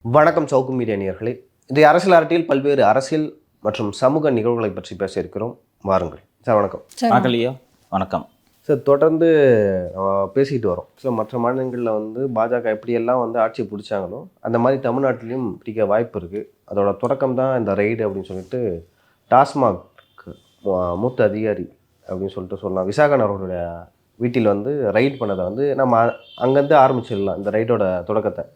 வணக்கம் சவுக்கு மீடியா நேயர்களே. இன்றைய அரசியல் அரட்டில் பல்வேறு அரசியல் மற்றும் சமூக நிகழ்வுகளை பற்றி பேச இருக்கிறோம். வாருங்கள் சார். வணக்கம். வணக்கம். வணக்கம் சார். தொடர்ந்து பேசிக்கிட்டு வரோம். ஸோ மற்ற மாநிலங்களில் பாஜக எப்படியெல்லாம் ஆட்சியை பிடிச்சாங்களோ அந்த மாதிரி தமிழ்நாட்டிலையும் பிடிக்க வாய்ப்பு இருக்குது. அதோட தொடக்கம் தான் இந்த ரெய்டு அப்படின்னு சொல்லிட்டு டாஸ்மாக் மூத்த அதிகாரி அப்படின்னு சொல்லிட்டு சொல்லலாம். விசாகன் அவர்களுடைய வீட்டில் ரைட் பண்ணதை நம்ம அங்கேருந்து ஆரம்பிச்சிடலாம் இந்த ரைடோட தொடக்கத்தை.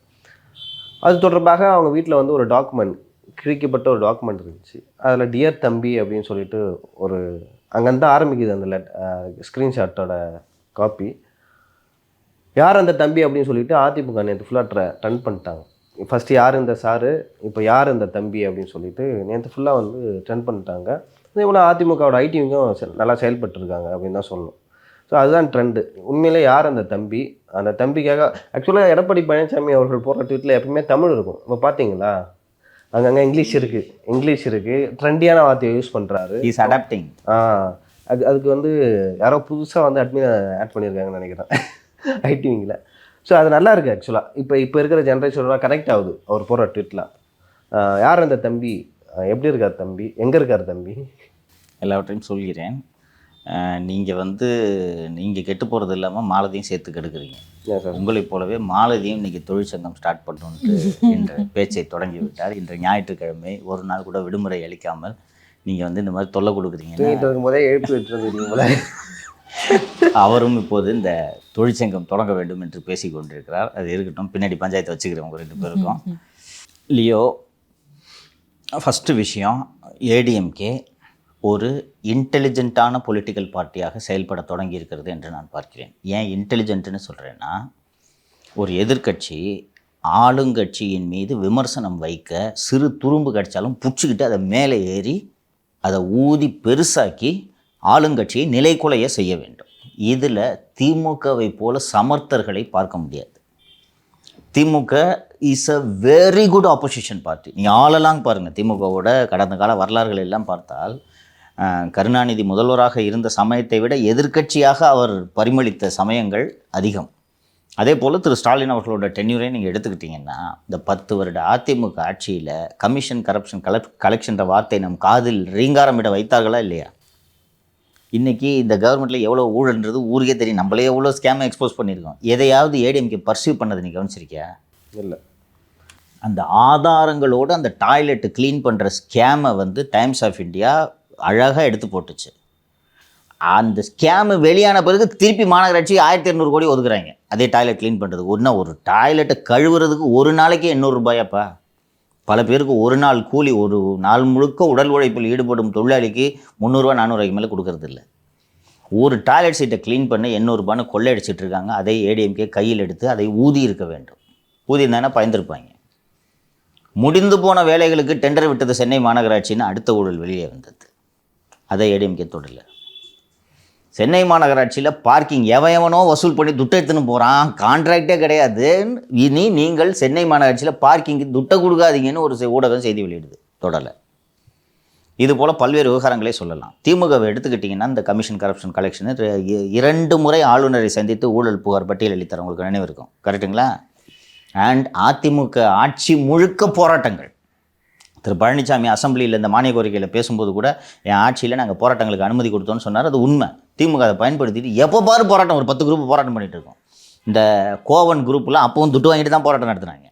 அது தொடர்பாக அவங்க வீட்டில் ஒரு டாக்குமெண்ட், கிழிக்கப்பட்ட ஒரு டாக்குமெண்ட் இருந்துச்சு. அதில் டியர் தம்பி அப்படின்னு சொல்லிட்டு ஒரு அங்கேருந்து ஆரம்பிக்குது அந்த ஸ்க்ரீன்ஷாட்டோட காப்பி. யார் அந்த தம்பி அப்படின்னு சொல்லிட்டு அதிமுக நேற்று ஃபுல்லாக ட்ரெண்ட் பண்ணிட்டாங்க. ஃபஸ்ட்டு யார் இந்த சாரு, இப்போ யார் இந்த தம்பி அப்படின்னு சொல்லிட்டு நேற்று ஃபுல்லாக ட்ரெண்ட் பண்ணிட்டாங்க. அதே போல் அதிமுகவோட ஐடிவிங்கும் நல்லா செயல்பட்டுருக்காங்க அப்படின்னு தான் சொல்லணும். ஸோ அதுதான் ட்ரெண்டு. உண்மையிலே யார் அந்த தம்பி, அந்த தம்பிக்காக ஆக்சுவலாக எடப்பாடி பழனிசாமி அவர்கள் போடுற ட்வீட்டில் எப்பவுமே தமிழ் இருக்கும். இப்போ பார்த்தீங்களா, அங்கங்கே இங்கிலீஷ் இருக்குது, ட்ரெண்டியான வார்த்தையை யூஸ் பண்ணுறாரு. Is adapting. அதுக்கு யாரோ புதுசாக அட்மின் ஆட் பண்ணியிருக்காங்கன்னு நினைக்கிறேன் ஐடிவிங்கில். ஸோ அது நல்லா இருக்குது ஆக்சுவலாக. இப்போ இருக்கிற ஜென்ரேஷனோட கனெக்ட் ஆகுது அவர் போடுற ட்வீட்டில். யார் அந்த தம்பி, எப்படி இருக்கார் தம்பி, எங்கே இருக்கார் தம்பி, எல்லாவற்றையும் சொல்கிறேன். நீங்கள் கெட்டு போகிறது இல்லாமல் மாலதியும் சேர்த்து கெடுக்குறீங்க. உங்களைப் போலவே மாலதியும் இன்றைக்கி தொழிற்சங்கம் ஸ்டார்ட் பண்ணணுன்ட்டு என்ற பேச்சை தொடங்கி விட்டார். இன்று ஞாயிற்றுக்கிழமை ஒரு நாள் கூட விடுமுறை அளிக்காமல் நீங்கள் இந்த மாதிரி தொல்லை கொடுக்குறீங்க. போதே எழுப்பு விட்டுருந்தீங்க. அவரும் இப்போது இந்த தொழிற்சங்கம் தொடங்க வேண்டும் என்று பேசி கொண்டிருக்கிறார். அது இருக்கட்டும், பின்னாடி பஞ்சாயத்தை வச்சுக்கிறேன் உங்கள் 2 பேருக்கும். லியோ, ஃபஸ்ட்டு விஷயம், ஏடிஎம்கே ஒரு இன்டெலிஜென்ட்டான பொலிட்டிக்கல் பார்ட்டியாக செயல்பட தொடங்கி இருக்கிறது என்று நான் பார்க்கிறேன். ஏன் இன்டெலிஜென்ட்னு சொல்கிறேன்னா, ஒரு எதிர்க்கட்சி ஆளுங்கட்சியின் மீது விமர்சனம் வைக்க சிறு துரும்பு கடித்தாலும் புடிச்சிக்கிட்டு அதை மேலே ஏறி அதை ஊதி பெருசாக்கி ஆளுங்கட்சியை நிலைக்குலைய செய்ய வேண்டும். இதில் திமுகவை போல சமர்த்தர்களை பார்க்க முடியாது. DMK is a very good opposition party. நீங்கள் ஆளெல்லாம் பாருங்கள், திமுகவோட கடந்த கால வரலாறுகள் எல்லாம் பார்த்தால் கருணாநிதி முதல்வராக இருந்த சமயத்தை விட எதிர்க்கட்சியாக அவர் பரிமளித்த சமயங்கள் அதிகம். அதே போல் திரு ஸ்டாலின் அவர்களோட டென்யூரை நீங்கள் எடுத்துக்கிட்டிங்கன்னா, இந்த 10 வருட அதிமுக ஆட்சியில் கமிஷன், கரப்ஷன், கலெக்ஷன்ற வார்த்தை நம் காதில் ரீங்காரமிட வைத்தார்களா இல்லையா? இன்றைக்கி இந்த கவர்மெண்ட்டில் எவ்வளோ ஊழல்ன்றது ஊருக்கே தெரியும். நம்மளே எவ்வளோ ஸ்கேமை எக்ஸ்போஸ் பண்ணியிருக்கோம். எதையாவது ஏடிஎம்கே பர்சீவ் பண்ணது நீ கவனிச்சிருக்கியா? இல்லை. அந்த ஆதாரங்களோடு அந்த டாய்லெட்டு க்ளீன் பண்ணுற ஸ்கேமை டைம்ஸ் ஆஃப் இந்தியா அழகாக எடுத்து போட்டுச்சு. அந்த ஸ்கேமு வெளியான பிறகு திருப்பி மாநகராட்சி 1200 கோடி ஒதுக்குறாங்க அதே டாய்லெட் க்ளீன் பண்ணுறதுக்கு. ஒரு டாய்லெட்டை கழுவுறதுக்கு ஒரு நாளைக்கு 800 ரூபாயாப்பா. பல பேருக்கு ஒரு நாள் கூலி, ஒரு நாள் முழுக்க உடல் உழைப்பில் ஈடுபடும் தொழிலாளிக்கு 300 400 மேலே கொடுக்கறது இல்லை. ஒரு டாய்லெட் சீட்டை க்ளீன் பண்ண 800 ரூபான்னு கொள்ளையடிச்சிட்டு இருக்காங்க. அதை ஏடிஎம்கே கையில் எடுத்து அதை ஊதி இருக்க வேண்டும். ஊதி இருந்தாங்கன்னா பயந்துருப்பாங்க. முடிந்து போன வேலைகளுக்கு டெண்டர் விட்டது சென்னை மாநகராட்சின்னு அடுத்த ஊழல் வெளியே வந்தது. அதை ஏடிஎம்கே தொடரல. சென்னை மாநகராட்சியில் பார்க்கிங் எவனோ வசூல் பண்ணி துட்டை எடுத்துன்னு போகிறான், கான்ட்ராக்டே கிடையாது. இனி நீங்கள் சென்னை மாநகராட்சியில் பார்க்கிங்கு துட்டை கொடுக்காதீங்கன்னு ஒரு ஊடகம் செய்தி வெளியிடுது. தொடரலை. இது போல் பல்வேறு விவகாரங்களே சொல்லலாம். திமுகவை எடுத்துக்கிட்டிங்கன்னா, இந்த கமிஷன், கரப்ஷன், கலெக்ஷன் 2 முறை ஆளுநரை சந்தித்து ஊழல் புகார் பட்டியல் அளித்தார். உங்களுக்கு நினைவு இருக்கும், கரெக்டுங்களா? அண்ட் அதிமுக ஆட்சி முழுக்க போராட்டங்கள். திரு பழனிசாமி அசம்பிளியில் இந்த மானிய கோரிக்கையில் பேசும்போது கூட, என் ஆட்சியில் நாங்கள் போராட்டங்களுக்கு அனுமதி கொடுத்தோன்னு சொன்னார். அது உண்மை. திமுக அதை பயன்படுத்திட்டு எப்போ பாரு போராட்டம், ஒரு 10 குரூப் போராட்டம் பண்ணிகிட்டு இருக்கோம். இந்த கோவன் குரூப்லாம் அப்பவும் துட்டு வாங்கிட்டு தான் போராட்டம் நடத்துனாங்க.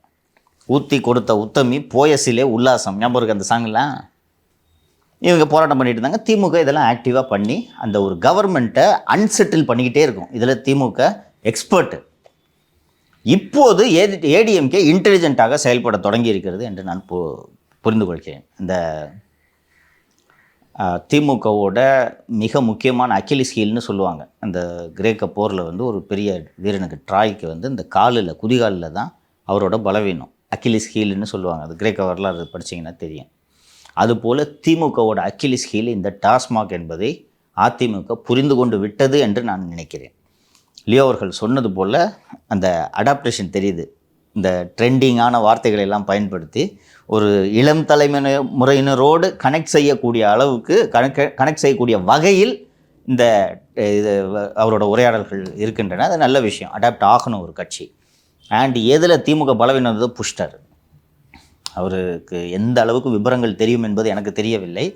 ஊற்றி கொடுத்த உத்தமி, போயசிலே உல்லாசம், ஞாபகம் இருக்குது அந்த சாங்கெலாம். இவங்க போராட்டம் பண்ணிட்டு இருந்தாங்க. திமுக இதெல்லாம் ஆக்டிவாக பண்ணி அந்த ஒரு கவர்மெண்ட்டை அன்செட்டில் பண்ணிக்கிட்டே இருக்கும். இதில் திமுக எக்ஸ்பர்ட்டு. இப்போது ஏடிஎம்கே இன்டெலிஜென்ட்டாக செயல்பட தொடங்கி இருக்கிறது என்று நான் புரிந்து கொள்கிறேன். இந்த திமுகவோட மிக முக்கியமான அக்கிலிஸ் ஹீல்னு சொல்லுவாங்க. அந்த கிரேக்க போரில் ஒரு பெரிய வீரனுக்கு, ட்ராய்க்கு இந்த காலில், குதிகாலில் தான் அவரோட பலவீனம். அக்கிலிஸ் ஹீல்னு சொல்லுவாங்க. அது கிரேக்க வரலாறு படிச்சிங்கன்னா தெரியும். அதுபோல் திமுகவோட அக்கிலிஸ் ஹீல் இந்த டாஸ்மாக் என்பதை அதிமுக புரிந்து கொண்டு விட்டது என்று நான் நினைக்கிறேன். லியோ அவர்கள் சொன்னது போல் அந்த அடாப்டேஷன் தெரியுது. இந்த ட்ரெண்டிங்கான வார்த்தைகளை எல்லாம் பயன்படுத்தி ஒரு இளம் தலைமுறையினரோடு கனெக்ட் செய்யக்கூடிய அளவுக்கு கனெக்ட் செய்யக்கூடிய வகையில் இந்த அவரோட உரையாடல்கள் இருக்கின்றன. அது நல்ல விஷயம். அடாப்ட் ஆகணும் ஒரு கட்சி. அண்ட் எதில் திமுக பலவீனம் புஷ்டர். அவருக்கு எந்த அளவுக்கு விவரங்கள் தெரியும் என்பது எனக்கு தெரியவில்லை.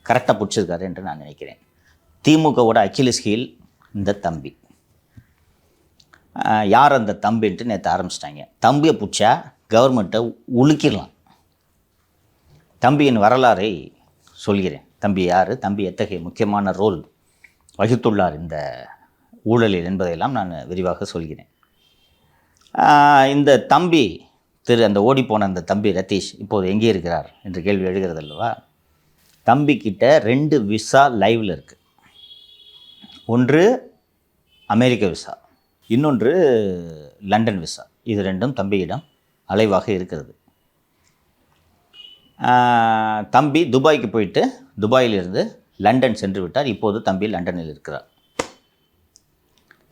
கரெக்டாக பிடிச்சிருக்காரு என்று நான் நினைக்கிறேன். திமுகவோட அகிலேஷ் ஹீல் இந்த தம்பி. யார் அந்த தம்பின்ட்டு நேற்று ஆரம்பிச்சிட்டாங்க. தம்பியை பிடிச்சா கவர்மெண்ட்டை உலுக்கிடலாம். தம்பியின் வரலாறை சொல்கிறேன். தம்பி யார், தம்பி எத்தகைய முக்கியமான ரோல் வகித்துள்ளார் இந்த ஊழலில் என்பதையெல்லாம் நான் விரிவாக சொல்கிறேன். இந்த தம்பி அந்த ஓடிப்போன அந்த தம்பி ரதீஷ் இப்போது எங்கே இருக்கிறார் என்ற கேள்வி எழுகிறது அல்லவா. தம்பிக்கிட்ட 2 விசா லைவில் இருக்குது. ஒன்று அமெரிக்க விசா, இன்னொன்று லண்டன் விசா. இது 2ம் தம்பியிடம் அலைவாக இருக்கிறது. தம்பி துபாய்க்கு போயிட்டு துபாயிலிருந்து லண்டன் சென்று விட்டார். இப்போது தம்பி லண்டனில் இருக்கிறார்.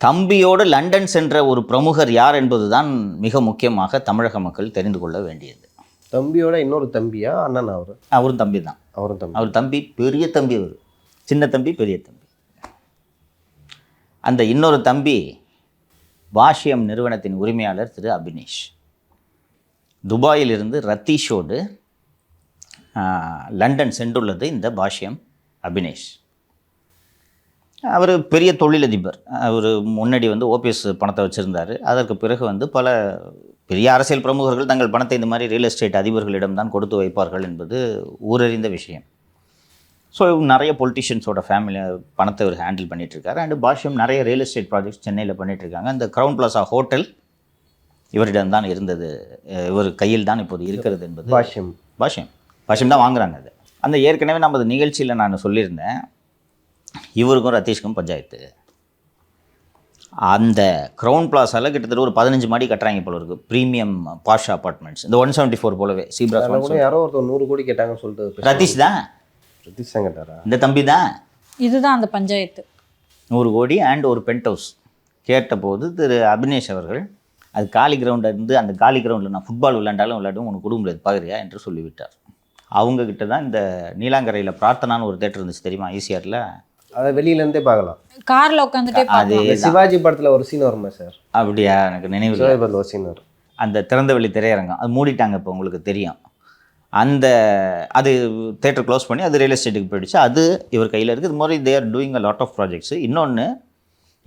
தம்பியோடு லண்டன் சென்ற ஒரு பிரமுகர் யார் என்பதுதான் மிக முக்கியமாக தமிழக மக்கள் தெரிந்து கொள்ள வேண்டியது. தம்பியோட இன்னொரு தம்பியா, அண்ணன் அவரும் தம்பி தான். அவர் தம்பி, பெரிய தம்பி. அவர் சின்ன தம்பி, பெரிய தம்பி. அந்த இன்னொரு தம்பி பாஷ்யம் நிறுவனத்தின் உரிமையாளர் திரு அபினேஷ். துபாயிலிருந்து ரத்தீஷோடு லண்டன் சென்றுள்ளது இந்த பாஷ்யம் அபினேஷ். அவர் பெரிய தொழிலதிபர். அவர் முன்னாடி ஓபிஎஸ் பணத்தை வச்சுருந்தார். அதற்கு பிறகு பல பெரிய அரசியல் பிரமுகர்கள் தங்கள் பணத்தை இந்த மாதிரி ரியல் எஸ்டேட் அதிபர்களிடம் தான் கொடுத்து வைப்பார்கள் என்பது ஊரறிந்த விஷயம். ஸோ நிறைய பொலிட்டிஷியன்ஸோட ஃபேமிலி பணத்தை அவர் ஹேண்டில் பண்ணிகிட்ருக்காரு. அண்டு பாஷ்யம் நிறைய ரியல் எஸ்டேட் ப்ராஜெக்ட்ஸ் சென்னையில் பண்ணிகிட்ருக்காங்க. அந்த க்ரௌன் பிளாசா ஹோட்டல் இவரிடம் தான் இருந்தது, இவர் கையில் தான் இப்போது இருக்கிறது என்பது பாஷ்யம் தான் வாங்குறாங்க. அது அந்த ஏற்கனவே நம்ம நிகழ்ச்சியில் நான் சொல்லியிருந்தேன், இவருக்கும் ரத்தீஷ்க்கும் பஞ்சாயத்து. அந்த க்ரௌன் பிளாஸாவில் கிட்டத்தட்ட ஒரு 15 மாடி கட்டுறாங்க போல இருக்குது. ப்ரீமியம் பாஷா அப்பார்ட்மெண்ட்ஸ். இந்த 174 போலவே சீப்ரா யாரோ ஒருத்தர் 100 கோடி கேட்டாங்கன்னு சொல்லிட்டு ரத்தீஷ் தான் கேட்டாரா? இந்த தம்பி தான். இதுதான் அந்த பஞ்சாயத்து. 100 கோடி அண்ட் ஒரு பென்ட் ஹவுஸ் கேட்டபோது திரு அபினேஷ் அவர்கள் அது காலி கிரவுண்டில் இருந்து, அந்த காலி கிரவுண்டில் நான் ஃபுட்பால் விளையாடும் உனக்கு கொடுக்க முடியாது பார்க்குறியா என்று சொல்லிவிட்டார். அவங்கக்கிட்ட தான் இந்த நீலாங்கரையில் பிரார்த்தனான்னு ஒரு தேட்டர் இருந்துச்சு தெரியுமா, ஈசிஆரில். அதை வெளியிலேருந்தே பார்க்கலாம், காரில் உட்காந்துட்டே. அது சிவாஜி படத்தில் ஒரு சீன் வருமா சார்? அப்படியா? எனக்கு நினைவு ஒரு சீன் வரும். அந்த திறந்தவெளி திரையரங்கம் அது மூடிட்டாங்க, இப்போ உங்களுக்கு தெரியும். அது தேட்டர் க்ளோஸ் பண்ணி அது ரியல் எஸ்டேட்டுக்கு போயிடுச்சு. அது இவர் கையில் இருக்குது. இது மாதிரி they're doing a lot of projects. இன்னொன்று,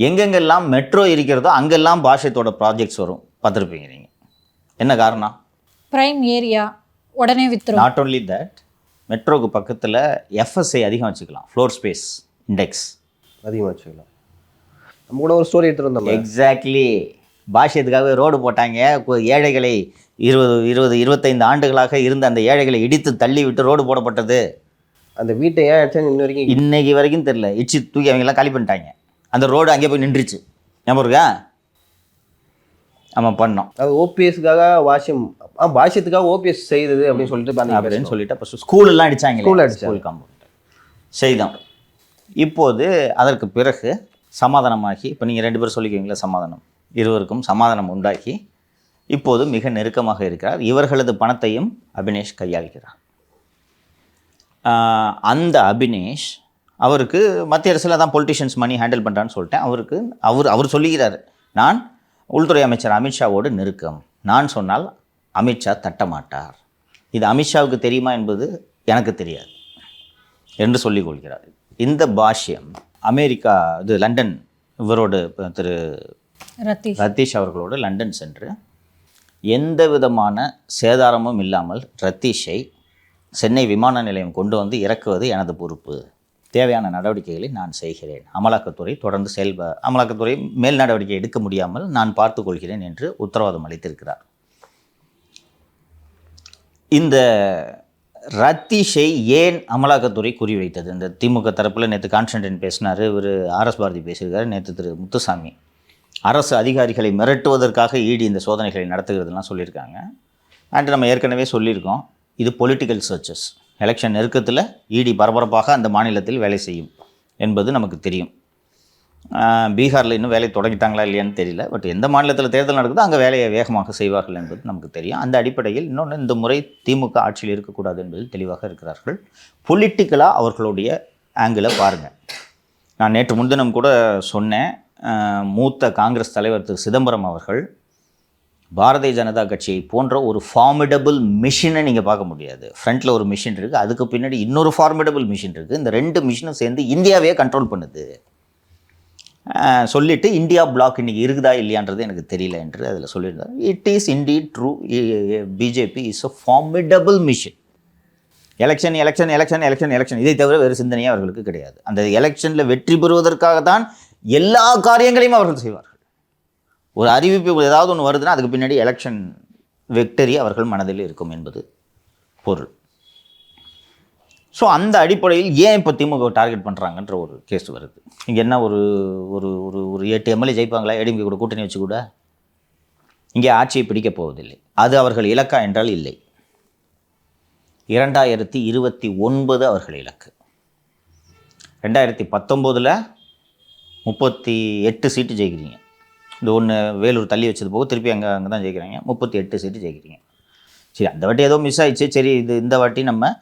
எங்கெங்கெல்லாம் மெட்ரோ இருக்கிறதோ அங்கெல்லாம் பாஷ்யத்தோட ப்ராஜெக்ட்ஸ் வரும், பார்த்துருப்பீங்க நீங்கள். என்ன காரணம்? ப்ரைம் ஏரியா, உடனே வித்துரும். நாட் ஓன்லி தட், மெட்ரோவுக்கு பக்கத்தில் எஃப்எஸ்ஐ அதிகம் வச்சுக்கலாம், ஃப்ளோர் ஸ்பேஸ் இண்டெக்ஸ் அதிகமாக வச்சுக்கலாம். நம்ம கூட ஒரு ஸ்டோரி எடுத்துகிட்டு வந்தோம். எக்ஸாக்ட்லி. பாஷ்யத்துக்காக ரோடு போட்டாங்க. ஏழைகளை 20-25 ஆண்டுகளாக இருந்த அந்த ஏழைகளை இடித்து தள்ளி விட்டு ரோடு போடப்பட்டது. அந்த வீட்டை ஏன் அடிச்சாங்க இன்னைக்கு வரைக்கும் தெரியல. இடிச்சு தூக்கி அவங்கெல்லாம் காலி பண்ணிட்டாங்க. அந்த ரோடு அங்கே போய் நின்றுச்சு. ஞாபகம் இருக்கா? ஆமாம், பண்ணோம். அது ஓபிஎஸ்க்காக பாஷ்யத்துக்காக ஓபிஎஸ் செய்தது அப்படின்னு சொல்லிட்டு அப்போ ஸ்கூலெல்லாம் அடித்தாங்க. ஸ்கூல் காம்பவுண்ட் செய்தோம். இப்போது அதற்கு பிறகு சமாதானமாகி, இப்போ நீங்கள் 2 பேரும் சொல்லிக்குவீங்களா, சமாதானம், இருவருக்கும் சமாதானம் உண்டாக்கி இப்போது மிக நெருக்கமாக இருக்கிறார். இவர்களது பணத்தையும் அபினேஷ் கையாளுகிறார். அந்த அபினேஷ் அவருக்கு மத்திய அரசில் தான் பொலிட்டிஷியன்ஸ் மணி ஹேண்டில் பண்ணுறான்னு சொல்லிட்டேன். அவர் சொல்லுகிறார், நான் உள்துறை அமைச்சர் அமித்ஷாவோடு நெருக்கம், நான் சொன்னால் அமித்ஷா தட்ட மாட்டார். இது அமித்ஷாவுக்கு தெரியுமா என்பது எனக்கு தெரியாது என்று சொல்லிக் கொள்கிறார். இந்த பாஷ்யம் அமெரிக்கா, இது லண்டன், இவரோடு திரு ரத்தீஷ் அவர்களோடு லண்டன் சென்று எந்த விதமான சேதாரமும் இல்லாமல் ரத்தீஷை சென்னை விமான நிலையம் கொண்டு வந்து இறக்குவது எனது பொறுப்பு, தேவையான நடவடிக்கைகளை நான் செய்கிறேன், அமலாக்கத்துறை தொடர்ந்து அமலாக்கத்துறை மேல் நடவடிக்கை எடுக்க முடியாமல் நான் பார்த்து கொள்கிறேன் என்று உத்தரவாதம் அளித்திருக்கிறார். இந்த ரத்தீஷை ஏன் அமலாக்கத்துறை குறிவைத்தது? இந்த திமுக தரப்பில் நேற்று கான்ஸ்டன்டைன் பேசினார், இவர் ஆர்எஸ் பாரதி பேசியிருக்காரு, நேற்று திரு முத்துசாமி அரசு அதிகாரிகளை மிரட்டுவதற்காக இடி இந்த சோதனைகளை நடத்துகிறதுலாம் சொல்லியிருக்காங்க. அண்ட் நம்ம ஏற்கனவே சொல்லியிருக்கோம், இது பொலிட்டிக்கல் சர்ச்சஸ். எலெக்ஷன் நெருக்கத்தில் இடி பரபரப்பாக அந்த மாநிலத்தில் வேலை செய்யும் என்பது நமக்கு தெரியும். பீகாரில் இன்னும் வேலை தொடங்கிட்டாங்களா இல்லையான்னு தெரியல. பட் எந்த மாநிலத்தில் தேர்தல் நடக்குதோ அங்கே வேலையை வேகமாக செய்வார்கள் என்பது நமக்கு தெரியும். அந்த அடிப்படையில் இன்னொன்று, இந்த முறை திமுக ஆட்சியில் இருக்கக்கூடாது என்பதில் தெளிவாக இருக்கிறார்கள். பொலிட்டிக்கலாக அவர்களுடைய ஆங்கிளை பாருங்கள். நான் நேற்று முன்தினம் கூட சொன்னேன், மூத்த காங்கிரஸ் தலைவர் திரு சிதம்பரம் அவர்கள் பாரதிய ஜனதா கட்சியை போன்ற ஒரு ஃபார்மிடபிள் மிஷினை நீங்கள் பார்க்க முடியாது. ஃப்ரண்ட்டில் ஒரு மிஷின் இருக்குது, அதுக்கு பின்னாடி இன்னொரு ஃபார்மிடபிள் மிஷின் இருக்குது. இந்த 2 மிஷினும் சேர்ந்து இந்தியாவே கண்ட்ரோல் பண்ணுது சொல்லிவிட்டு இந்தியா பிளாக் இன்றைக்கி இருக்குதா இல்லையான்றது எனக்கு தெரியல என்று அதில் சொல்லியிருந்தார். It is indeed true. BJP is a formidable machine. Election election election election election இதை தவிர வேறு சிந்தனையே அவர்களுக்கு கிடையாது. அந்த எலெக்ஷனில் வெற்றி பெறுவதற்காக தான் எல்லா காரியங்களையும் அவர்கள் செய்வார்கள். ஒரு அறிவிப்பு ஏதாவது ஒன்று வருதுன்னா அதுக்கு பின்னாடி எலெக்ஷன் விக்டரி அவர்கள் மனதில் இருக்கும் என்பது பொருள். ஸோ அந்த அடிப்படையில் ஏன் இப்போ திமுக டார்கெட் பண்ணுறாங்கன்ற ஒரு கேஸ் வருது. இங்கே என்ன ஒரு ஒரு ஒரு ஒரு 8 எம்எல்ஏ ஜெயிப்பாங்களா ஏடிஎம்கே கூட கூட்டணி வச்சு கூட? இங்கே ஆட்சியை பிடிக்கப் போவதில்லை. அது அவர்கள் இலக்கா என்றால் இல்லை. 2029 அவர்கள் இலக்கு. 2019 38 சீட்டு ஜெயிக்கிறீங்க. இந்த ஒன்று வேலூர் தள்ளி வச்சது போக திருப்பி அங்கே தான் ஜெயிக்கிறாங்க. 38 சீட்டு ஜெயிக்கிறீங்க. சரி, அந்த வாட்டி ஏதோ மிஸ் ஆயிடுச்சு. சரி, இந்த வாட்டி நம்ம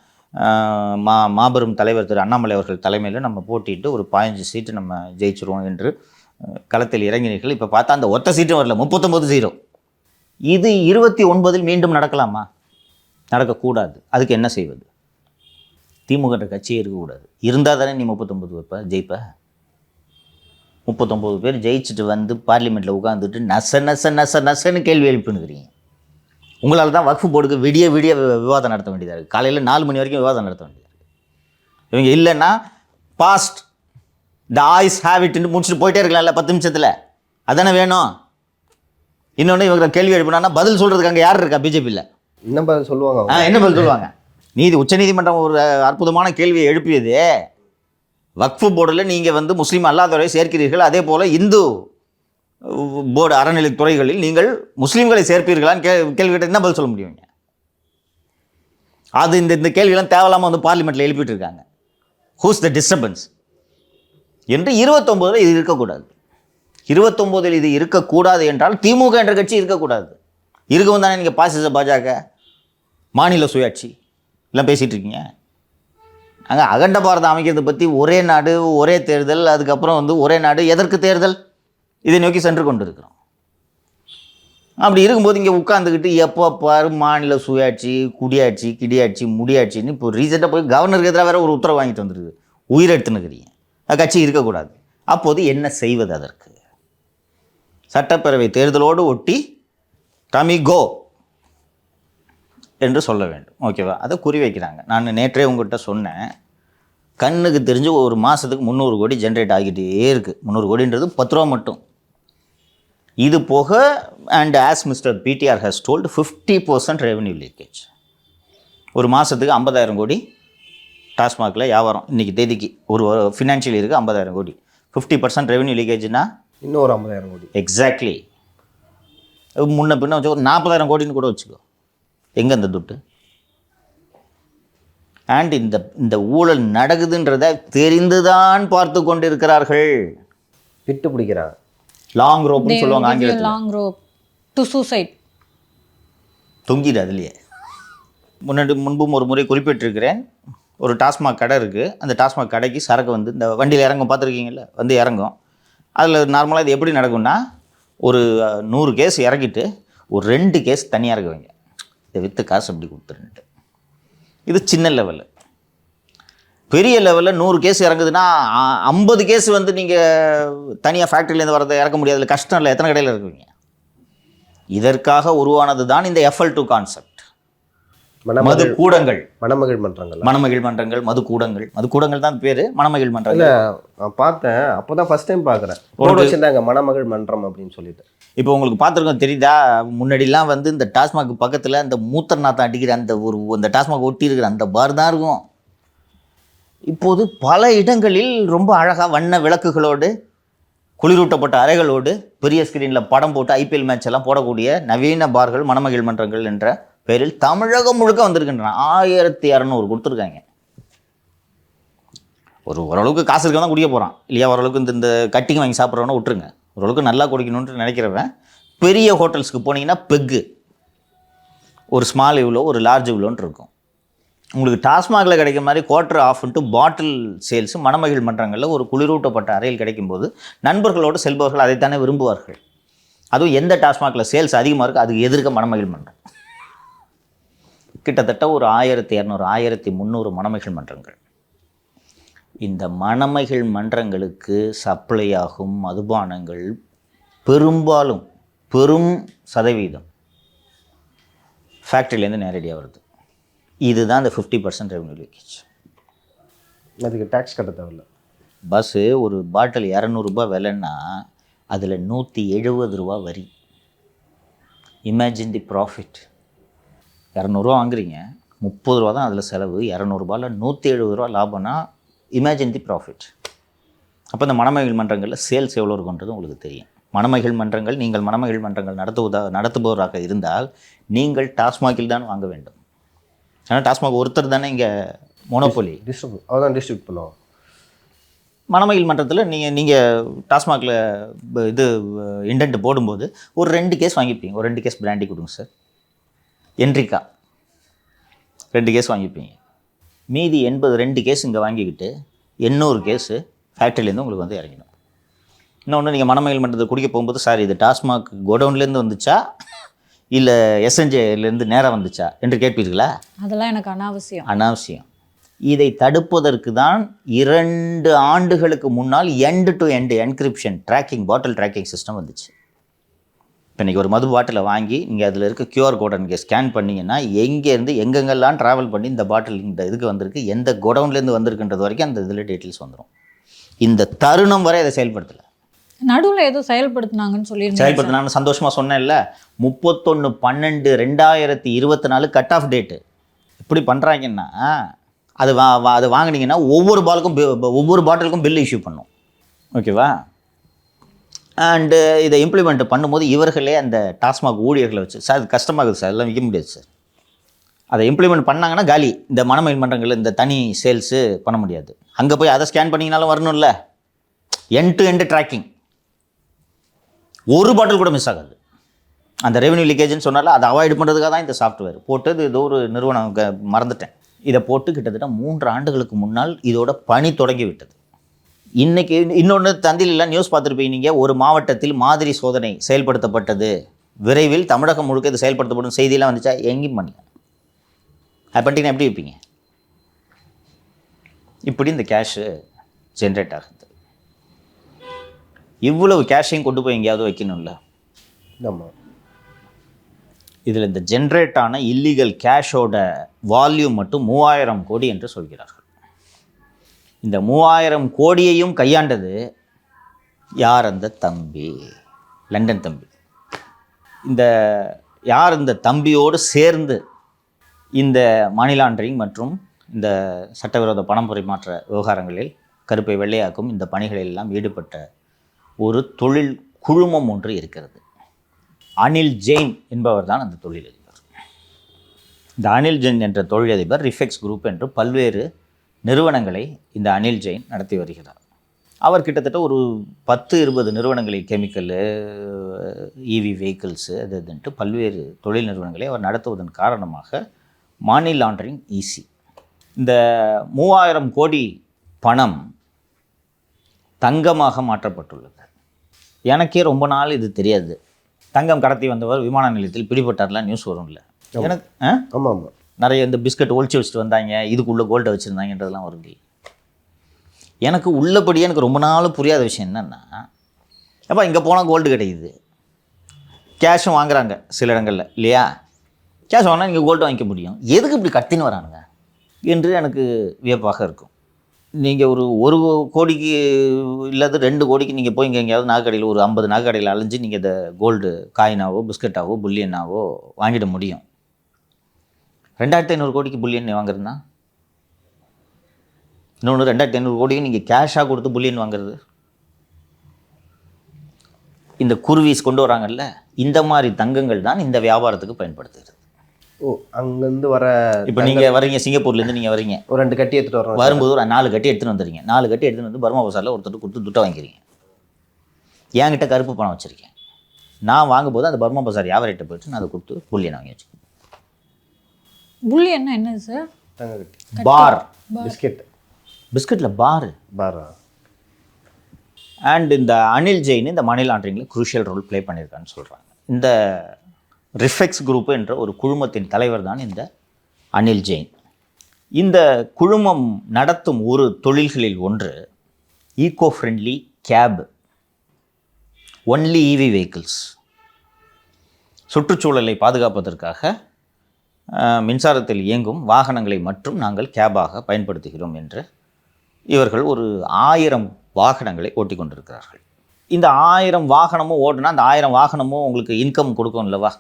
மாபெரும் தலைவர் திரு அண்ணாமலை அவர்கள் தலைமையில் நம்ம போட்டிட்டு ஒரு 15 சீட்டு நம்ம ஜெயிச்சிருவோம் என்று களத்தில் இறங்கினீர்கள். இப்போ பார்த்தா அந்த ஒத்த சீட்டும் வரல, 39-0. இது 29 மீண்டும் நடக்கலாமா? நடக்கக்கூடாது. அதுக்கு என்ன செய்வது? திமுக கட்சியே இருக்கக்கூடாது. இருந்தால் தானே நீ 39 வைப்ப ஜெயிப்ப. 39 பேர் ஜெயிச்சுட்டு வந்து பார்லிமெண்ட்டில் உட்காந்துட்டு நசன்னு கேள்வி எழுப்பினுக்கிறீங்க. உங்களால் தான் வக்ஃபு போர்டுக்கு விடிய விவாதம் நடத்த வேண்டியதாக இருக்குது. காலையில் 4 மணி வரைக்கும் விவாதம் நடத்த வேண்டியதாக இருக்குது. இவங்க இல்லைன்னா பாஸ்ட் த ஆய்ஸ் ஹேபிட்னு முடிச்சுட்டு போயிட்டே இருக்கலாம்ல 10 நிமிஷத்தில். அதானே வேணும். இன்னொன்று இவங்க கேள்வி எழுப்பினா பதில் சொல்கிறதுக்கு அங்கே யார் இருக்கா பிஜேபியில்? என்ன பதில் சொல்லுவாங்க? என்ன பதில் சொல்லுவாங்க? உச்சநீதிமன்றம் ஒரு அற்புதமான கேள்வியை எழுப்பியது. வக்ஃபு போர்டில் நீங்கள் முஸ்லீம் அல்லாதவரை சேர்க்கிறீர்கள், அதே போல் இந்து போர்டு அறநிலைத்துறைகளில் நீங்கள் முஸ்லீம்களை சேர்ப்பீர்களான்னு கேள்வி கேட்ட என்ன பதில் சொல்ல முடியுங்க? அது இந்த கேள்வியெல்லாம் தேவையில்லாமல் பார்லிமெண்ட்டில் எழுப்பிட்டு இருக்காங்க. ஹூஸ் த டிஸ்டர்பன்ஸ் என்று 29 இது இருக்கக்கூடாது. 29 இது இருக்கக்கூடாது என்றால் திமுக என்ற கட்சி இருக்கக்கூடாது. இருக்கவும் தானே நீங்கள் பாசிச பாஜக மாநில சுயாட்சி எல்லாம் பேசிகிட்டு இருக்கீங்க. அங்கே அகண்ட பாரதம் அமைக்கிறதை பற்றி ஒரே நாடு ஒரே தேர்தல், அதுக்கப்புறம் ஒரே நாடு எதற்கு தேர்தல், இதை நோக்கி சென்று கொண்டு இருக்கிறோம். அப்படி இருக்கும்போது இங்கே உட்காந்துக்கிட்டு எப்போ பாரு மாநில சுயாட்சி, குடியாட்சி, கிடியாட்சி, முடியாட்சின்னு இப்போ ரீசெண்டாக போய் கவர்னருக்கு எதிராக வேறு ஒரு உத்தரவு வாங்கிட்டு வந்துருக்கு. உயிரெடுத்துனுக்கிறீங்க. கட்சி இருக்கக்கூடாது. அப்போது என்ன செய்வது? அதற்கு சட்டப்பேரவை தேர்தலோடு ஒட்டி தமிகோ என்று சொல்ல வேண்டும். ஓகேவா? அதை குறி வைக்கிறாங்க. நான் நேற்றே உங்கள்கிட்ட சொன்னேன், கண்ணுக்கு தெரிஞ்சு ஒரு மாதத்துக்கு 300 கோடி ஜென்ரேட் ஆகிட்டே இருக்குது. 300 கோடின்றது 10 ரூபா மட்டும். இது போக and as mister PTR has told 50% revenue leakage. ஒரு மாதத்துக்கு 50,000 கோடி டாஸ்மாகில் வியாபாரம். இன்றைக்கி தேதிக்கு ஒரு ஃபினான்ஷியல் இருக்குது 50,000 கோடி. 50% ரெவன்யூ லீக்கேஜ்னா இன்னும் ஒரு 50,000 கோடி. எக்ஸாக்ட்லி. முன்ன பின்ன வச்சு ஒரு 40,000 கோடின்னு கூட வச்சுக்கோ. எங்கே அந்த துட்டு? அண்ட் இந்த ஊழல் நடக்குதுன்றதை தெரிந்துதான் பார்த்து கொண்டு இருக்கிறார்கள். விட்டு பிடிக்கிறாங்க. லாங் ரோப்னு சொல்லுவாங்க ஆங்கிலத்தில். Long rope to suicide. தொங்கிடு அதுலேயே. முன்பும் ஒரு முறை குறிப்பிட்டிருக்கிறேன். ஒரு டாஸ்மாக் கடை இருக்குது. அந்த டாஸ்மாக் கடைக்கு சரக்கு இந்த வண்டியில் இறங்கும், பார்த்துருக்கீங்கல்ல, இறங்கும். அதில் நார்மலாக இது எப்படி நடக்கும்னா, ஒரு 100 கேஸ் இறக்கிட்டு ஒரு 2 கேஸ் தனியாக இருக்க வைங்க, இதை விற்று காசு அப்படி கொடுத்துருன்ட்டு. இது சின்ன லெவலு. பெரிய லெவலில் 100 கேஸ் இறங்குதுன்னா 50 கேஸ் நீங்கள் தனியாக ஃபேக்ட்ரியிலேருந்து வரதை இறக்க முடியாதுல, கஷ்டம் இல்லை. எத்தனை கடையில் இருக்குவீங்க? இதற்காக உருவானது தான் இந்த FL2 கான்செப்ட். மது கூடங்கள், மணமகிழ் மன்றங்கள், மது கூடங்கள் தான் பேர். மணமகிழ் மன்றங்கள் நான் பார்த்தேன், அப்போ தான் ஃபஸ்ட் டைம் பார்க்குறேன். போர்டு வச்சுருந்தாங்க மணமகிழ் மன்றம் அப்படின்னு சொல்லிட்டு. இப்போ உங்களுக்கு பார்த்துருக்கோம், தெரியுதா? முன்னாடிலாம் இந்த டாஸ்மாக் பக்கத்தில் அந்த மூத்தர் நாத்தம் அடிக்கிற அந்த டாஸ்மாக் ஒட்டி இருக்கிற அந்த பார் தான் இருக்கும். இப்போது பல இடங்களில் ரொம்ப அழகாக வண்ண விளக்குகளோடு, குளிரூட்டப்பட்ட அறைகளோடு, பெரிய ஸ்க்ரீனில் படம் போட்டு IPL மேட்ச் எல்லாம் போடக்கூடிய நவீன பார்கள் மணமகிழ் மன்றங்கள் என்ற பேரில் தமிழகம் முழுக்க வந்திருக்கின்றன. 1200 கொடுத்துருக்காங்க. ஓரளவுக்கு காசு இருக்க தான் குடிக்க போகிறான் இல்லையா? ஓரளவுக்கு இந்த கட்டிங் வாங்கி சாப்பிட்றவனா விட்டுருங்க. ஓரளவுக்கு நல்லா குடிக்கணும்னு நினைக்கிறவன் பெரிய ஹோட்டல்ஸ்க்கு போனீங்கன்னா பெக்கு ஒரு ஸ்மால் இவ்வளோ, ஒரு லார்ஜ் இவ்வளோன்ட்டு இருக்கும். உங்களுக்கு டாஸ்மாகில் கிடைக்கிற மாதிரி குவார்ட்டர் ஆஃப்ன்ட்டு பாட்டில் சேல்ஸு மணமகிழ் மன்றங்களில் ஒரு குளிரூட்டப்பட்ட அறையில் கிடைக்கும்போது நண்பர்களோடு செல்பவர்கள் அதைத்தானே விரும்புவார்கள். அதுவும் எந்த டாஸ்மாகில் சேல்ஸ் அதிகமாக இருக்குது அதுக்கு எதிர்க்க மணமகிழ் மன்றம். கிட்டத்தட்ட ஒரு 1200 1300 மணமகிழ் மன்றங்கள். இந்த மணமகிழ் மன்றங்களுக்கு சப்ளை ஆகும் மதுபானங்கள் பெரும்பாலும் பெரும் சதவீதம் ஃபேக்ட்ரியிலேருந்து நேரடியாக வருது. இதுதான் இந்த 50% ரெவன்யூ லீக்கேஜ். அதுக்கு டேக்ஸ் கட்ட தேவையில்ல. பஸ்ஸு ஒரு பாட்டில் 200 விலைன்னா அதில் 170 வரி. இமேஜின் தி ப்ராஃபிட். 200 வாங்குறீங்க, 30 தான் அதில் செலவு. 200 170 லாபம்னா இமேஜின் தி ப்ராஃபிட். அப்போ இந்த மணமகிழ் மன்றங்களில் சேல்ஸ் எவ்வளோ இருக்குன்றது உங்களுக்கு தெரியும். மணமகிழ் மன்றங்கள், நீங்கள் மணமகிழ் மன்றங்கள் நடத்துபவராக இருந்தால் நீங்கள் டாஸ்மாகில் தான் வாங்க வேண்டும். ஏன்னா டாஸ்மாக் ஒருத்தர் தானே இங்கே மோனோபோலி. அவதான் டிஸ்ட்ரிபியூட் பண்ணுவோம். மணமகிழ் மன்றத்தில் நீங்கள் டாஸ்மாகில் இது இண்டென்ட் போடும்போது ஒரு 2 கேஸ் வாங்கிப்பீங்க. ஒரு 2 கேஸ் பிராண்டி கொடுங்க சார், என்ட்ரிக்கா 2 கேஸ் வாங்கிப்பீங்க. மீதி 82 கேஸ் இங்கே வாங்கிக்கிட்டு 800 கேஸு ஃபேக்ட்ரியிலேருந்து உங்களுக்கு வந்து இறங்கிடும். இன்னொன்று, நீங்கள் மணமகிழ் மன்றத்தை குடிக்க போகும்போது, சார் இது டாஸ்மாக் கோடவுன்லேருந்து வந்துச்சா இல்லை எஸ்என்ஜேலேருந்து நேராக வந்துச்சா என்று கேட்பீர்களா? அதெல்லாம் எனக்கு அனாவசியம். அனாவசியம். இதை தடுப்பதற்கு தான் 2 ஆண்டுகளுக்கு முன்னால் end to end encryption tracking, bottle tracking system வந்துச்சு. இப்போ இன்றைக்கி ஒரு மது பாட்டிலை வாங்கி நீங்கள் அதில் இருக்க QR கோடை நீங்கள் ஸ்கேன் பண்ணிங்கன்னா எங்கேருந்து எங்கெங்கெல்லாம் ட்ராவல் பண்ணி இந்த பாட்டில் இந்த இதுக்கு வந்திருக்கு, எந்த கோடவுன்லேருந்து வந்திருக்குன்றது வரைக்கும் அந்த இதில் டீட்டெயில்ஸ் வந்துடும். இந்த தருணம் வரை அதை செயல்படுத்தலை. நடுவில் ஏதோ செயல்படுத்தினாங்கன்னு சொல்லியிருந்தேன். செயல்படுத்தினாங்கன்னு சந்தோஷமாக சொன்னேன்ல. 31/12/2024 கட் ஆஃப் டேட்டு. எப்படி பண்ணுறாங்கன்னா, அது அது வாங்கினீங்கன்னா ஒவ்வொரு பாட்டிலுக்கும் பில் இஷ்யூ பண்ணும். ஓகேவா? அண்டு இதை இம்ப்ளிமெண்ட் பண்ணும்போது இவர்களே அந்த டாஸ்மாக் ஊழியர்களை வச்சு, சார் இது கஷ்டமாகுது சார், எல்லாம் விற்க முடியாது சார். அதை இம்ப்ளிமெண்ட் பண்ணாங்கன்னா காலி. இந்த மணமகிழ் மன்றங்கள் இந்த தனி சேல்ஸு பண்ண முடியாது. அங்கே போய் அதை ஸ்கேன் பண்ணிங்கனாலும் வரணும்ல. எண்ட் டு எண்ட் ட்ராக்கிங், ஒரு பாட்டில் கூட மிஸ் ஆகாது. அந்த ரெவன்யூ லீக்கேஜ்னு சொன்னால அதை அவாய்ட் பண்ணுறதுக்காக தான் இந்த சாஃப்ட்வேர் போட்டது. ஏதோ ஒரு நிறுவனம் மறந்துட்டேன். இதை போட்டு கிட்டத்தட்ட 3 ஆண்டுகளுக்கு முன்னால் இதோட பணி தொடங்கி விட்டது. இன்றைக்கி இன்னொன்று தந்திலெல்லாம் நியூஸ் பார்த்துருப்பீங்க நீங்கள், ஒரு மாவட்டத்தில் மாதிரி சோதனை செயல்படுத்தப்பட்டது, விரைவில் தமிழகம் முழுக்க இது செயல்படுத்தப்படும் செய்தியெல்லாம் வந்துச்சா? எங்கேயும் பண்ணல. அது பண்ணிட்டீங்கன்னா எப்படி வைப்பீங்க? இப்படி இந்த கேஷு ஜென்ரேட் ஆகுது. இவ்வளவு கேஷையும் கொண்டு போய் எங்கேயாவது வைக்கணும்ல. ஆமாம். இதில் இந்த ஜென்ரேட் ஆன இல்லீகல் கேஷோட வால்யூம் மட்டும் 3000 கோடி என்று சொல்கிறார்கள். இந்த 3000 கோடியையும் கையாண்டது யார்? அந்த தம்பி, லண்டன் தம்பி. இந்த யார் இந்த தம்பியோடு சேர்ந்து இந்த மணி லாண்டரிங் மற்றும் இந்த சட்டவிரோத பணம் பரிமாற்ற விவகாரங்களில் கருப்பை வெள்ளையாக்கும் இந்த பணிகளில் எல்லாம் ஈடுபட்ட ஒரு தொழில் குழுமம் ஒன்று இருக்கிறது. அனில் ஜெயின் என்பவர் தான் அந்த தொழிலதிபர். இந்த அனில் ஜெயின் என்ற தொழிலதிபர் ரிஃபெக்ஸ் குரூப் என்று பல்வேறு நிறுவனங்களை இந்த அனில் ஜெயின் நடத்தி வருகிறார். அவர் கிட்டத்தட்ட ஒரு 10-20 நிறுவனங்களை, கெமிக்கலு, EV வெஹிக்கிள்ஸு, அது இதுன்ட்டு பல்வேறு தொழில் நிறுவனங்களை அவர் நடத்துவதன் காரணமாக மணி லாண்டரிங் ஈஸி. இந்த 3000 கோடி பணம் தங்கமாக மாற்றப்பட்டுள்ளது. எனக்கே ரொம்ப நாள் இது தெரியாது. தங்கம் கடத்தி வந்தவர் விமான நிலையத்தில் பிடிபட்டார்லாம் நியூஸ் வரும்ல. எனக்கு ஆமாம் ஆமாம், நிறைய இந்த பிஸ்கட் ஒழிச்சு வச்சுட்டு வந்தாங்க, இதுக்குள்ளே கோல்டை வச்சுருந்தாங்கன்றதெல்லாம் வருது. எனக்கு உள்ளபடியே எனக்கு ரொம்ப நாள் புரியாத விஷயம் என்னென்னா, அப்போ இங்கே போனால் கோல்டு கிடைக்குது, கேஷும் வாங்குறாங்க சில இடங்களில் இல்லையா? கேஷ் வாங்கினா நீங்கள் கோல்டு வாங்கிக்க முடியும், எதுக்கு இப்படி கட்டின்னு வரானுங்க என்று எனக்கு வியப்பாக இருக்கும். நீங்கள் ஒரு கோடிக்கு இல்லாத 2 கோடிக்கு நீங்கள் போய் இங்கே எங்கேயாவது நாகக்கடையில் ஒரு 50 நாகக்கடையில் அலைஞ்சு நீங்கள் இந்த கோல்டு காயினாவோ பிஸ்கட்டாவோ புல்லியனாவோ வாங்கிட முடியும். 2500 கோடிக்கு புல்லியன் வாங்குறதுனா, இன்னொன்று 2500 கோடிக்கு நீங்கள் கேஷாக கொடுத்து புல்லியன் வாங்குறது. இந்த குருவிஸ் கொண்டு வராங்கல்ல, இந்த மாதிரி தங்கங்கள் தான் இந்த வியாபாரத்துக்கு பயன்படுத்துகிறது. ஓ, அங்கேருந்து வர இப்போ நீங்கள் வரீங்க, சிங்கப்பூர்லேருந்து நீங்கள் வரீங்க, ஒரு 2 கட்டி எடுத்துகிட்டு வரோம். வரும்போது ஒரு 4 கட்டி எடுத்துகிட்டு வந்துடுறீங்க. 4 கட்டி எடுத்துகிட்டு வந்து பர்மா பசாரில் ஒருத்தர் கொடுத்து துட்டை வாங்கிக்கிறீங்க. என்கிட்ட கருப்பு பணம் வச்சுருக்கேன். நான் வாங்கும்போது அந்த பர்மா பசார் வியாபாரிகிட்ட போயிட்டு நான் அதை கொடுத்து புல்லியன் வாங்கி வச்சுக்கேன். புல்லியன்னா என்னது சார்? தங்க கட்டி, பார், பிஸ்கெட், பிஸ்கட்டில் பாரு, பாரா. அண்ட் இந்த அனில் ஜெயின் இந்த மணி லாண்ட்ரிங்கில் குரூஷியல் ரோல் ப்ளே பண்ணியிருக்கான்னு சொல்கிறாங்க. இந்த ரிஃபெக்ஸ் குரூப் என்ற ஒரு குழுமத்தின் தலைவர் தான் இந்த அனில் ஜெயின். இந்த குழுமம் நடத்தும் ஒரு தொழில்களில் ஒன்று eco friendly cab, only EV vehicles. சுற்றுச்சூழலை பாதுகாப்பதற்காக மின்சாரத்தில் இயங்கும் வாகனங்களை மட்டும் நாங்கள் கேபாக பயன்படுத்துகிறோம் என்று இவர்கள் ஒரு 1000 வாகனங்களை ஓட்டி கொண்டிருக்கிறார்கள். இந்த 1000 வாகனமும் ஓட்டுனா அந்த 1000 வாகனமும் உங்களுக்கு இன்கம் கொடுக்கும் இல்லவா?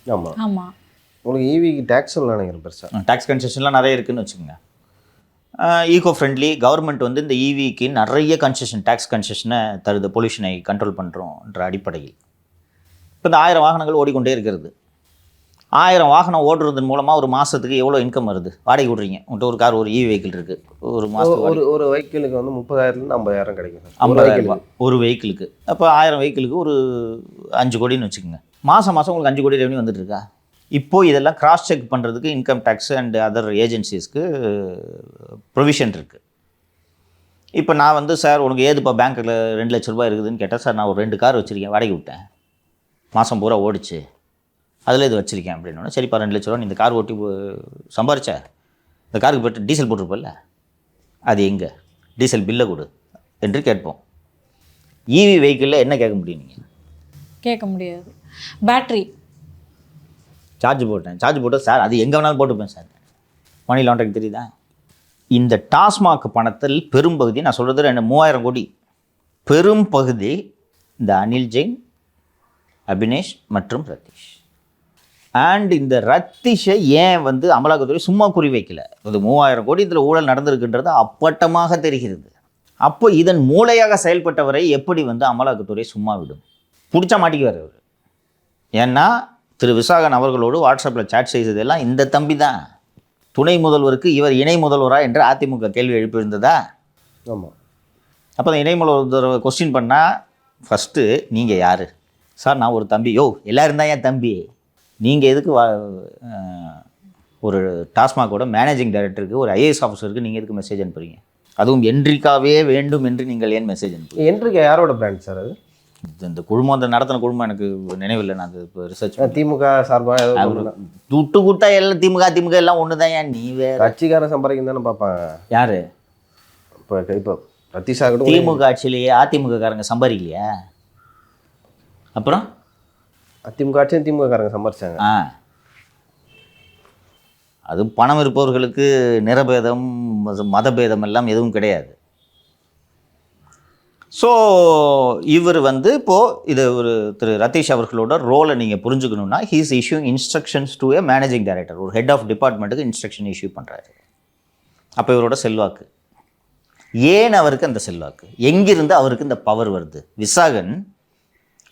ஆமாம் ஆமாம். உங்களுக்கு ஈவிக்கு டேக்ஸ் எல்லாம் நினைக்கிறேன் பெருசாக. டேக்ஸ் கன்செஷன்லாம் நிறைய இருக்குதுன்னு வச்சுக்கோங்க. ஈகோ ஃப்ரெண்ட்லி கவர்மெண்ட் வந்து இந்த ஈவிக்கு நிறைய கன்செஷன், டேக்ஸ் கன்செஷனை தருது, பொல்யூஷனை கண்ட்ரோல் பண்ணுறோன்ற அடிப்படையில். இப்போ இந்த 1000 வாகனங்கள் ஓடிக்கொண்டே இருக்கிறது. 1000 வாகனம் ஓடுறதன் மூலமாக ஒரு மாதத்துக்கு எவ்வளோ இன்கம் வருது? வாடகை விட்றீங்க, உங்கள்கிட்ட ஒரு கார், ஒரு ஈவி வெஹிக்கிள் இருக்குது, ஒரு மாதத்துக்கு ஒரு வெஹிக்கிளுக்கு வந்து 30,000 50,000 கிடைக்கும் சார். 50,000 ரூபாய் ஒரு வெஹிக்கிளுக்கு. அப்போ 1000 வெஹிக்கிளுக்கு ஒரு 5 கோடின்னு வச்சுக்கோங்க. மாதம் உங்களுக்கு 5 கோடி ரெவன்யூ வந்துட்டு இருக்கா? இப்போது இதெல்லாம் கிராஸ் செக் பண்ணுறதுக்கு இன்கம் டேக்ஸ் அண்ட் அதர் ஏஜென்சிஸ்க்கு ப்ரொவிஷன் இருக்குது. இப்போ நான் வந்து சார் உனக்கு ஏதுப்பா பேங்க்கில் 2 லட்ச ரூபாய் இருக்குதுன்னு கேட்டால், சார் நான் ஒரு 2 கார் வச்சுருக்கேன், வாடகை விட்டேன், மாதம் பூரா ஓடிச்சு, அதில் இது வச்சுருக்கேன் அப்படின்னா, சரிப்பா 2 லட்ச ரூபா நீ இந்த கார் ஓட்டி சம்பாரிச்ச, இந்த காருக்கு போய்ட்டு டீசல் போட்டிருப்பல்ல, அது எங்கே டீசல் பில்லை கொடு என்று கேட்போம். ஈவி வெஹிக்கிளில் என்ன கேட்க முடியும்? நீங்கள் கேட்க முடியாது. பேட்ரி சார்ஜ் போட்டேன் சார், அது எங்கே வேணாலும் போட்டுப்பேன் சார். மணி லாண்டரிங் தெரியுதா? இந்த டாஸ்மாக் பணத்தில் பெரும்பகுதி, நான் சொல்கிறது 3000 கோடி, பெரும் பகுதி இந்த அனில் ஜெயின், அபினேஷ் மற்றும் ரத்தீஷ். அண்ட் இந்த ரத்தீஷை ஏன் வந்து அமலாக்கத்துறை சும்மா குறி வைக்கல? இது 3000 கோடி இதில் ஊழல் நடந்திருக்குன்றது அப்பட்டமாக தெரிகிறது. அப்போ இதன் மூளையாக செயல்பட்டவரை எப்படி வந்து அமலாக்கத்துறை சும்மா விடும்? பிடிச்சா மாட்டிக்குவார் அவர். ஏன்னா திரு விசாகன் அவர்களோடு வாட்ஸ்அப்பில் சேட் செய்ததெல்லாம் இந்த தம்பி தான். துணை முதல்வருக்கு இவர் இணை முதல்வரா என்று அதிமுக கேள்வி எழுப்பியிருந்ததா? ஆமாம். அப்போ அந்த இணை முதல்வர் கொஸ்டின் பண்ணால் ஃபஸ்ட்டு நீங்கள் யார் சார்? நான் ஒரு தம்பி. எல்லோரும் தான் என் தம்பி. நீங்கள் எதுக்கு ஒரு டாஸ்மாகோட மேனேஜிங் டைரக்டருக்கு, ஒரு ஐஏஎஸ் ஆஃபீஸருக்கு நீங்கள் எதுக்கு மெசேஜ் அனுப்புறீங்க? அதுவும் என்ட்ரிக்காவே வேண்டும் என்று நீங்கள் ஏன் மெசேஜ் அனுப்புறீங்க? என்ட்ரிக்கா யாரோட பிராண்ட் சார் அது? இந்த குழுமம், அந்த நடத்தின குழுமம் எனக்கு நினைவில்லை. நான் அது இப்போ ரிசர்ச் திமுக சார்பாக துட்டு கூட்டா எல்லாம் திமுக எல்லாம் ஒன்று தான். ஏன் நீ வேறு கட்சிக்காரன் சம்பாதிக்கும் தானே பார்ப்பாங்க. யார்? இப்போ ரத்தீஷா கூட திமுக ஆட்சியிலேயே அதிமுக காரங்க சம்பாதிக்கலையா? அப்புறம் அதிமுக ஆட்சியும் திமுக காரங்க சம்பாதிச்சாங்க. அது பணம் இருப்பவர்களுக்கு நிறபேதம், மதபேதம் எல்லாம் எதுவும் கிடையாது. ஸோ இவர் வந்து இப்போது இது ஒரு திரு ரத்தீஷ் அவர்களோட ரோலை நீங்கள் புரிஞ்சுக்கணுன்னா, he is issuing instructions to a managing director, ஒரு ஹெட் ஆஃப் டிபார்ட்மெண்ட்டுக்கு இன்ஸ்ட்ரக்ஷன் இஷ்யூ பண்ணுறாரு. அப்போ இவரோட செல்வாக்கு ஏன்? அவருக்கு அந்த செல்வாக்கு எங்கிருந்து அவருக்கு இந்த பவர் வருது? விசாகன்,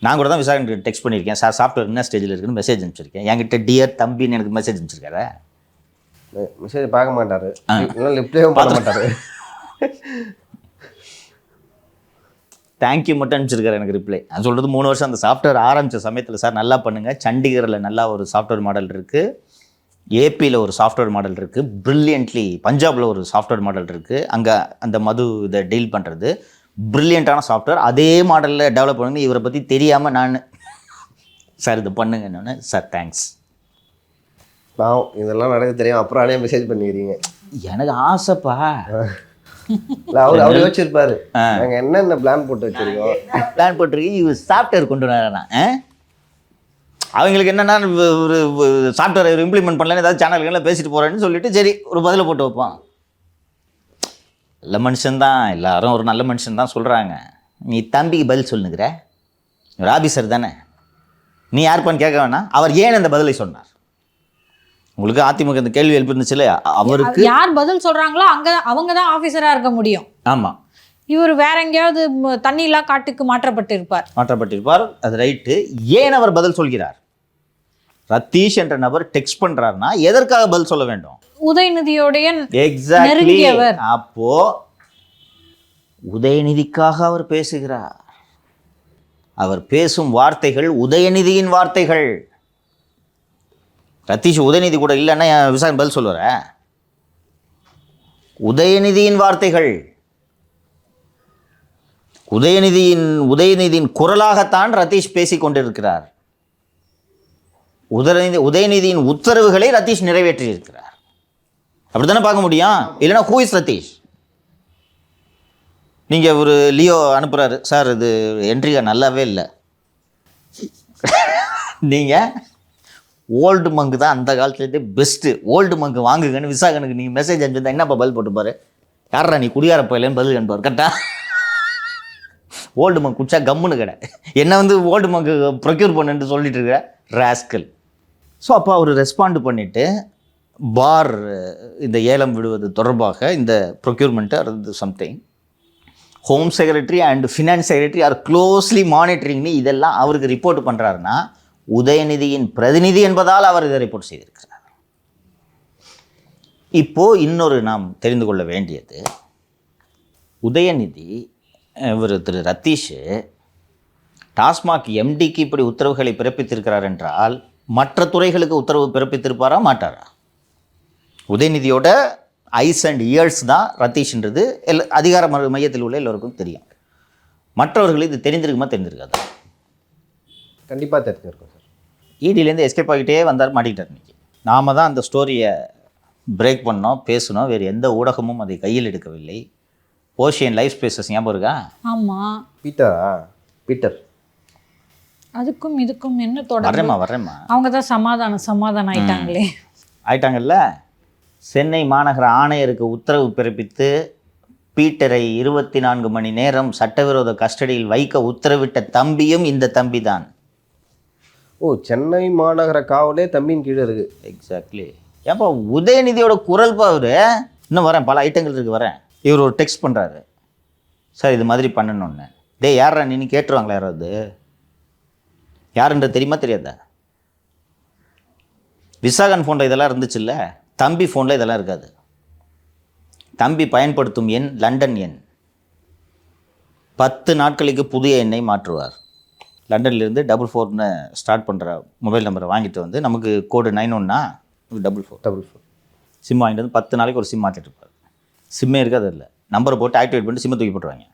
நான் கூட தான் விசாகன் டெக்ஸ்ட் பண்ணியிருக்கேன், சார் சாஃப்ட்வேர் என்ன ஸ்டேஜில் இருக்குன்னு மெசேஜ் அனுப்பிச்சிருக்கேன். என்கிட்ட டியர் தம்பின்னு எனக்கு மெசேஜ் அனுப்பிச்சிருக்காரு. மெசேஜ் பார்க்க மாட்டார், லிப்லேயும் பார்க்க மாட்டார். தேங்க்யூ மட்டும் அனுப்பிச்சிருக்காரு எனக்கு ரிப்ளை. நான் சொல்கிறது 3 வருஷம் அந்த சாஃப்ட்வேர் ஆரம்பித்த சமயத்தில், சார் நல்லா பண்ணுங்கள், சண்டிகரில் நல்லா ஒரு சாஃப்ட்வேர் மாடல் இருக்குது, ஏபியில் ஒரு சாஃப்ட்வேர் மாடல் இருக்குது, ப்ரில்லியன்ட்லி பஞ்சாபில் ஒரு சாஃப்ட்வேர் மாடல் இருக்குது, அங்கே அந்த மது இதை டீல் பண்ணுறது ப்ரில்லியண்ட்டான சாஃப்ட்வேர், அதே மாடலில் டெவலப் பண்ணுங்க, இவரை பற்றி தெரியாமல் நான் சார் இது பண்ணுங்க என்னன்னு. Sir thanks. பாவம், இதெல்லாம் நடக்க தெரியும், அப்புறம் அனே மெசேஜ் பண்ணிக்கிறீங்க. எனக்கு ஆசைப்பா. அவர் யோசிச்சிருப்பாரு, நாங்கள் என்னென்ன பிளான் போட்டு வச்சிருக்கோம். பிளான் போட்டிருக்கீங்க, இவர் சாஃப்ட்வேர் கொண்டு வரேன். அவங்களுக்கு என்னென்னா ஒரு சாஃப்ட்வேர் இவர் இம்ப்ளிமெண்ட் பண்ணலன்னு ஏதாவது சேனல்களில் பேசிட்டு போகிறேன்னு சொல்லிட்டு சரி ஒரு பதிலை போட்டு வைப்பான். நல்ல மனுஷன்தான், எல்லாரும் ஒரு நல்ல மனுஷன் தான் சொல்கிறாங்க. நீ தம்பிக்கு பதில் சொல்லுங்கிற, ஒரு ஆஃபீஸர் தானே, நீ யாருப்பான்னு கேட்க வேணாம். அவர் ஏன் அந்த பதிலை சொன்னார்? உங்களுக்கு அதிமுக இந்த கேள்வி எழுப்பிருந்துச்சுல, அவருக்கு யார் பதில் சொல்றாங்களோ அங்க அவங்க தான் ஆபீசரா இருக்க முடியும். ஆமாம், இவர் வேற எங்கேயாவது தண்ணிலாம் காட்டுக்கு மாற்றப்பட்டிருப்பார். அது ரைட்டு. ஏன் அவர் பதில் சொல்கிறார்? ரத்தீஷ் என்ற நபர் டெக்ஸ்ட் பண்றாருன்னா எதற்காக பதில் சொல்ல வேண்டும்? உதயநிதியோடைய எக்ஸாக்ட்லி. அப்போ உதயநிதிக்காக அவர் பேசுகிறார். அவர் பேசும் வார்த்தைகள் உதயநிதியின் வார்த்தைகள். ரத்தீஷ் உதயநிதி கூட இல்லைன்னா விசாரணை பதில் சொல்லுவார? உதயநிதியின் வார்த்தைகள். உதயநிதியின் குரலாகத்தான் ரதீஷ் பேசிக் கொண்டிருக்கிறார். உதயநிதியின் உத்தரவுகளை ரதீஷ் நிறைவேற்றி இருக்கிறார். அப்படித்தானே பார்க்க முடியும். இல்லைன்னா ஹூ இஸ் ரதீஷ்? நீங்கள் ஒரு லியோ அனுப்புகிறாரு, சார் இது என்ட்ரிகா நல்லாவே இல்லை. நீங்கள் ஓல்டு மங்கு தான் அந்த காலத்துலேயே பெஸ்ட்டு, ஓல்டு மங்கு வாங்குங்கன்னு விசாகனுக்கு நீங்கள் மெசேஜ் அனுப்பிச்சிருந்தா என்னப்பா பதில் போட்டுப்பாரு? யாரா நீ குடியார போயிலன்னு பதில் அனுப்புவார். கரெக்டா? ஓல்டு மங்கு குடிச்சா கம்முன்னு கடை, என்ன வந்து ஓல்டு மங்கு ப்ரொக்யூர் பண்ணுன்னு சொல்லிட்டு இருக்கிற ராஸ்கல். ஸோ அப்போ அவர் ரெஸ்பாண்டு பண்ணிவிட்டு பார் இந்த ஏலம் விடுவது தொடர்பாக இந்த ப்ரொக்யூர்மெண்ட்டு அது something home secretary and finance secretary are closely மானிட்டரிங்னு இதெல்லாம் அவருக்கு ரிப்போர்ட் பண்ணுறாருன்னா உதயநிதியின் பிரதிநிதி என்பதால் அவர் இதை ரிப்போர்ட் செய்திருக்கிறார். இப்போது இன்னொரு நாம் தெரிந்து கொள்ள வேண்டியது, உதயநிதி இவர் திரு ரதீஷ் டாஸ்மாக் எம்டிக்கு இப்படி உத்தரவுகளை பிறப்பித்திருக்கிறார் என்றால் மற்ற துறைகளுக்கு உத்தரவு பிறப்பித்திருப்பாரா மாட்டாரா? உதயநிதியோட ஐஸ் அண்ட் இயர்ஸ் தான் ரதீஷ்ன்றது அதிகார மையத்தில் உள்ள எல்லோருக்கும் தெரியும். மற்றவர்கள் இது தெரிஞ்சிருக்குமா தெரிஞ்சிருக்காது? கண்டிப்பாக தெரிஞ்சிருக்கும் சார். ஈடியிலேருந்து எஸ்கேப் ஆகிட்டே வந்தார், மாட்டிக்கிட்டார். இன்றைக்கி நாம தான் அந்த ஸ்டோரியை பிரேக் பண்ணோம், பேசணும். வேறு எந்த ஊடகமும் அதை கையில் எடுக்கவில்லை. ஓஷியன் லைஃப் ஸ்பேசஸ் ஞாபகம் இருக்கா? ஆமாம். பீட்டர் அதுக்கும் இதுக்கும் என்ன தொடர்பு? வரேம்மா. அவங்க தான் சமாதானம் ஆயிட்டாங்கல்ல. சென்னை மாநகர ஆணையருக்கு உத்தரவு பிறப்பித்து பீட்டரை 24 மணி நேரம் சட்டவிரோத கஸ்டடியில் வைக்க உத்தரவிட்ட தம்பியும் இந்த தம்பி தான். சென்னை மாநகர காவலே தம்பியின் கீழே இருக்குது. எக்ஸாக்ட்லி. ஏப்பா உதயநிதியோட குரல் பாரு. இன்னும் வரேன், பல ஐட்டங்கள் இருக்குது, வரேன். இவர் ஒரு டெக்ஸ்ட் பண்ணுறாரு, சார் இது மாதிரி பண்ணணுன்னு. யாரா நீ கேட்டுருவாங்களா யாராவது? யாருன்ற தெரியுமா தெரியாதா? விசாகன் ஃபோனில் இதெல்லாம் இருந்துச்சுல்ல, தம்பி ஃபோனில் இதெல்லாம் இருக்காது. தம்பி பயன்படுத்தும் எண் லண்டன் எண். 10 நாட்களுக்கு புதிய எண்ணை மாற்றுவார். லண்டன்லேருந்து 44ன்னு ஸ்டார்ட் பண்ணுற மொபைல் நம்பரை வாங்கிட்டு வந்து நமக்கு கோடு 91னா 44 சிம் வாங்கிட்டு வந்து 10 நாளைக்கு ஒரு சிம் மாற்றிட்டு இருப்பார். சிம்மே இருக்காது, அதில் நம்பரை போட்டு ஆக்டிவேட் பண்ணிட்டு சிம்மை தூக்கி போட்டுருவாங்க.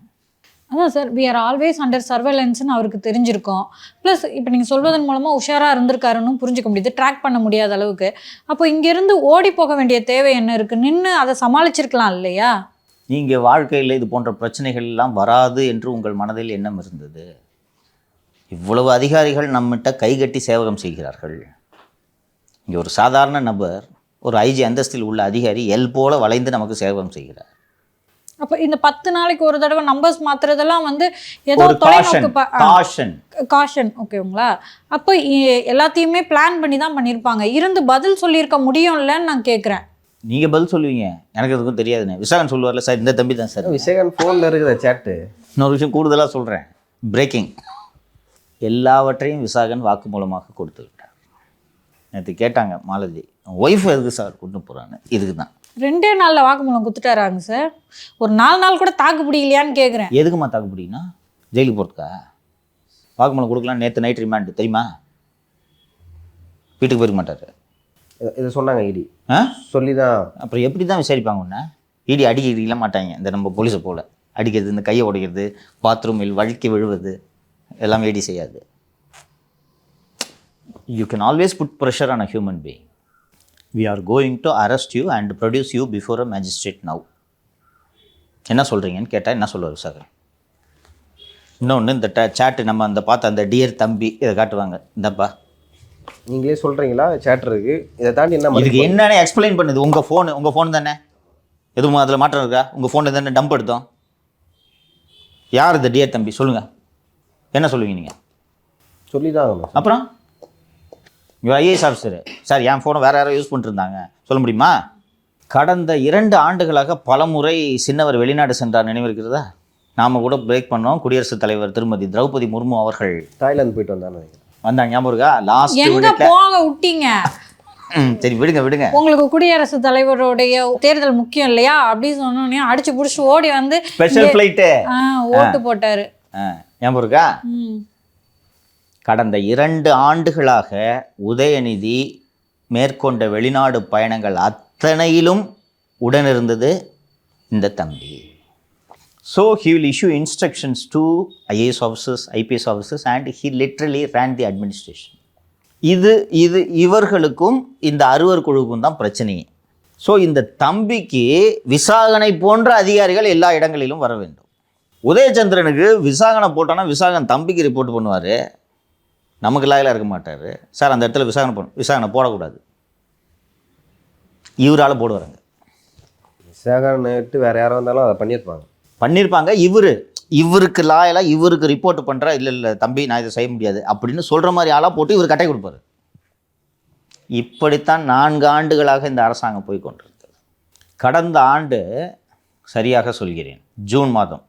அதான் sir, we are always under சர்வேலன்ஸ்னு அவருக்கு தெரிஞ்சிருக்கும். ப்ளஸ் இப்போ நீங்கள் சொல்வதன் மூலமாக உஷாராக இருந்திருக்காருன்னு புரிஞ்சிக்க முடியுது, ட்ராக் பண்ண முடியாத அளவுக்கு. அப்போ இங்கேருந்து ஓடி போக வேண்டிய தேவை என்ன இருக்குது? நின்று அதை சமாளிச்சிருக்கலாம் இல்லையா? நீங்கள் வாழ்க்கையில் இது போன்ற பிரச்சனைகள் எல்லாம் வராது என்று உங்கள் மனதில் எண்ணம் இருந்தது. இவ்வளவு அதிகாரிகள் நம்மகிட்ட கைகட்டி சேவகம் செய்கிறார்கள். இங்கே ஒரு சாதாரண நபர், ஒரு ஐஜி அந்தஸ்தில் உள்ள அதிகாரி போல வளைந்து நமக்கு சேவகம் செய்கிறார். அப்போ இந்த 10 நாளைக்கு ஒரு தடவை நம்பர்ஸ் மாத்துறதெல்லாம் வந்து ஏதோ தொலைநோக்கு காஷன் ஓகேங்களா? அப்போ எல்லாத்தையுமே பிளான் பண்ணி தான் பண்ணியிருப்பாங்க. இருந்து பதில் சொல்லியிருக்க முடியும்லன்னு நான் கேட்குறேன். நீங்கள் பதில் சொல்லுவீங்க, எனக்கு எதுக்கும் தெரியாதுண்ணே. விசாகன் சொல்லுவார்ல, சார் இந்த தம்பி தான் சார். விசாகன் ஃபோனில் இருக்கிற சேட்டு. இன்னொரு விஷயம் கூடுதலாக சொல்கிறேன், பிரேக்கிங். எல்லாவற்றையும் விசாகன் வாக்குமூலமாக கொடுத்து விட்டார். நேற்று கேட்டாங்க மாலதி, ஒய்ஃப் எதுக்கு சார் கொண்டு போகிறான்னு. இதுக்கு தான் 2 நாளில் வாக்குமூலம் கொடுத்துட்டாராங்க சார். ஒரு 4 நாள் கூட தாக்கு பிடிக்கலையான்னு கேட்குறேன். எதுக்குமா தாக்கு பிடிக்குன்னா ஜெயிலுக்கு போகிறதுக்கா? வாக்குமூலம் கொடுக்கலாம். நேற்று நைட் ரிமாண்ட் தெரியுமா? வீட்டுக்கு போயிருக்க மாட்டார். இதை சொன்னாங்க இடி சொல்லி தான். அப்புறம் எப்படி தான் விசாரிப்பாங்க ஒன்று? இடி அடிக்கலாம் மாட்டாங்க, இந்த நம்ம போலீஸை போல் அடிக்கிறது, இந்த கையை உடைக்கிறது, பாத்ரூமில் வழுக்கி விழுவது எல்லாம் இடி செய்யாது. You can always put pressure on a human being. We are going to arrest you and produce you before a magistrate now. என்ன சொல்கிறீங்கன்னு கேட்டால் என்ன சொல்லுவார் விசாகன்? இன்னொன்று, இந்த சேட்டு நம்ம அந்த பார்த்த அந்த டியர் தம்பி இதை காட்டுவாங்க. இந்தப்பா நீங்களே சொல்கிறீங்களா சேட்டர் இருக்குது, இதை தாண்டி என்ன இதுக்கு என்னென்ன எக்ஸ்பிளைன் பண்ணுது? உங்கள் ஃபோன் தானே, எதுவும் அதில் மாற்றம் இருக்கா? உங்கள் ஃபோனில் தானே டம்ப் எடுத்தோம். யார் இந்த டியர் தம்பி சொல்லுங்கள், என்ன சொல்லுவீங்க நீங்கள்? சொல்லி தான். அப்புறம் இவர் ஐஏஎஸ் ஆஃபீஸரு, சார் என் ஃபோனை வேறு யாரோ யூஸ் பண்ணிட்டுருந்தாங்க சொல்ல முடியுமா? கடந்த 2 ஆண்டுகளாக பலமுறை சின்னவர் வெளிநாடு சென்றார், நினைவிருக்கிறதா? நாம் கூட பிரேக் பண்ணோம். குடியரசுத் தலைவர் திருமதி திரௌபதி முர்மு அவர்கள் தாய்லாந்து போயிட்டு வந்தாங்க, ஞாபகம் இருக்கா? லாஸ்ட் எங்க போக விட்டீங்க? சரி விடுங்க. உங்களுக்கு குடியரசுத் தலைவருடைய தேர்தல் முக்கியம் இல்லையா அப்படின்னு சொன்னோன்னே அடிச்சு பிடிச்சி ஓடி வந்து ஸ்பெஷல் ஃப்ளைட்டு ஓட்டு போட்டாரு, ஞாபகம் இருக்கா? கடந்த 2 ஆண்டுகளாக உதயநிதி மேற்கொண்ட வெளிநாடு பயணங்கள் அத்தனையிலும் உடனிருந்தது இந்த தம்பி. So he will issue instructions to IAS officers, IPS officers, and he literally ran the administration. இவர்களுக்கும் இந்த அறுவர் குழுவுக்கும் தான் பிரச்சனையே. ஸோ இந்த தம்பிக்கு விசாகனை போன்ற அதிகாரிகள் எல்லா இடங்களிலும் வர வேண்டும். உதயச்சந்திரனுக்கு விசாகனை போட்டோன்னா விசாகன் தம்பிக்கு ரிப்போர்ட் பண்ணுவார், நமக்கு லாயிலாக இருக்க மாட்டார். சார் அந்த இடத்துல விசாகனை போடக்கூடாது, இவரால் போடுவாருங்க. விசாகன்ட்டு வேறு யாராக இருந்தாலும் அதை பண்ணியிருப்பாங்க. இவருக்கு லாயலாக இவருக்கு ரிப்போர்ட் பண்ணுறா, இல்லை தம்பி நான் இதை செய்ய முடியாது அப்படின்னு சொல்கிற மாதிரி ஆளாக போட்டு இவர் கட்டை கொடுப்பார். இப்படித்தான் 4 ஆண்டுகளாக இந்த அரசாங்கம் போய் கொண்டிருக்கிறது. கடந்த ஆண்டு சரியாக சொல்கிறேன், ஜூன் மாதம்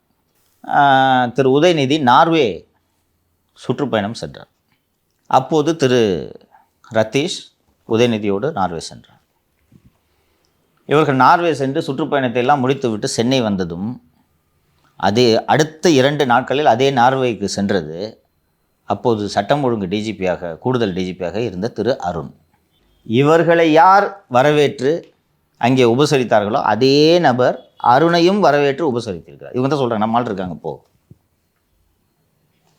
திரு உதயநிதி நார்வே சுற்றுப்பயணம் சென்றார். அப்போது திரு ரத்தீஷ் உதயநிதியோடு நார்வே சென்றார். இவர்கள் நார்வே சென்று சுற்றுப்பயணத்தை எல்லாம் முடித்துவிட்டு சென்னை வந்ததும் அதே அடுத்த 2 நாட்களில் அதே நார்வேக்கு சென்றது அப்போது சட்டம் ஒழுங்கு டிஜிபியாக, கூடுதல் டிஜிபியாக இருந்த திரு அருண். இவர்களை யார் வரவேற்று அங்கே உபசரித்தார்களோ அதே நபர் அருணையும் வரவேற்று உபசரித்திருக்கிறார். இவங்க தான் சொல்கிறாங்க, நம்மளால் இருக்காங்க போ.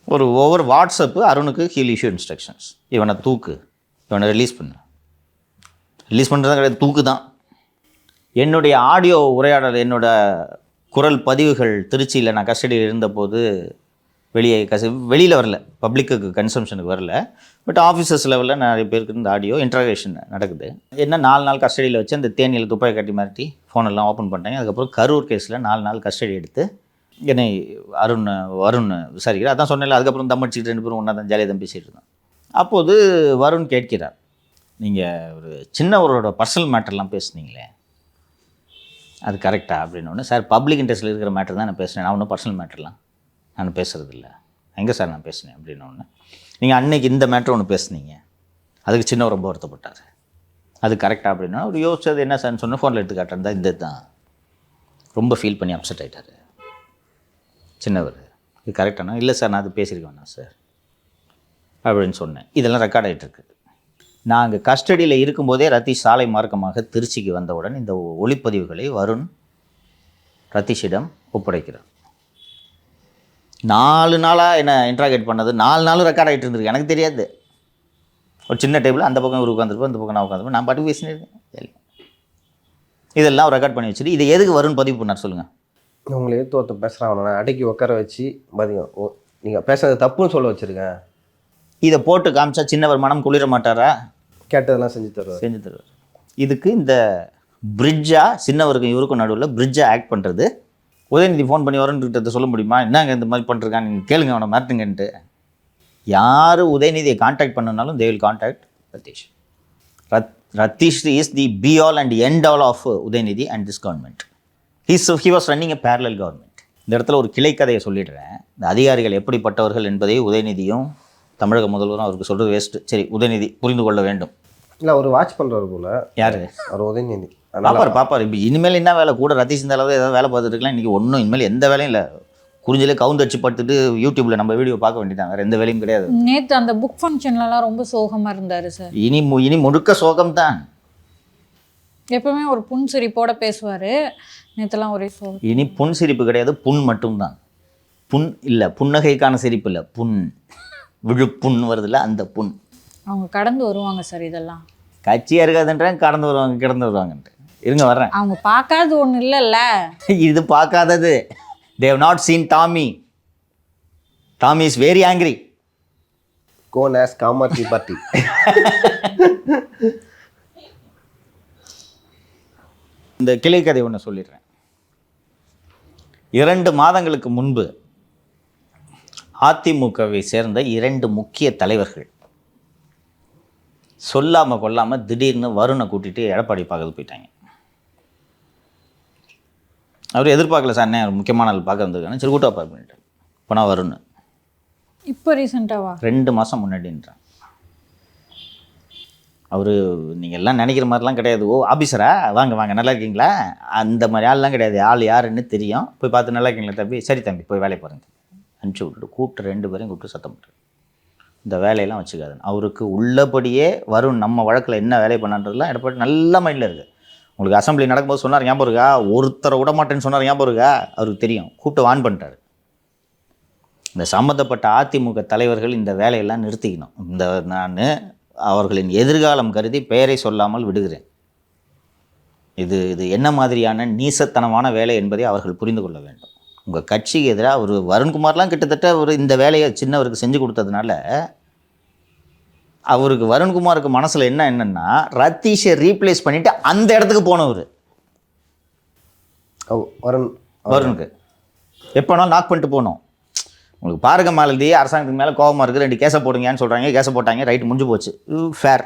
ஒவ்வொரு வாட்ஸ்அப்பு அருணுக்கு ஹீல் இஷ்யூ இன்ஸ்ட்ரக்ஷன்ஸ், இவனை தூக்கு, இவனை ரிலீஸ் பண்ணுறது கிடையாது, தூக்கு தான். என்னுடைய ஆடியோ உரையாடல், என்னோட குரல் பதிவுகள் திருச்சியில் நான் கஸ்டடியில் இருந்தபோது வெளியில் வரல, பப்ளிக்கு கன்சம்ஷனுக்கு வரல. பட் ஆஃபீஸர்ஸ் லெவலில் நிறைய பேருக்கு இந்த ஆடியோ இன்ட்ராகேஷன் நடக்குது. என்ன 4 நாள் கஸ்டடியில் வச்சு அந்த தேனியில் துப்பாக்கி கட்டி மிரட்டி ஃபோனெல்லாம் ஓப்பன் பண்ணிட்டாங்க. அதுக்கப்புறம் கரூர் கேஸில் 4 நாள் கஸ்டடி எடுத்து என்னை வருண் விசாரிக்கிறார். அதான் சொன்னேன், அதுக்கப்புறம் தம்மடிச்சிட்டு 2 பேரும் ஒன்றா தான் ஜாலியாக தான் பேசிகிட்டு இருந்தோம். அப்போது வருண் கேட்கிறார், நீங்கள் ஒரு சின்னவரோட பர்சனல் மேட்டர்லாம் பேசுனீங்களே, அது கரெக்டா அப்படின்னோடனே, சார் பப்ளிக் இன்ட்ரெஸ்ட்டில் இருக்கிற மேட்டர் தான் நான் பேசுகிறேன், நான் ஒன்றும் பர்சனல் மேட்டர்லாம் நான் பேசுகிறதில்ல. எங்கே சார் நான் பேசுனேன் அப்படின்னோடனே, நீங்கள் அன்னைக்கு இந்த மேட்ரு ஒன்று பேசுனீங்க, அதுக்கு சின்னவர் ரொம்ப வருத்தப்பட்டார், அது கரெக்டாக அப்படின்னா ஒரு யோசிச்சது என்ன சார்னு சொன்ன ஃபோனில் எடுத்து காட்டுறேன், இந்த தான் ரொம்ப ஃபீல் பண்ணி அப்செட் ஆகிட்டார் சின்னவர். இது கரெக்டானா, இல்லை சார் நான் அது பேசியிருக்க வேணாம் சார் அப்படின்னு சொன்னேன். இதெல்லாம் ரெக்கார்ட் ஆகிட்டுருக்கு. நாங்கள் கஸ்டடியில் இருக்கும்போதே ரத்தீஷ் சாலை மார்க்கமாக திருச்சிக்கு வந்தவுடன் இந்த ஒளிப்பதிவுகளை வருண் ரத்தீஷிடம் ஒப்படைக்கிறார். 4 நாளாக என்ன இன்ட்ராகேட் பண்ணது, 4 நாளும் ரெக்கார்ட் ஆகிட்டு இருந்திருக்கு. எனக்கு தெரியாது. ஒரு சின்ன டேபிள், அந்த பக்கம் இவர் உட்காந்துருப்போம், இந்த பக்கம் நான் உட்காந்துருப்போம், நான் பாட்டு பேசினேன். இதெல்லாம் ரெக்கார்ட் பண்ணி வச்சுட்டு இதை எதுக்கு வருண் பதிவு பண்ணார் சொல்லுங்கள்? உங்களை எடுத்து ஒருத்தர் பேசுகிறான், அடக்கி உட்கார வச்சு பதிங்க, நீங்கள் பேசுறது தப்புன்னு சொல்ல வச்சுருக்கேன். இதை போட்டு காமிச்சா சின்னவர் மனம் குளிர மாட்டாரா? கேட்டதெல்லாம் செஞ்சு தருவார். இதுக்கு இந்த பிரிட்ஜாக சின்னவருக்கும் இவருக்கும் நடுவில் பிரிட்ஜாக ஆக்ட் பண்ணுறது. உதயநிதி ஃபோன் பண்ணி வருண்கிட்ட சொல்ல முடியுமா, என்னங்க இந்த மாதிரி பண்ணுறாங்க, நீங்கள் கேளுங்க அவனை மாட்டுங்கன்ட்டு. யார் உதயநிதியை கான்டாக்ட் பண்ணனாலும் they will contact Rathish. Rathish is the be all and end all of Udhayanidhi and this government. He was running a parallel government. இந்த இடத்துல ஒரு கிளைக்கதையை சொல்லிடுறேன். இந்த அதிகாரிகள் எப்படிப்பட்டவர்கள் என்பதை உதயநிதியும் தமிழக முதல்வரும் அவருக்கு சொல்கிறது வேஸ்ட்டு. சரி, உதயநிதி புரிந்து கொள்ள வேண்டும். இல்லை, ஒரு வாட்ச் பண்ணுறவர் போல. யார்? அவர் உதயநிதி பாப்பார். இப்போ இனிமேல் என்ன வேலை, கூட ரத்தீஷ் இந்த அளவு ஏதாவது வேலை பார்த்துட்டு இருக்கலாம். இன்றைக்கி ஒன்றும் இனிமேல் எந்த வேலையும் இல்லை. குறிஞ்சிலே கவுந்தடிச்சு படுத்துட்டு யூடியூப்பில் நம்ம வீடியோ பார்க்க வேண்டியதான், வேறு எந்த வேலையும் கிடையாது. நேற்று அந்த புக் ஃபங்க்ஷன்லலாம் ரொம்ப சோகமாக இருந்தார் சார். இனி முழுக்க சோகம்தான். எப்பவுமே ஒரு புன் சிரிப்போட பேசுவார், நேற்றுலாம் ஒரே சோகம். இனி புன் சிரிப்பு கிடையாது, புண் மட்டும்தான். புண் இல்லை, புன்னகைக்கான சிரிப்பு இல்லை, புண், விழுப்புண் வருதுல்ல, அந்த புண். அவங்க கடந்து வருவாங்க சார். இதெல்லாம் கட்சியாக இருக்காதுன்றேன், கடந்து வருவாங்க, கிடந்து வருவாங்கன்ட்டு. இருங்க வர்றேன். அவங்க பார்க்காதது ஒன்றும் இல்லைல்ல. இது பார்க்காதது. They have not seen Tommy. Tommy is very angry. Go and ask Kamarthi Party. இந்த கிளை கதை ஒன்று சொல்லிடுறேன். 2 மாதங்களுக்கு முன்பு அதிமுகவை சேர்ந்த 2 முக்கிய தலைவர்கள் சொல்லாமல் கொள்ளாமல் திடீர்னு வருணை கூட்டிகிட்டு எடப்பாடி பார்க்க போயிட்டாங்க. அவர் எதிர்பார்க்கல, சார் என்ன முக்கியமான ஆள் பார்க்க வந்திருக்காங்க, சரி கூட்டா பார்க்க பண்ணிட்டேன். போனால் வருண் இப்போ ரீசெண்டாவா 2 மாதம் முன்னாடின்றான். அவர் நீங்கள் எல்லாம் நினைக்கிற மாதிரிலாம் கிடையாது. ஓ ஆஃபீஸரா, வாங்க வாங்க நல்லா இருக்கீங்களா, அந்த மாதிரி ஆள்லாம் கிடையாது. ஆள் யாருன்னு தெரியும், போய் பார்த்து நல்லா இருக்கீங்களா தம்பி, சரி தம்பி போய் வேலையை பாருங்க அனுப்பிச்சி விட்டுட்டு கூப்பிட்டு 2 பேரையும் கூப்பிட்டு சத்தம் போட்டு இந்த வேலையெல்லாம் வச்சுக்காதுன்னு. அவருக்கு உள்ளபடியே வரும் நம்ம வழக்கில் என்ன வேலை பண்ணான்றதுலாம் எடப்பாடி நல்ல மைண்டில் இருக்குது. உங்களுக்கு அசம்பிளி நடக்கும்போது சொன்னார் ஞாபகம் இருக்கா? ஒருத்தரை விட மாட்டேன்னு சொன்னார் ஞாபகம் இருக்கா? அவருக்கு தெரியும், கூப்பிட்டு வான் பண்ணிட்டார். இந்த சம்மந்தப்பட்ட அதிமுக தலைவர்கள் இந்த வேலையெல்லாம் நிறுத்திக்கணும். நான் அவர்களின் எதிர்காலம் கருதி பெயரை சொல்லாமல் விடுகிறேன். இது என்ன மாதிரியான நீசத்தனமான வேலை என்பதை அவர்கள் புரிந்து கொள்ள வேண்டும். உங்கள் கட்சிக்கு எதிராக ஒரு வருண்குமார்லாம் கிட்டத்தட்ட ஒரு இந்த வேலையை சின்னவருக்கு செஞ்சு கொடுத்ததுனால அவருக்கு வருண்குமாருக்கு மனசில் என்னன்னா ரத்தீஷை ரீப்ளேஸ் பண்ணிவிட்டு அந்த இடத்துக்கு போனவர். வருணுக்கு எப்போனாலும் நாக் பண்ணிட்டு போகணும். உங்களுக்கு பாருங்க மாலதி, அரசாங்கத்துக்கு மேலே கோபமாக இருக்குது, 2 கேஸை போடுங்கன்னு சொல்கிறாங்க. கேஸை போட்டாங்க, ரைட்டு முடிஞ்சு போச்சு, ஃபேர்.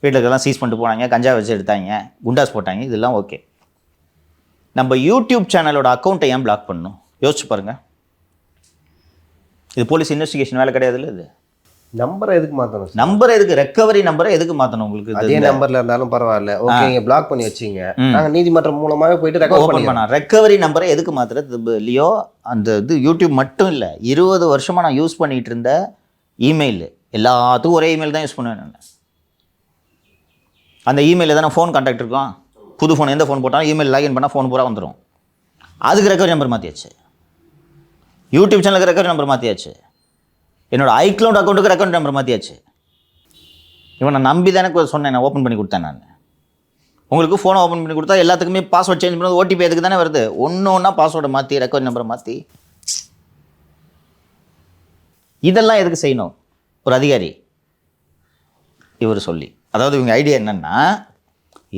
வீட்டில் இருக்கலாம் சீஸ் பண்ணிட்டு போனாங்க, கஞ்சா வச்சு எடுத்தாங்க, குண்டாஸ் போட்டாங்க, இதெல்லாம் ஓகே. நம்ம யூடியூப் சேனலோட அக்கௌண்ட்டை ஏன் பிளாக் பண்ணணும்? யோசிச்சு பாருங்கள். இது போலீஸ் இன்வெஸ்டிகேஷன் வேலை கிடையாது. இல்லை, இது நம்பரை எதுக்கு மாற்றணும்? நம்பரை எதுக்கு, ரெக்கவரி நம்பரை எதுக்கு மாற்றணும்? உங்களுக்கு அதே நம்பரில் இருந்தாலும் பரவாயில்ல, ஓகே, நீங்கள் பிளாக் பண்ணி வச்சிங்க, நாங்கள் நீதிமன்றம் மூலமாகவே போயிட்டு ஓப்பன் பண்ணலாம். ரெக்கவரி நம்பரை எதுக்கு மாற்றுறது? லியோ அந்த இது யூடியூப் மட்டும் இல்லை, 20 வருஷமாக நான் யூஸ் பண்ணிகிட்டு இருந்த இமெயில் எல்லாத்துக்கும் ஒரே இமெயில் தான் யூஸ் பண்ணுவேன் நான். அந்த இமெயிலில் தானே ஃபோன் கான்டாக்ட் இருக்கும். புது ஃபோன் எந்த ஃபோன் போட்டாலும் இமெயில் லாகின் பண்ணால் ஃபோன் பூரா வந்துடும். அதுக்கு ரெக்கவரி நம்பர் மாற்றியாச்சு. யூடியூப் சேனலுக்கு ரெக்கவரி நம்பர் மாற்றியாச்சு. என்னோடய ஐக்ளவுட் அக்கௌண்ட்டுக்கு ரெக்கவரி நம்பர் மாற்றியாச்சு. இவன் நான் நம்பி தானே சொன்னேன், நான் ஓப்பன் பண்ணி கொடுத்தேன். நான் உங்களுக்கு ஃபோனை ஓப்பன் பண்ணி கொடுத்தா எல்லாத்துக்குமே பாஸ்வேர்ட் சேஞ்ச் பண்ணது ஓடிபி எதுக்கு தானே வருது. ஒன்றா பாஸ்வேர்டை மாற்றி ரெக்கவரி நம்பரை மாற்றி இதெல்லாம் எதுக்கு செய்யணும் ஒரு அதிகாரி? இவர் சொல்லி, அதாவது இவங்க ஐடியா என்னென்னா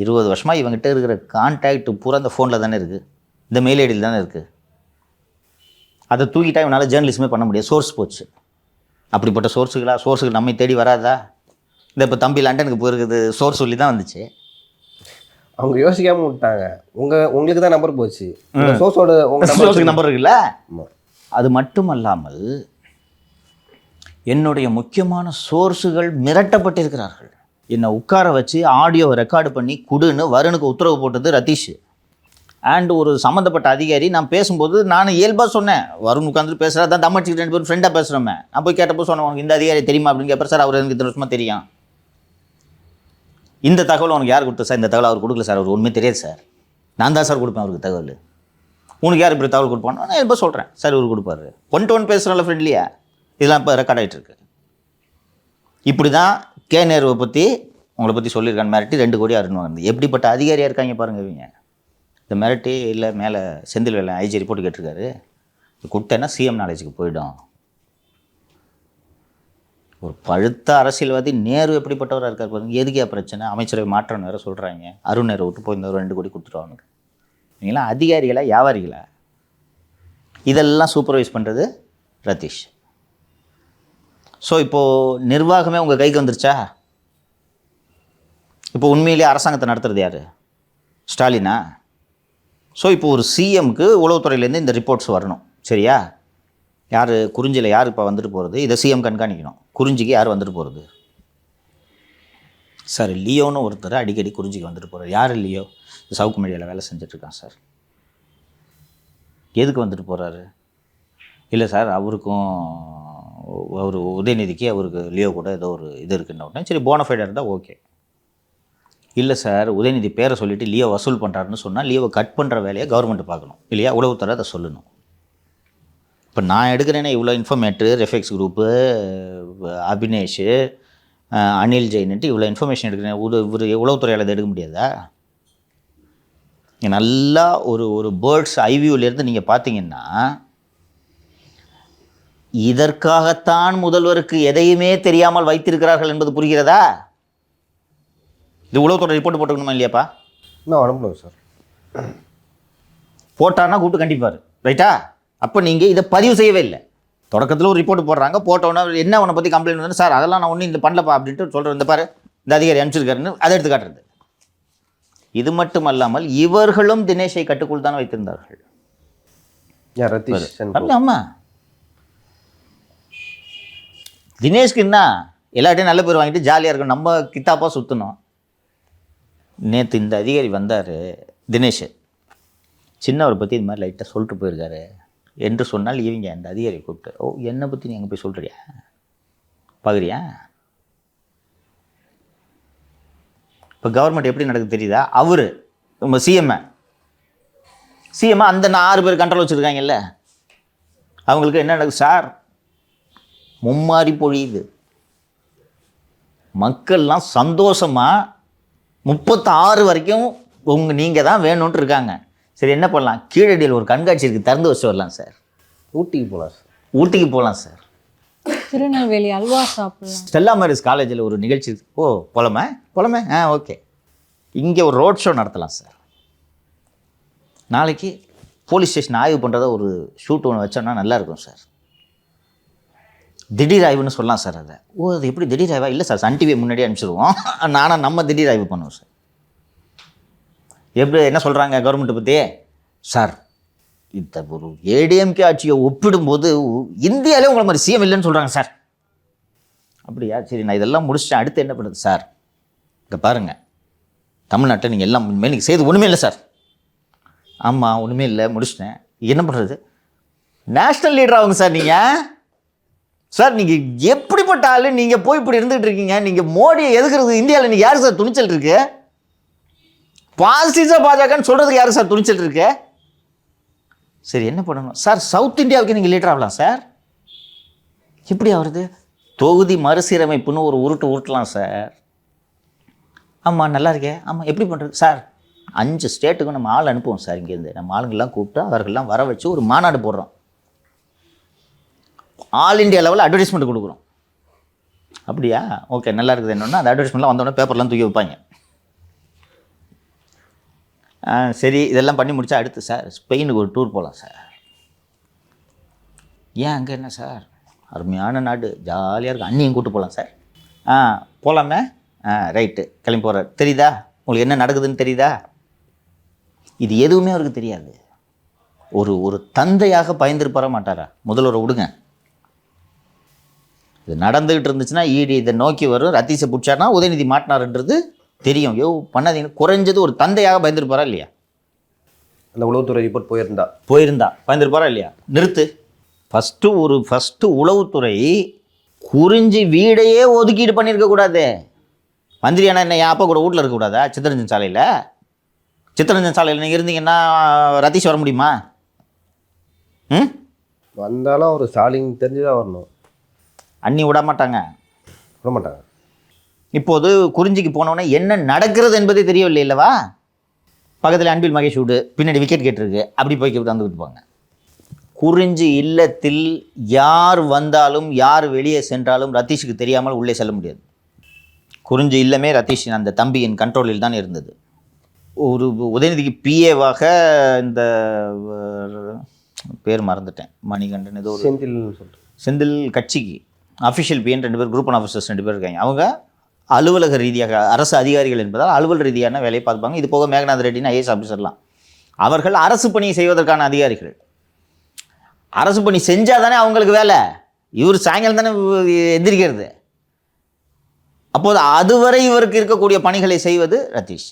20 வருஷமாக இவங்ககிட்ட இருக்கிற கான்டாக்ட் பூரா அந்த ஃபோனில் தானே இருக்குது, இந்த மெயில் ஐடியில் தானே இருக்குது. அதை தூக்கிட்டா இவனால் ஜேர்னலிசமே பண்ண முடியாது. சோர்ஸ் போச்சு. அப்படிப்பட்ட சோர்ஸுகள் நம்மை தேடி வராதா? இந்த இப்போ தம்பி லண்டனுக்கு போயிருக்குது சோர்ஸ் சொல்லி தான் வந்துச்சு. அவங்க யோசிக்காமல் விட்டாங்க. உங்களுக்கு தான் நம்பர் போச்சு, சோர்ஸோட நம்பர் இருக்குல்ல. அது மட்டுமல்லாமல் என்னுடைய முக்கியமான சோர்ஸுகள் மிரட்டப்பட்டிருக்கிறார்கள். என்னை உட்கார வச்சு ஆடியோவை ரெக்கார்டு பண்ணி கொடுன்னு வருணுக்கு உத்தரவு போட்டது ரதீஷ். அண்ட் ஒரு சம்மந்தப்பட்ட அதிகாரி நான் பேசும்போது நான் இயல்பாக சொன்னேன், வருண் உட்காந்து பேசுகிறா தான் தம்மடிச்சுட்டு 2 பேரும் ஃப்ரெண்டாக பேசுகிறோமே. நான் போய் கேட்டப்போ சொன்னேன், உனக்கு இந்த அதிகாரி தெரியுமா அப்படின்னு கேட்பார். சார் அவர் எனக்கு 2 வருஷமாக தெரியும். இந்த தகவல் உனக்கு யார் கொடுத்தா சார்? இந்த தகவல் அவர் கொடுக்கல சார், அவர் ஒன்றுமே தெரியாது சார், நான் தான் சார் கொடுப்பேன் அவருக்கு தகவல். உனக்கு யார் இப்படி தகவல் கொடுப்பான்னு நான் இயல்பாக சொல்கிறேன். சார் இவர் கொடுப்பாரு. 1-to-1 பேசுகிறோம்ல ஃப்ரெண்ட்லியா, இதெல்லாம் இப்போ ரெக்கார்ட் ஆகிட்டு இருக்கு. இப்படி தான் கே நேருவை பற்றி உங்களை பற்றி சொல்லியிருக்கான்னு மிரட்டி 2 கோடி அருணுவாங்க. எப்படிப்பட்ட அதிகாரியாக இருக்காங்க பாருங்கள் இவங்க. இந்த மிரட்டி இல்லை மேலே செந்தில் வேலை ஐஜி ரிப்போர்ட் கேட்டிருக்காரு, கொடுத்தேன்னா சிஎம் நாலேஜுக்கு போயிடும். ஒரு பழுத்த அரசியல்வாதி நேரு எப்படிப்பட்டவராக இருக்கார் பாருங்க. எதுக்கே பிரச்சனை? அமைச்சரவை மாற்றம் வேறு சொல்கிறாங்க. அருண் நேரு விட்டு போய் இந்த 2 கோடி கொடுத்துருவாங்க. நீங்களாம் அதிகாரிகளா வியாபாரிகளா? இதெல்லாம் சூப்பர்வைஸ் பண்ணுறது ரதீஷ். ஸோ இப்போது நிர்வாகமே உங்கள் கைக்கு வந்துருச்சா? இப்போ உண்மையிலேயே அரசாங்கத்தை நடத்துறது யார்? ஸ்டாலினா? ஸோ இப்போ ஒரு சிஎம்க்கு உளவுத்துறையிலேருந்து இந்த ரிப்போர்ட்ஸ் வரணும், சரியா? யார் குறிஞ்சியில் யார் இப்போ வந்துட்டு போகிறது, இதை சிஎம் கண்காணிக்கணும். குறிஞ்சிக்கு யார் வந்துட்டு போகிறது? சார் லியோன்னு ஒருத்தர் அடிக்கடி குறிஞ்சிக்கு வந்துட்டு போகிறார். யார் லியோ? சவுக்கு மீடியாவில் வேலை செஞ்சிட்ருக்கான் சார். எதுக்கு வந்துட்டு போகிறாரு? இல்லை சார் அவருக்கும் அவர் உதயநிதிக்கு அவருக்கு லியோ கூட ஏதோ ஒரு இது இருக்குன்னு உடனே சரி போனஃபைடாக இருந்தால் ஓகே. இல்லை சார் உதயநிதி பேரை சொல்லிவிட்டு லியோ வசூல் பண்ணுறாருன்னு சொன்னால் லியோவை கட் பண்ணுற வேலையை கவர்மெண்ட் பார்க்கணும் இல்லையா? உளவுத்துறை அதை சொல்லணும். இப்போ நான் எடுக்கிறேன்னா இவ்வளோ இன்ஃபர்மேட்ரு, ரெஃபெக்ஸ் குரூப்பு, அபினேஷ், அனில் ஜெயின்ட்டு இவ்வளோ இன்ஃபர்மேஷன் எடுக்கிறேன். இவர் உளவுத்துறையால் அதை எடுக்க முடியாதா? நல்லா ஒரு பேர்ட்ஸ் ஐவியூலேருந்து நீங்கள் பார்த்தீங்கன்னா இதற்காகத்தான் முதல்வருக்கு எதையுமே தெரியாமல் வைத்திருக்கிறார்கள் என்பது புரிகிறதா? இது உளவுத்துறை ரிப்போர்ட் போட்டுக்கணுமா இல்லையாப்பா? இன்னும் அனுப்பணும் சார். போட்டார்னா கூப்பிட்டு கண்டிப்பார், ரைட்டா? அப்போ நீங்கள் இதை பதிவு செய்யவே இல்லை. தொடக்கத்தில் ஒரு ரிப்போர்ட் போடுறாங்க, போட்டோன்னா என்ன உன்னை பற்றி கம்ப்ளைண்ட் வந்து சார் அதெல்லாம் நான் ஒன்றும் இந்த பண்ணலப்பா அப்படின்ட்டு சொல்கிறேன். இந்த பாரு இந்த அதிகாரி அனுப்பிச்சிருக்காருன்னு அதை எடுத்து காட்டுறது. இது மட்டும் அல்லாமல் இவர்களும் தினேஷை கட்டுக்குள் தான் வைத்திருந்தார்கள். ஆமாம், தினேஷ்க்கு என்ன எல்லாட்டையும் நல்ல பேர் வாங்கிட்டு ஜாலியாக இருக்கும், நம்ம கித்தாப்பாக சுற்றணும். நேற்று இந்த அதிகாரி வந்தார் தினேஷ், சின்னவரை பற்றி இது மாதிரி லைட்டாக சொல்லிட்டு போயிருக்காரு என்று சொன்னால் இவங்க அந்த அதிகாரியை கூப்பிட்டு, ஓ என்னை பற்றி நீ அங்கே போய் சொல்கிறியா, பார்க்குறியா? இப்போ கவர்மெண்ட் எப்படி நடக்குது தெரியுதா? அவர் நம்ம சிஎம்ஐ அந்த 6 பேர் கண்ட்ரோல் வச்சுருக்காங்கல்ல, அவங்களுக்கு என்ன நடக்குது சார்? மும்மாரி பொழியுது. மக்கள்லாம் சந்தோஷமாக 36 வரைக்கும் நீங்கள் தான் வேணும்ன்ட்டு இருக்காங்க. சரி, என்ன பண்ணலாம்? கீழடியில் ஒரு கண்காட்சி இருக்குது, திறந்து வச்சு வரலாம் சார். ஊட்டிக்கு போகலாம் சார். ஊட்டிக்கு போகலாம் சார். திருநெல்வேலி அல்வா சாப்பிடலாம். ஸ்டெல்லா மேரிஸ் காலேஜில் ஒரு நிகழ்ச்சி இருக்கு. போலாமே ஓகே. இங்கே ஒரு ரோட் ஷோ நடத்தலாம் சார். நாளைக்கு போலீஸ் ஸ்டேஷன் ஆய்வு பண்ணுறத ஒரு ஷூட் ஒன்று வச்சோன்னா நல்லாயிருக்கும் சார். திடீர் ஆய்வுன்னு சொல்லலாம் சார். அதை அது எப்படி திடீர் ஆய்வா? இல்லை சார், சன் டிவியை முன்னாடியே அனுப்பிச்சிடுவோம். நானும் நம்ம திடீர் ஆய்வு பண்ணுவோம் சார். எப்படி என்ன சொல்கிறாங்க கவர்மெண்ட்டை பற்றி? சார், இந்த ஒரு ஏடிஎம்கே ஆட்சியை ஒப்பிடும்போது இந்தியாவிலே உங்களை மாதிரி சிஎம் இல்லைன்னு சொல்கிறாங்க சார். அப்படியா? சரி, நான் இதெல்லாம் முடிச்சிட்டேன், அடுத்து என்ன பண்ணுறது சார்? இங்கே பாருங்கள், தமிழ்நாட்டில் நீங்கள் எல்லாம் நீங்கள் செய்து ஒன்றுமே இல்லை சார். ஆமாம், ஒன்றுமே இல்லை, முடிச்சிட்டேன், என்ன பண்ணுறது? நேஷ்னல் லீடர் ஆகுங்க சார். நீங்கள் எப்படிப்பட்ட ஆள்? நீங்கள் போய் இப்படி இருந்துகிட்டு இருக்கீங்க. நீங்கள் மோடியை எதுக்குறது இந்தியாவில் நீங்கள் யாருக்கு சார் துணிச்சல் இருக்கு? பாசிச பாஜகன்னு சொல்கிறதுக்கு யாருக்கு சார் துணிச்சல் இருக்கு? சரி, என்ன பண்ணணும் சார்? சவுத் இந்தியாவுக்கு நீங்கள் லீடர் ஆகலாம் சார். எப்படி ஆகுறது? தொகுதி மறுசீரமைப்புன்னு ஒரு உருட்டலாம் சார். ஆமாம், நல்லா இருக்கே. ஆமாம், எப்படி பண்ணுறது சார்? 5 ஸ்டேட்டுக்கும் நம்ம ஆள் அனுப்புவோம் சார். இங்கேருந்து நம்ம ஆளுங்கள்லாம் கூப்பிட்டு அவர்கள்லாம் வர வச்சு ஒரு மாநாடு போடுறோம். ஆல் இண்டியா லெவலில் அட்வர்டைஸ்மெண்ட் கொடுக்குறோம். அப்படியா? ஓகே, நல்லா இருக்குது. என்னென்னா அந்த அட்வர்டைஸ்மெண்ட்லாம் வந்தோடனே பேப்பர்லாம் தூக்கி வைப்பாங்க. சரி, இதெல்லாம் பண்ணி முடித்தா அடுத்து சார் ஸ்பெயினுக்கு ஒரு டூர் போகலாம் சார். ஏன், அங்கே என்ன சார்? அருமையான நாடு, ஜாலியாக இருக்கும், அண்ணியும் கூப்பிட்டு போகலாம் சார். போகலாமே. ரைட்டு, கிளம்பி போகிறார். தெரியுதா உங்களுக்கு என்ன நடக்குதுன்னு? தெரியுதா? இது எதுவுமே அவருக்கு தெரியாது. ஒரு தந்தையாக பயந்துருப்பார மாட்டாரா? முதல்வரை விடுங்க. இது நடந்துகிட்டு இருந்துச்சுன்னா ஈடி இதை நோக்கி வரும். ரத்தீஷை பிடிச்சார்னா உதயநிதி மாட்டினாருன்றது தெரியும். பண்ணாதீங்க. குறைஞ்சது ஒரு தந்தையாக பயந்துருப்பாரா இல்லையா? அந்த உளவுத்துறை ரிப்போர்ட் போயிருந்தா பயந்துருப்பாரா இல்லையா? நிறுத்து. ஃபஸ்ட்டு உளவுத்துறை குறிஞ்சி வீடையே ஒதுக்கீடு பண்ணியிருக்கக்கூடாது. மந்திரியானா என்ன, என் அப்பா கூட வீட்டில் இருக்கக்கூடாதா? சித்தரஞ்சன் சாலையில் நீங்கள் இருந்தீங்கன்னா ரத்தீஷ் வர முடியுமா? வந்தாலும் அவர் ஸ்டாலின் தெரிஞ்சுதான் வரணும். அண்ணி விட மாட்டாங்க. இப்போது குறிஞ்சிக்கு போனோன்னே என்ன நடக்கிறது என்பதே தெரியவில்லை இல்லவா? பக்கத்தில் அன்பில் மகேஷ் வீடு, பின்னாடி விக்கெட் கேட்டிருக்கு, அப்படி போய் வந்துக்கிட்டு போங்க. குறிஞ்சி இல்லத்தில் யார் வந்தாலும் யார் வெளியே சென்றாலும் ரத்தீஷுக்கு தெரியாமல் உள்ளே செல்ல முடியாது. குறிஞ்சி இல்லமே ரத்தீஷின் அந்த தம்பியின் கண்ட்ரோலில் தான் இருந்தது. ஒரு உதயநிதிக்கு பிஏவாக இந்த பேர் மறந்துட்டேன், மணிகண்டன் ஏதோ செந்தில் கட்சிக்கு அஃபிஷியல் பிஎன் 2 பேர், குரூப் ஒன் ஆஃபீஸர்ஸ் 2 பேர் இருக்காங்க. அவங்க அலுவலக ரீதியாக அரசு அதிகாரிகள் என்பதால் அலுவலக ரீதியான வேலையை பார்த்துப்பாங்க. இது போக மேகநாத் ரெட்டின்னு ஐஏஎஸ் ஆஃபீஸர்லாம் அவர்கள் அரசு பணியை செய்வதற்கான அதிகாரிகள். அரசு பணி செஞ்சால் தானே அவங்களுக்கு வேலை. இவர் சாயங்காலம் தானே எந்திரிக்கிறது. அப்போது அதுவரை இவருக்கு இருக்கக்கூடிய பணிகளை செய்வது ரத்தீஷ்.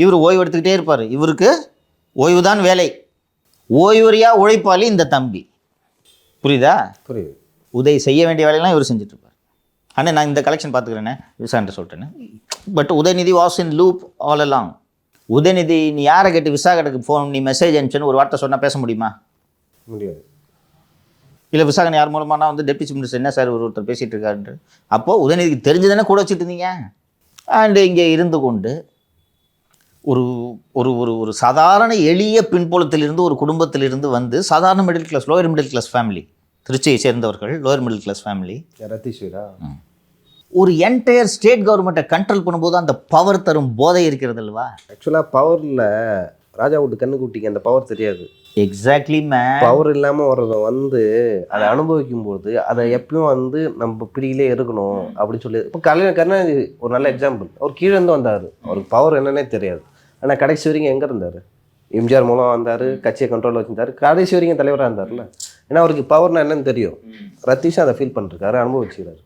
இவர் ஓய்வு எடுத்துக்கிட்டே இருப்பார். இவருக்கு ஓய்வு தான் வேலை. ஓய்வறியா உழைப்பாளி இந்த தம்பி. புரியுதா? புரியுது. உதய் செய்ய வேண்டிய வேலையெல்லாம் இவர் செஞ்சுட்ருப்பார். ஆனால் நான் இந்த கலெக்ஷன் பார்த்துக்கிறேன்னே விசான்ட்டு சொல்லிட்டேன்னு. But Udhayanidhi was in loop all along. Udhayanidhi நீ யாரை கேட்டு விசாகனுக்கு ஃபோன் நீ மெசேஜ் அனுப்பிச்சுன்னு ஒரு வார்த்தை சொன்னால் பேச முடியுமா? முடியாது. இல்லை விசாகன் யார் மூலமானா டெப்டி சீஃப் மினிஸ்டர் என்ன சார் ஒருத்தர் பேசிகிட்டு இருக்காருன்று. அப்போது உதயநிதிக்கு தெரிஞ்சு தானே கூட வச்சுட்டு இருந்தீங்க. அண்டு இங்கே இருந்து கொண்டு ஒரு ஒரு ஒரு ஒரு சாதாரண எளிய பின்புலத்திலிருந்து ஒரு குடும்பத்திலிருந்து வந்து சாதாரண middle class, lower middle class family, திருச்சியை சேர்ந்தவர்கள், lower middle class family. Ratheeswara ஒரு என்டையர் ஸ்டேட் கவர்மெண்ட்டை கண்ட்ரோல் பண்ணும்போது அந்த பவர் தரும் போதை இருக்கிறது அல்லவா? ஆக்சுவலாக பவரில் ராஜா விட்டு கண்ணுக்குட்டிக்கு அந்த பவர் தெரியாது. Exactly ma'am. பவர் இல்லாமல் வர்றத அதை அனுபவிக்கும் போது அதை எப்பயும் நம்ம பிடியிலே இருக்கணும் அப்படின்னு சொல்லி. இப்போ கருணாநிதி ஒரு நல்ல எக்ஸாம்பிள். அவர் கீழே இருந்து வந்தார், அவருக்கு பவர் என்னன்னே தெரியாது. ஆனால் கடைசி வரைக்கும் எங்கே இருந்தார்? எம்ஜிஆர் மூலம் வந்தார், கட்சியை கண்ட்ரோலில் வச்சுருந்தார், கடைசி வரைக்கும் தலைவராக இருந்தார்ல. ஏன்னா அவருக்கு பவர்னா என்னன்னு தெரியும். ரத்தீஷும் அதை ஃபீல் பண்ணிருக்காரு, அனுபவிச்சுக்கிறாரு.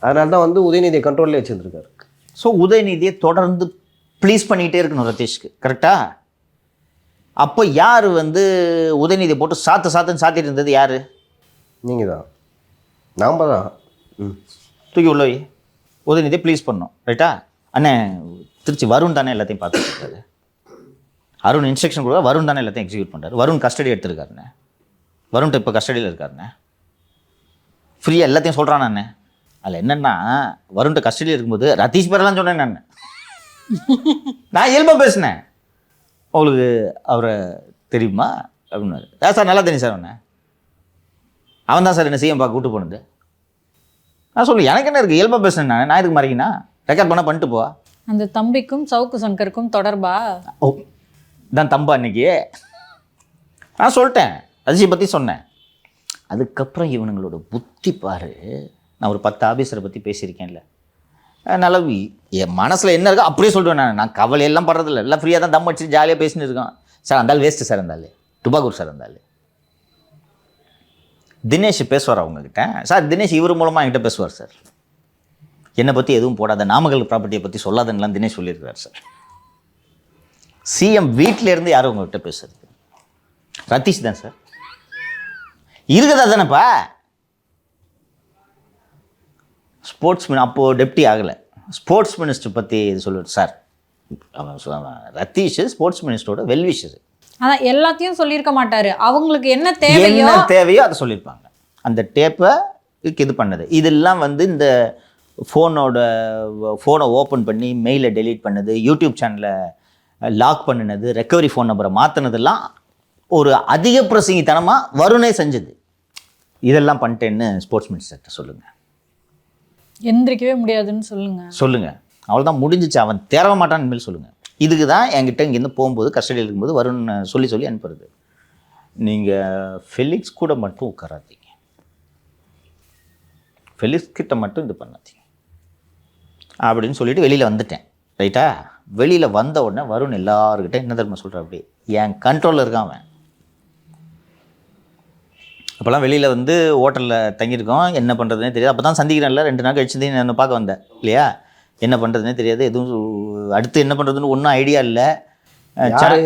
அதனால தான் உதயநிதியை கண்ட்ரோல்லே வச்சுருந்துருக்காரு. ஸோ உதயநிதியை தொடர்ந்து ப்ளீஸ் பண்ணிக்கிட்டே இருக்கணும் ரத்தீஷ்க்கு. கரெக்டாக? அப்போ யார் உதயநிதியை போட்டு சாத்துன்னு சாத்திட்டு இருந்தது யார்? நீங்கள் தான், நாம் தான். தூக்கி உள்ள உதயநிதியை ப்ளீஸ் பண்ணோம். ரைட்டா? அண்ணே திருச்சி வருண் தானே எல்லாத்தையும் பார்த்துட்டு இருக்காரு. அருண் இன்ஸ்ட்ரக்ஷன் கொடுக்க வருண் தானே எல்லாத்தையும் எக்ஸிக்யூட் பண்ணுறாரு. வருண் கஸ்டடி எடுத்திருக்காருண்ணே. வருண்ட்ட இப்போ கஸ்டடியில் இருக்காருண்ணே. ஃப்ரீயாக எல்லாத்தையும் சொல்கிறான் நான். அதில் என்னென்னா வருண்ட்ட கஸ்டடியில் இருக்கும்போது ரதீஷ் பேரெல்லாம் சொன்னேன் நான் இயல்பாக பேசினேன். உங்களுக்கு அவரை தெரியுமா அப்படின்னாரு. சார் நல்லா தெரியும் சார். அவன் தான் சார் என்ன சிஎம் பார்க்க கூட்டு போனது. நான் சொல்லு எனக்கு என்ன இருக்குது, இயல்பாக பேசினேன் நான் இதுக்கு மறைக்கினா ரெக்கார்ட் பண்ண பண்ணிட்டு போவா. அந்த தம்பிக்கும் சவுக்கு சங்கருக்கும் தொடர்பா? ஓ தான் தம்பா அன்னைக்கு நான் சொல்லிட்டேன், ரஜியை பற்றி சொன்னேன். அதுக்கப்புறம் இவனுங்களோட புத்தி பாரு. நான் ஒரு 10 ஆஃபீஸரை பற்றி பேசியிருக்கேன்ல, நல்லா என் மனசில் என்ன இருக்கோ அப்படியே சொல்லிடுவேன். நான் கவலையெல்லாம் படுறதில்ல, எல்லாம் ஃப்ரீயாக தான் தம் அடிச்சு ஜாலியாக பேசின்னு இருக்கான். சார் அந்தாலும் வேஸ்ட்டு சார், இருந்தாலும் டுபாகூர் சார் இருந்தாலும். தினேஷ் பேசுவார் அவங்கக்கிட்ட. சார் தினேஷ் இவர் மூலமாக என்கிட்ட பேசுவார் சார். என்னை பற்றி எதுவும் போடாத, நாமக்கல் ப்ராப்பர்ட்டியை பற்றி சொல்லாதன்னுலாம் தினேஷ் சொல்லியிருக்கிறார் சார். சிஎம் வீட்டிலேருந்து யாரும் உங்கள்கிட்ட பேசுறது? ரதீஷ் தான் சார். இருக்குதா தானேப்பா. ஸ்போர்ட்ஸ் அப்போது டெப்டி ஆகலை, ஸ்போர்ட்ஸ் மினிஸ்டர் பற்றி இது சொல்லுவார் சார். அவன் ரதீஷ் ஸ்போர்ட்ஸ் மினிஸ்டரோட வெல்விஷர். அதான் எல்லாத்தையும் சொல்லியிருக்க மாட்டாரு. அவங்களுக்கு என்ன தேவையோ அதை சொல்லியிருப்பாங்க. அந்த டேப்பை இது பண்ணது இதெல்லாம் வந்து இந்த ஃபோனை ஓப்பன் பண்ணி மெயிலை டெலீட் பண்ணது, யூடியூப் சேனலை லாக் பண்ணினது, ரெக்கவரி ஃபோன் நம்பரை மாற்றினதெல்லாம் ஒரு அதிக பிரசங்கித்தனமாக வருணே செஞ்சது. இதெல்லாம் பண்ணிட்டேன்னு ஸ்போர்ட்ஸ் மினிஸ்டர்கிட்ட சொல்லுங்கள். எந்திரிக்கவே முடியாதுன்னு சொல்லுங்கள். அவ்வளோதான் முடிஞ்சிச்சு. அவன் தேரவ மாட்டான்னு இனிமேல் சொல்லுங்கள். இதுக்கு தான் என்கிட்ட இங்கேருந்து போகும்போது கஸ்டடியில் இருக்கும்போது வருண் சொல்லி அனுப்புறது. நீங்கள் ஃபெலிக்ஸ் கூட மட்டும் உட்காராதீங்க, ஃபெலிக்ஸ் கிட்ட மட்டும் இது பண்ணாதீங்க அப்படின்னு சொல்லிட்டு வெளியில் வந்துட்டேன். ரைட்டா? வெளியில் வந்த உடனே வருண் எல்லாருக்கிட்ட என்ன தெரியுமா சொல்கிறேன், அப்படி என் கண்ட்ரோலில் இருக்கான் அவன். அப்போல்லாம் வெளியில் வந்து ஹோட்டலில் தங்கியிருக்கோம், என்ன பண்ணுறதுனே தெரியாது. அப்போ தான் சந்திக்கிறேன்ல, 2 நாள் கழிச்சு தான் என்ன பார்க்க வந்தேன் இல்லையா. என்ன பண்ணுறதுனே தெரியாது, எதுவும் அடுத்து என்ன பண்ணுறதுன்னு ஒன்றும் ஐடியா இல்லை.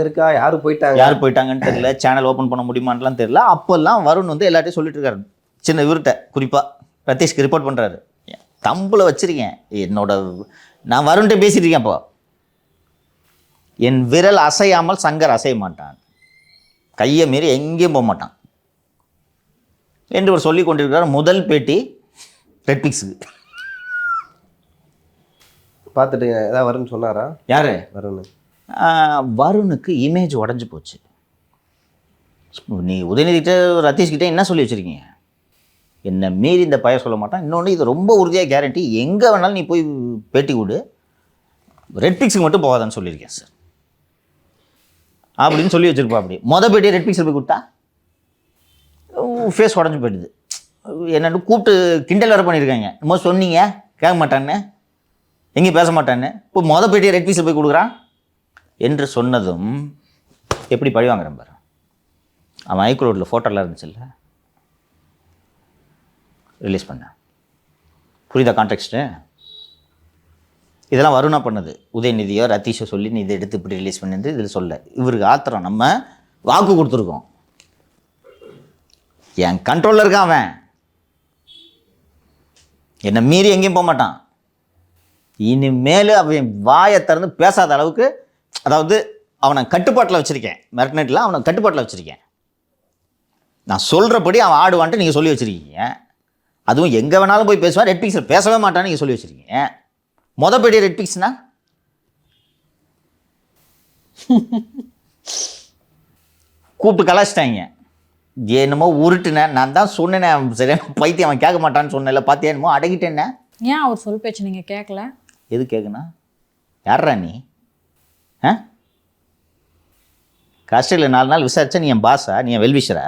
இருக்கா, யார் போயிட்டாங்கன்னு தெரியல, சேனல் ஓப்பன் பண்ண முடியுமான்லாம் தெரியல. அப்போல்லாம் வருண் வந்து எல்லாத்தையும் சொல்லிட்டு இருக்காரு. சின்ன இவர்கிட்ட குறிப்பாக ரதீஷ்க்கு ரிப்போர்ட் பண்ணுறாரு. தம்பில் வச்சுருக்கேன் நான் வருண்கிட்ட பேசிட்டு இருக்கேன். அப்போ என் விரல் அசையாமல் சங்கர் அசைய மாட்டான், கையை மீறி எங்கேயும் போக மாட்டான் என்று அவர் சொல்லி கொண்டிருக்கிறார். முதல் பேட்டி ரெட்பிக்ஸுக்கு பார்த்துட்டு ஏதாவது வரும்னு சொன்னாரா? யார்? வருண். வருணுக்கு இமேஜ் உடஞ்சி போச்சு. நீ உதயநிதிக்கிட்ட ரதீஷ்கிட்ட என்ன சொல்லி வச்சுருக்கீங்க? என்னை மீறி இந்த பையன் சொல்ல மாட்டான். இன்னொன்று இது ரொம்ப உறுதியாக கேரண்டி, எங்கே வேணாலும் நீ போய் பேட்டி கொடு, ரெட்பிக்ஸுக்கு மட்டும் போகாதான்னு சொல்லியிருக்கேன் சார் அப்படின்னு சொல்லி வச்சுருப்பா. அப்படி பேட்டியை ரெட்பிக்ஸில் போய் கொடுத்தா ஃபேஸ் உடஞ்சி போயிடுது. என்னென்னு கூப்பிட்டு கிண்டல் வேறு பண்ணியிருக்காங்க. என்னமோ சொன்னீங்க கேட்க மாட்டான்னு, எங்கேயும் பேச மாட்டான்னு, இப்போ பேட்டியை ரெட்பிக்ஸில் போய் கொடுக்குறான் என்று சொன்னதும் எப்படி பழி வாங்குறேன் பாரு. அவன் ஹைகோர்ட்டில் ஃபோட்டோலாம் இருந்துச்சுல்ல, ரிலீஸ் பண்ண. புரியுதா கான்டெக்ஸ்ட்டு? இதெல்லாம் வருணா பண்ணது. உதயநிதியோ ரதீஷோ சொல்லி நீ இதை எடுத்து இப்படி ரிலீஸ் பண்ணிருந்து இதில் சொல்ல. இவருக்கு ஆத்திரம். நம்ம வாக்கு கொடுத்துருக்கோம், என் கண்ட்ரோலில் இருக்கான் அவன், என்னை மீறி எங்கேயும் போக மாட்டான். இனிமேல் அவன் வாயை திறந்து பேசாத அளவுக்கு, அதாவது அவனை கட்டுப்பாட்டில் வச்சுருக்கேன். மெர்க்னெட்டில் அவனை கட்டுப்பாட்டில் வச்சுருக்கேன். நான் சொல்கிறபடி அவன் ஆடுவான்ட்டு நீங்கள் சொல்லி வச்சுருக்கீங்க. அதுவும் எங்கே வேணாலும் போய் பேசுவான், ரெட்பிக்ஸில் பேசவே மாட்டான்னு நீங்கள் சொல்லி வச்சுருக்கீங்க. பேட்டி ரெட்பிக்ஸ்னா கூப்பிட்டு கலாச்சிட்டாங்க. என்னமோ உருட்டுனேன். நான் தான் சொன்னேன், சரியான பைத்தியம், அவன் கேட்க மாட்டான்னு சொன்னேன்ல, பார்த்தியா என்னமோ அடங்கிட்டேன்னு. ஏன் அவர் சொல் பேச்சு நீங்கள் கேட்கல? எது கேட்குண்ணா? யார்ரா நீ? கஸ்டடியில் 4 நாள் விசாரிச்சா நீ என் பாஸா? நீ என் வெல்விஷரா?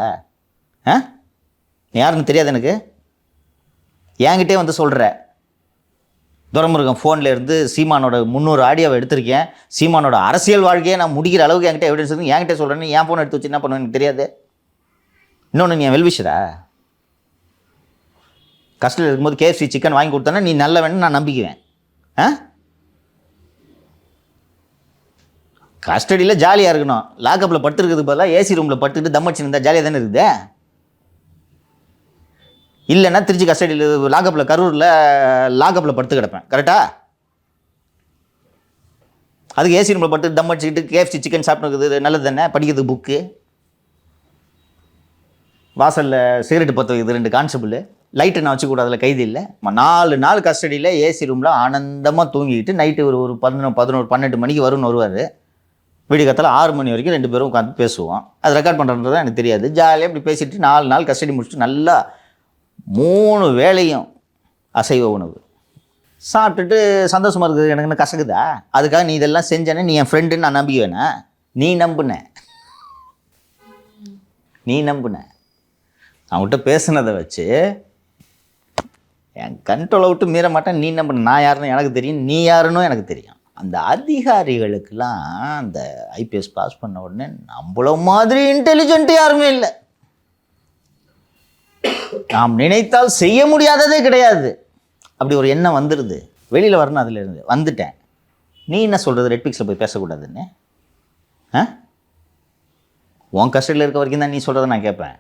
நீ யாருன்னு தெரியாது எனக்கு? என்கிட்டே வந்து சொல்கிற. துரமுருகன் ஃபோனில் இருந்து சீமானோட 300 ஆடியோவை எடுத்திருக்கேன், சீமானோட அரசியல் வாழ்க்கையை நான் முடிக்கிற அளவுக்கு என்கிட்ட எவிடன்ஸ் இருந்து என்கிட்ட சொல்கிறேன்னு என் ஃபோன் எடுத்து வச்சு என்ன பண்ணுவேன் எனக்கு தெரியாது. இன்னொன்று, நீ என் வெல்விஷரா? கஸ்டடியில் இருக்கும்போது KFC சிக்கன் வாங்கி கொடுத்தேன்னா நீ நல்ல வேணும்னு நான் நம்பிக்குவேன். கஸ்டடியில் ஜாலியாக இருக்கணும். லாக்கப்பில் படுத்துருக்கிறதுக்கு பதிலாக ஏசி ரூமில் படுத்துக்கிட்டு தம் அடிச்சுன்னு இருந்தால் ஜாலியாக தானே இருக்குது. இல்லைன்னா திருச்சி கஸ்டடியில் லாக்கப்பில் கரூரில் லாக்கப்பில் படுத்து கிடப்பேன். கரெக்டா? அதுக்கு ஏசி ரூமில் பட்டு தம் அடிச்சுக்கிட்டு கேஎஃப்சி சிக்கன் சாப்பிட்டுருக்குது நல்லது தானே, படிக்கிறதுக்கு புக்கு. வாசலில் சிகரெட்டு பற்ற வைக்குது 2 கான்ஸ்டபிள், லைட்டு நான் வச்சுக்கூடாதுல, கைது இல்லை. 4 நாள் கஸ்டடியில் ஏசி ரூமில் ஆனந்தமாக தூங்கிக்கிட்டு நைட்டு ஒரு 11 மணிக்கு வரும்னு வருவார். வீடியோ காத்தால 6 மணி வரைக்கும் 2 பேரும் உட்காந்து பேசுவோம். அது ரெக்கார்ட் பண்ணுறது எனக்கு தெரியாது. ஜாலியாக இப்படி பேசிட்டு 4 நாள் கஸ்டடி முடிச்சுட்டு நல்லா 3 வேளையும் அசைவ உணவு சாப்பிட்டுட்டு சந்தோஷமாக இருக்குது. எனக்கு என்ன கசக்குதா? அதுக்காக நீ இதெல்லாம் செஞ்சேன்னு நீ என் ஃப்ரெண்டுன்னு நான் நம்பிக்குவேனா? நீ நம்புன அவங்ககிட்ட பேசுனதை வச்சு என் கண்ட்ரோலை விட்டு மீற மாட்டேன். நீ நம்புன. நான் யாருன்னு எனக்கு தெரியும், நீ யாருன்னு எனக்கு தெரியும். அந்த அதிகாரிகளுக்கெல்லாம் அந்த ஐபிஎஸ் பாஸ் பண்ண உடனே நம்மள மாதிரி இன்டெலிஜென்ட் யாருமே இல்லை. நாம் நினைத்தால் செய்ய முடியாததே கிடையாது. அப்படி ஒரு எண்ணம் வந்துடுது. வெளியில் வரணும், அதில் இருந்து வந்துட்டேன். நீ என்ன சொல்கிறது? ரெட்பிக்ஸில் போய் பேசக்கூடாதுன்னு? உன் கஸ்டடியில் இருக்க வரைக்கும் தான் நீ சொல்கிறத நான் கேட்பேன்.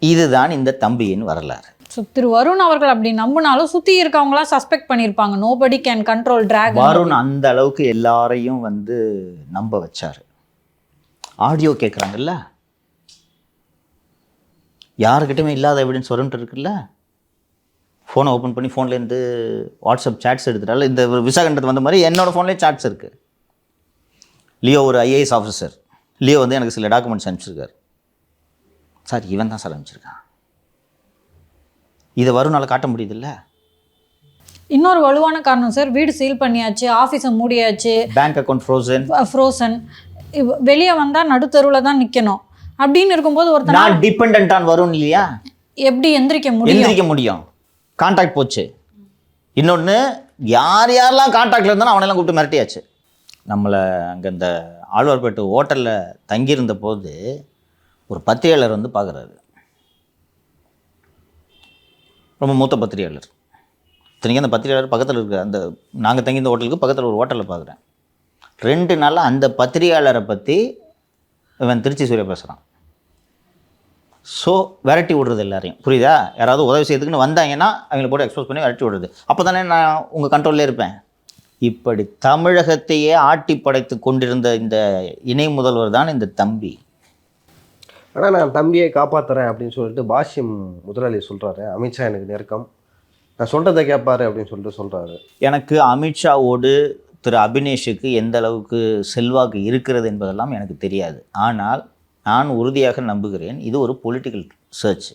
இதுதான் இந்த தம்பியின் வரலாறு. திரு வருண் அவர்கள் அப்படி நம்பினாலும் சுற்றி இருக்கவங்களா சஸ்பெக்ட் பண்ணியிருப்பாங்க. Nobody can control dragon. Varun அந்த அளவுக்கு எல்லாரையும் நம்ப வச்சார். ஆடியோ கேட்குறாங்கல்ல, யாருக்கிட்டுமே இல்லாத எவிடன்ஸ் வரும்ன்ட்டு இருக்குல்ல, ஃபோனை ஓப்பன் பண்ணி ஃபோன்லேருந்து வாட்ஸ்அப் சாட்ஸ் எடுத்துட்டால இந்த விசாகண்டது வந்த மாதிரி என்னோடய ஃபோன்லேயே சாட்ஸ் இருக்குது. லியோ ஒரு ஐஏஎஸ் ஆஃபீஸர். லியோ எனக்கு சில டாக்குமெண்ட்ஸ் அனுப்பிச்சிருக்காரு. சார் இவன் தான் சார் அனுப்பிச்சிருக்கான். இதை வருணால் காட்ட முடியுதுல்ல. இன்னொரு வலுவான காரணம் சார், வீடு சீல் பண்ணியாச்சு, ஆஃபீஸை மூடியாச்சு, பேங்க் அக்கௌண்ட் ஃப்ரோசன். வெளியே வந்தால் நடுத்தருவில் தான் நிற்கணும் அப்படின்னு இருக்கும்போது ஒருத்தர் நான் டிபெண்டன்ட் ஆன் வருண் இல்லையா, எப்படி எந்திரிக்க முடியும்? கான்டாக்ட் போச்சு. இன்னொன்று, யாரெல்லாம் கான்டாக்டில் இருந்தாலும் அவனெல்லாம் கூப்பிட்டு மிரட்டியாச்சு. நம்மளை அங்கே இந்த ஆழ்வார்பேட்டு ஹோட்டலில் தங்கியிருந்த போது ஒரு பத்திரிகையாளர் பார்க்குறாரு. ரொம்ப மூத்த பத்திரிகையாளர். இத்தனைக்கும் அந்த பத்திரிகையாளர் பக்கத்தில் இருக்கிற அந்த நாங்கள் தங்கியிருந்த ஹோட்டலுக்கு பக்கத்தில் ஒரு ஹோட்டலில் பார்க்குறேன். 2 நாளாக அந்த பத்திரிகையாளரை பற்றி இவன் திருச்சி சூர்யா பேசுகிறான். ஸோ விரட்டி விடுறது எல்லாரையும், புரியுதா? யாராவது உதவி செய்யறதுக்குன்னு வந்தாங்கன்னா அவங்கள போட்டு எக்ஸ்போஸ் பண்ணி விரட்டி விடுறது. அப்போ தானே நான் உங்கள் கண்ட்ரோல்லே இருப்பேன். இப்படி தமிழகத்தையே ஆட்டி படைத்து கொண்டிருந்த இந்த இணை முதல்வர் தான் இந்த தம்பி. ஆனால் நான் தம்பியை காப்பாற்றுறேன் அப்படின்னு சொல்லிட்டு பாஷ்யம் முதலாளி சொல்கிறாரு. அமித்ஷா எனக்கு நெருக்கம், நான் சொல்கிறத கேட்பாரு அப்படின்னு சொல்கிறாரு. எனக்கு அமித்ஷாவோடு திரு அபினேஷுக்கு எந்த அளவுக்கு செல்வாக்கு இருக்கிறது என்பதெல்லாம் எனக்கு தெரியாது. ஆனால் நான் உறுதியாக நம்புகிறேன், இது ஒரு பொலிட்டிக்கல் சர்ச்.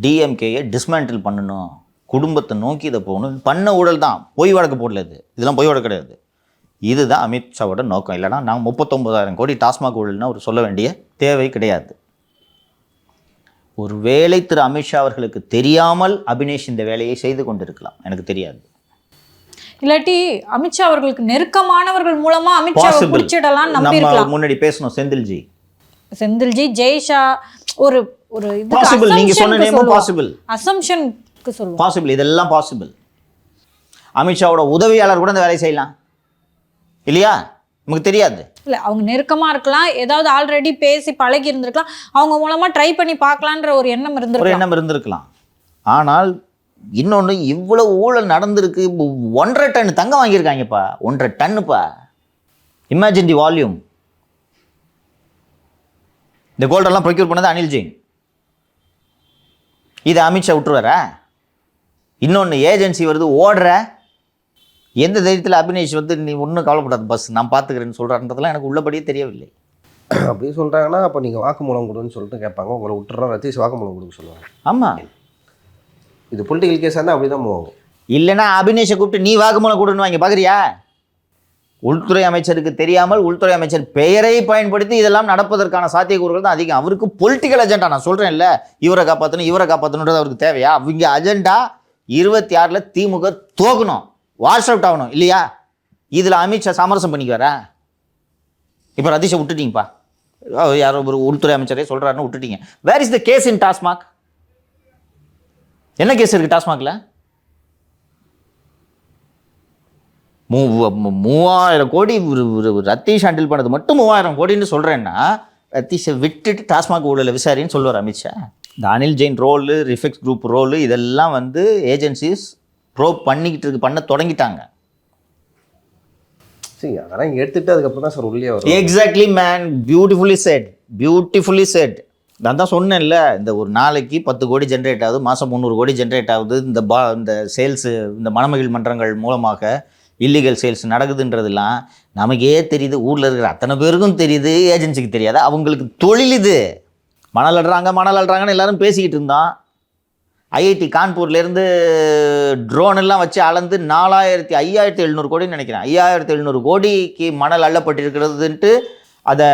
டிஎம்கேயை டிஸ்மேண்டில் பண்ணணும், குடும்பத்தை நோக்கி இதை போகணும். பண்ண ஊழல் தான், பொய் வழக்கு போடல. இதெல்லாம் பொய் வழக்கு கிடையாது. இதுதான் அமித்ஷாவோட நோக்கம். இல்லைனா நாங்கள் 39,000 கோடி டாஸ்மாக் ஊழல்னா ஒரு சொல்ல வேண்டிய தேவை கிடையாது. ஒரு வேளை திரு அமித்ஷா அவர்களுக்கு தெரியாமல் அபினேஷ் இந்த வேலையை செய்து கொண்டிருக்கலாம், எனக்கு தெரியாது. இல்லாட்டி அமித்ஷா அவர்களுக்கு நெருக்கமானவர்கள் மூலமா அமித்ஷாவை பிடிச்சிடலாம் நம்பியிருக்கலாம். முன்னாடி பேசணும் செந்தில்ஜி ஜெய்ஷா ஒரு ஒரு பாசிபிள். நீங்க சொன்ன நேமும் பாசிபிள், அசம்ஷனுக்கு சொல்லுவோம் பாசிபிள். இதெல்லாம் பாசிபிள். அமித்ஷாவோட உதவியாளர் கூட இந்த வேலையை செய்யலாம் இல்லையா? நமக்கு தெரியாது. இல்லை, அவங்க நெருக்கமாக இருக்கலாம், ஏதாவது ஆல்ரெடி பேசி பழகி இருந்திருக்கலாம், அவங்க மூலமாக ட்ரை பண்ணி பார்க்கலான்ற ஒரு எண்ணம் இருந்திருக்கலாம். ஆனால் இன்னொன்று, இவ்வளோ ஊழல் நடந்திருக்கு. 1.5 டன் தங்கம் வாங்கியிருக்காங்கப்பா. 1.5 டன்னுப்பா. Imagine the volume. இந்த கோல்டெல்லாம் ப்ரொக்யூர் பண்ணது அனில் ஜெயின். இதை அமித்ஷா விட்டுருவாரா? இன்னொன்று, ஏஜென்சி வருது, ஓடுற எந்த தைரியத்தில் அபினேஷ் நீ ஒன்றும் கவலைப்படாது பஸ் நான் பார்த்துக்கிறேன்னு சொல்கிறான்றதெல்லாம் எனக்கு உள்ளபடியே தெரியவில்லை. அப்படி சொல்கிறாங்கன்னா அப்போ நீங்கள் வாக்குமூலம் கொடுன்னு சொல்லிட்டு கேட்பாங்க. உங்களை விட்டுறோம், ரத்தீஷ் வாக்குமூலம் கொடுக்க சொல்லுவாங்க. ஆமாம், இது பொலிட்டிக்கல் கேஸாக இருந்தால் அப்படி தான் போகும். இல்லைன்னா அபினேஷை கூப்பிட்டு நீ வாக்குமூலம் கொடுன்னு வாங்கி பார்க்குறியா? உள்துறை அமைச்சருக்கு தெரியாமல் உள்துறை அமைச்சர் பெயரை பயன்படுத்தி இதெல்லாம் நடப்பதற்கான சாத்தியக்கூறுகள் தான் அதிகம். அவருக்கு பொலிட்டிக்கல் அஜெண்டா. நான் சொல்கிறேன் இல்லை, இவரை காப்பாற்றணுன்றது அவருக்கு தேவையா? அவங்க அஜெண்டா 26 திமுக தோக்கணும், வாஷ் அவுட் ஆகணும் இல்லையா? இதில் அமித்ஷா சமரசம் பண்ணிக்குவாரா? இப்போ ரதீஷை விட்டுட்டீங்கப்பா, யாரோ ஒரு உள்துறை அமைச்சரே சொல்கிறாருன்னு விட்டுட்டீங்க. வேர் இஸ் த கேஸ் இன் டாஸ்மாக்? என்ன கேஸ் இருக்குது டாஸ்மாகில்? 3000 கோடி ரத்தீஷ் ஹேண்டில் பண்ணது மட்டும் 3000 கோடின்னு சொல்கிறேன்னா, ரத்தீஷை விட்டுட்டு டாஸ்மாக் ஊழலை விசாரின்னு சொல்லுவார் அமித்ஷா. இந்த Anil Jain role, Refex group role, இதெல்லாம் ஏஜென்சிஸ் ப்ரோப் பண்ண தொடங்கிட்டாங்க. சரி அதெல்லாம் இங்கே எடுத்துகிட்டு அதுக்கப்புறம் தான் சார் உள்ளே வரும். Exactly man, beautifully set. நான் தான் சொன்னேன்ல, இந்த ஒரு நாளைக்கு 10 கோடி ஜென்ரேட் ஆகுது, மாதம் 300 கோடி ஜென்ரேட் ஆகுது. இந்த சேல்ஸு, இந்த மணமகிழ் மன்றங்கள் மூலமாக இல்லீகல் சேல்ஸ் நடக்குதுன்றதெல்லாம் நமக்கே தெரியுது, ஊரில் இருக்கிற அத்தனை பேருக்கும் தெரியுது, ஏஜென்சிக்கு தெரியாது. அவங்களுக்கு தொழில் இது. மணல் அள்ளுறாங்கன்னு எல்லாரும் பேசிக்கிட்டு இருந்தோம். ஐஐடி கான்பூர்லேருந்து ட்ரோன் எல்லாம் வச்சு அளந்து 5700 கோடின்னு நினைக்கிறேன், 5700 கோடிக்கு மணல் அள்ளப்பட்டிருக்கிறதுன்ட்டு அதை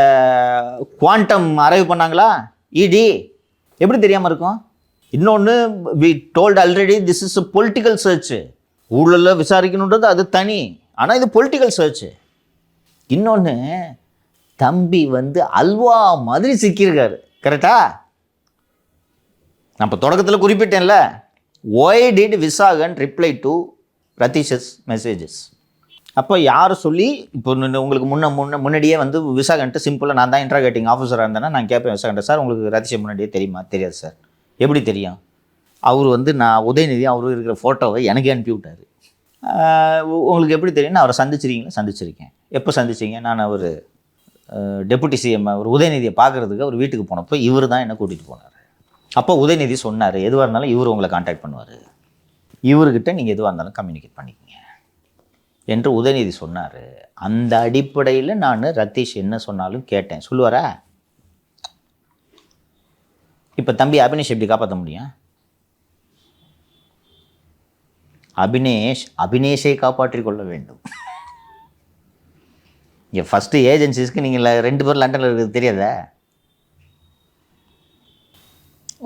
குவாண்டம் அரைவ் பண்ணாங்களா இடி? எப்படி தெரியாமல் இருக்கும்? இன்னொன்று, we told already, this is a political church. ஊழலில் விசாரிக்கணுன்றது அது தனி, ஆனால் இது பொலிட்டிக்கல் சர்ச்சு. இன்னொன்று, தம்பி வந்து அல்வா மாதிரி சிக்கியிருக்காரு. கரெக்டா? நான் இப்போ தொடக்கத்தில் குறிப்பிட்டேன்ல, why did Visakan reply to Ratheesh's messages? அப்போ யார் சொல்லி, இப்போ உங்களுக்கு முன்னாடியே வந்து விசாகன்ட்டு சிம்பிளாக நான் தான் இன்ட்ராகேட்டிங் ஆஃபீஸராக இருந்தேன்னா நான் கேட்பேன் விசாகன்ட்ட, சார் உங்களுக்கு ரதீஷை முன்னாடியே தெரியுமா? தெரியாது சார். எப்படி தெரியும்? அவர் வந்து நான் உதயநிதி அவர் இருக்கிற ஃபோட்டோவை எனக்கு அனுப்பி விட்டார். உங்களுக்கு எப்படி தெரியும்னா, அவரை சந்திச்சிருக்கீங்களா? சந்திச்சிருக்கேன். எப்போ சந்திச்சிங்க? நான் அவர் டெபுட்டி சிஎம் அவர் உதயநிதியை பார்க்குறதுக்கு அவர் வீட்டுக்கு போனப்போ இவர் தான் என்னை கூட்டிகிட்டு போனார். அப்போ உதயநிதி சொன்னார், எதுவாக இருந்தாலும் இவர் உங்களை கான்டாக்ட் பண்ணுவார், இவர்கிட்ட நீங்கள் எதுவாக இருந்தாலும் கம்யூனிகேட் பண்ணிக்கங்க என்று உதயநிதி சொன்னார். அந்த அடிப்படையில் நான் ரதீஷ் என்ன சொன்னாலும் கேட்டேன். சொல்லுவாரா? இப்போ தம்பி அபினேஷ் எப்படி காப்பாற்ற முடியும்? அபினேஷை காப்பாற்றிக் கொள்ள வேண்டும். இங்கே ஃபஸ்ட்டு ஏஜென்சிஸ்க்கு நீங்கள் 2 பேர் லண்டனில் இருக்கிறது தெரியாதா?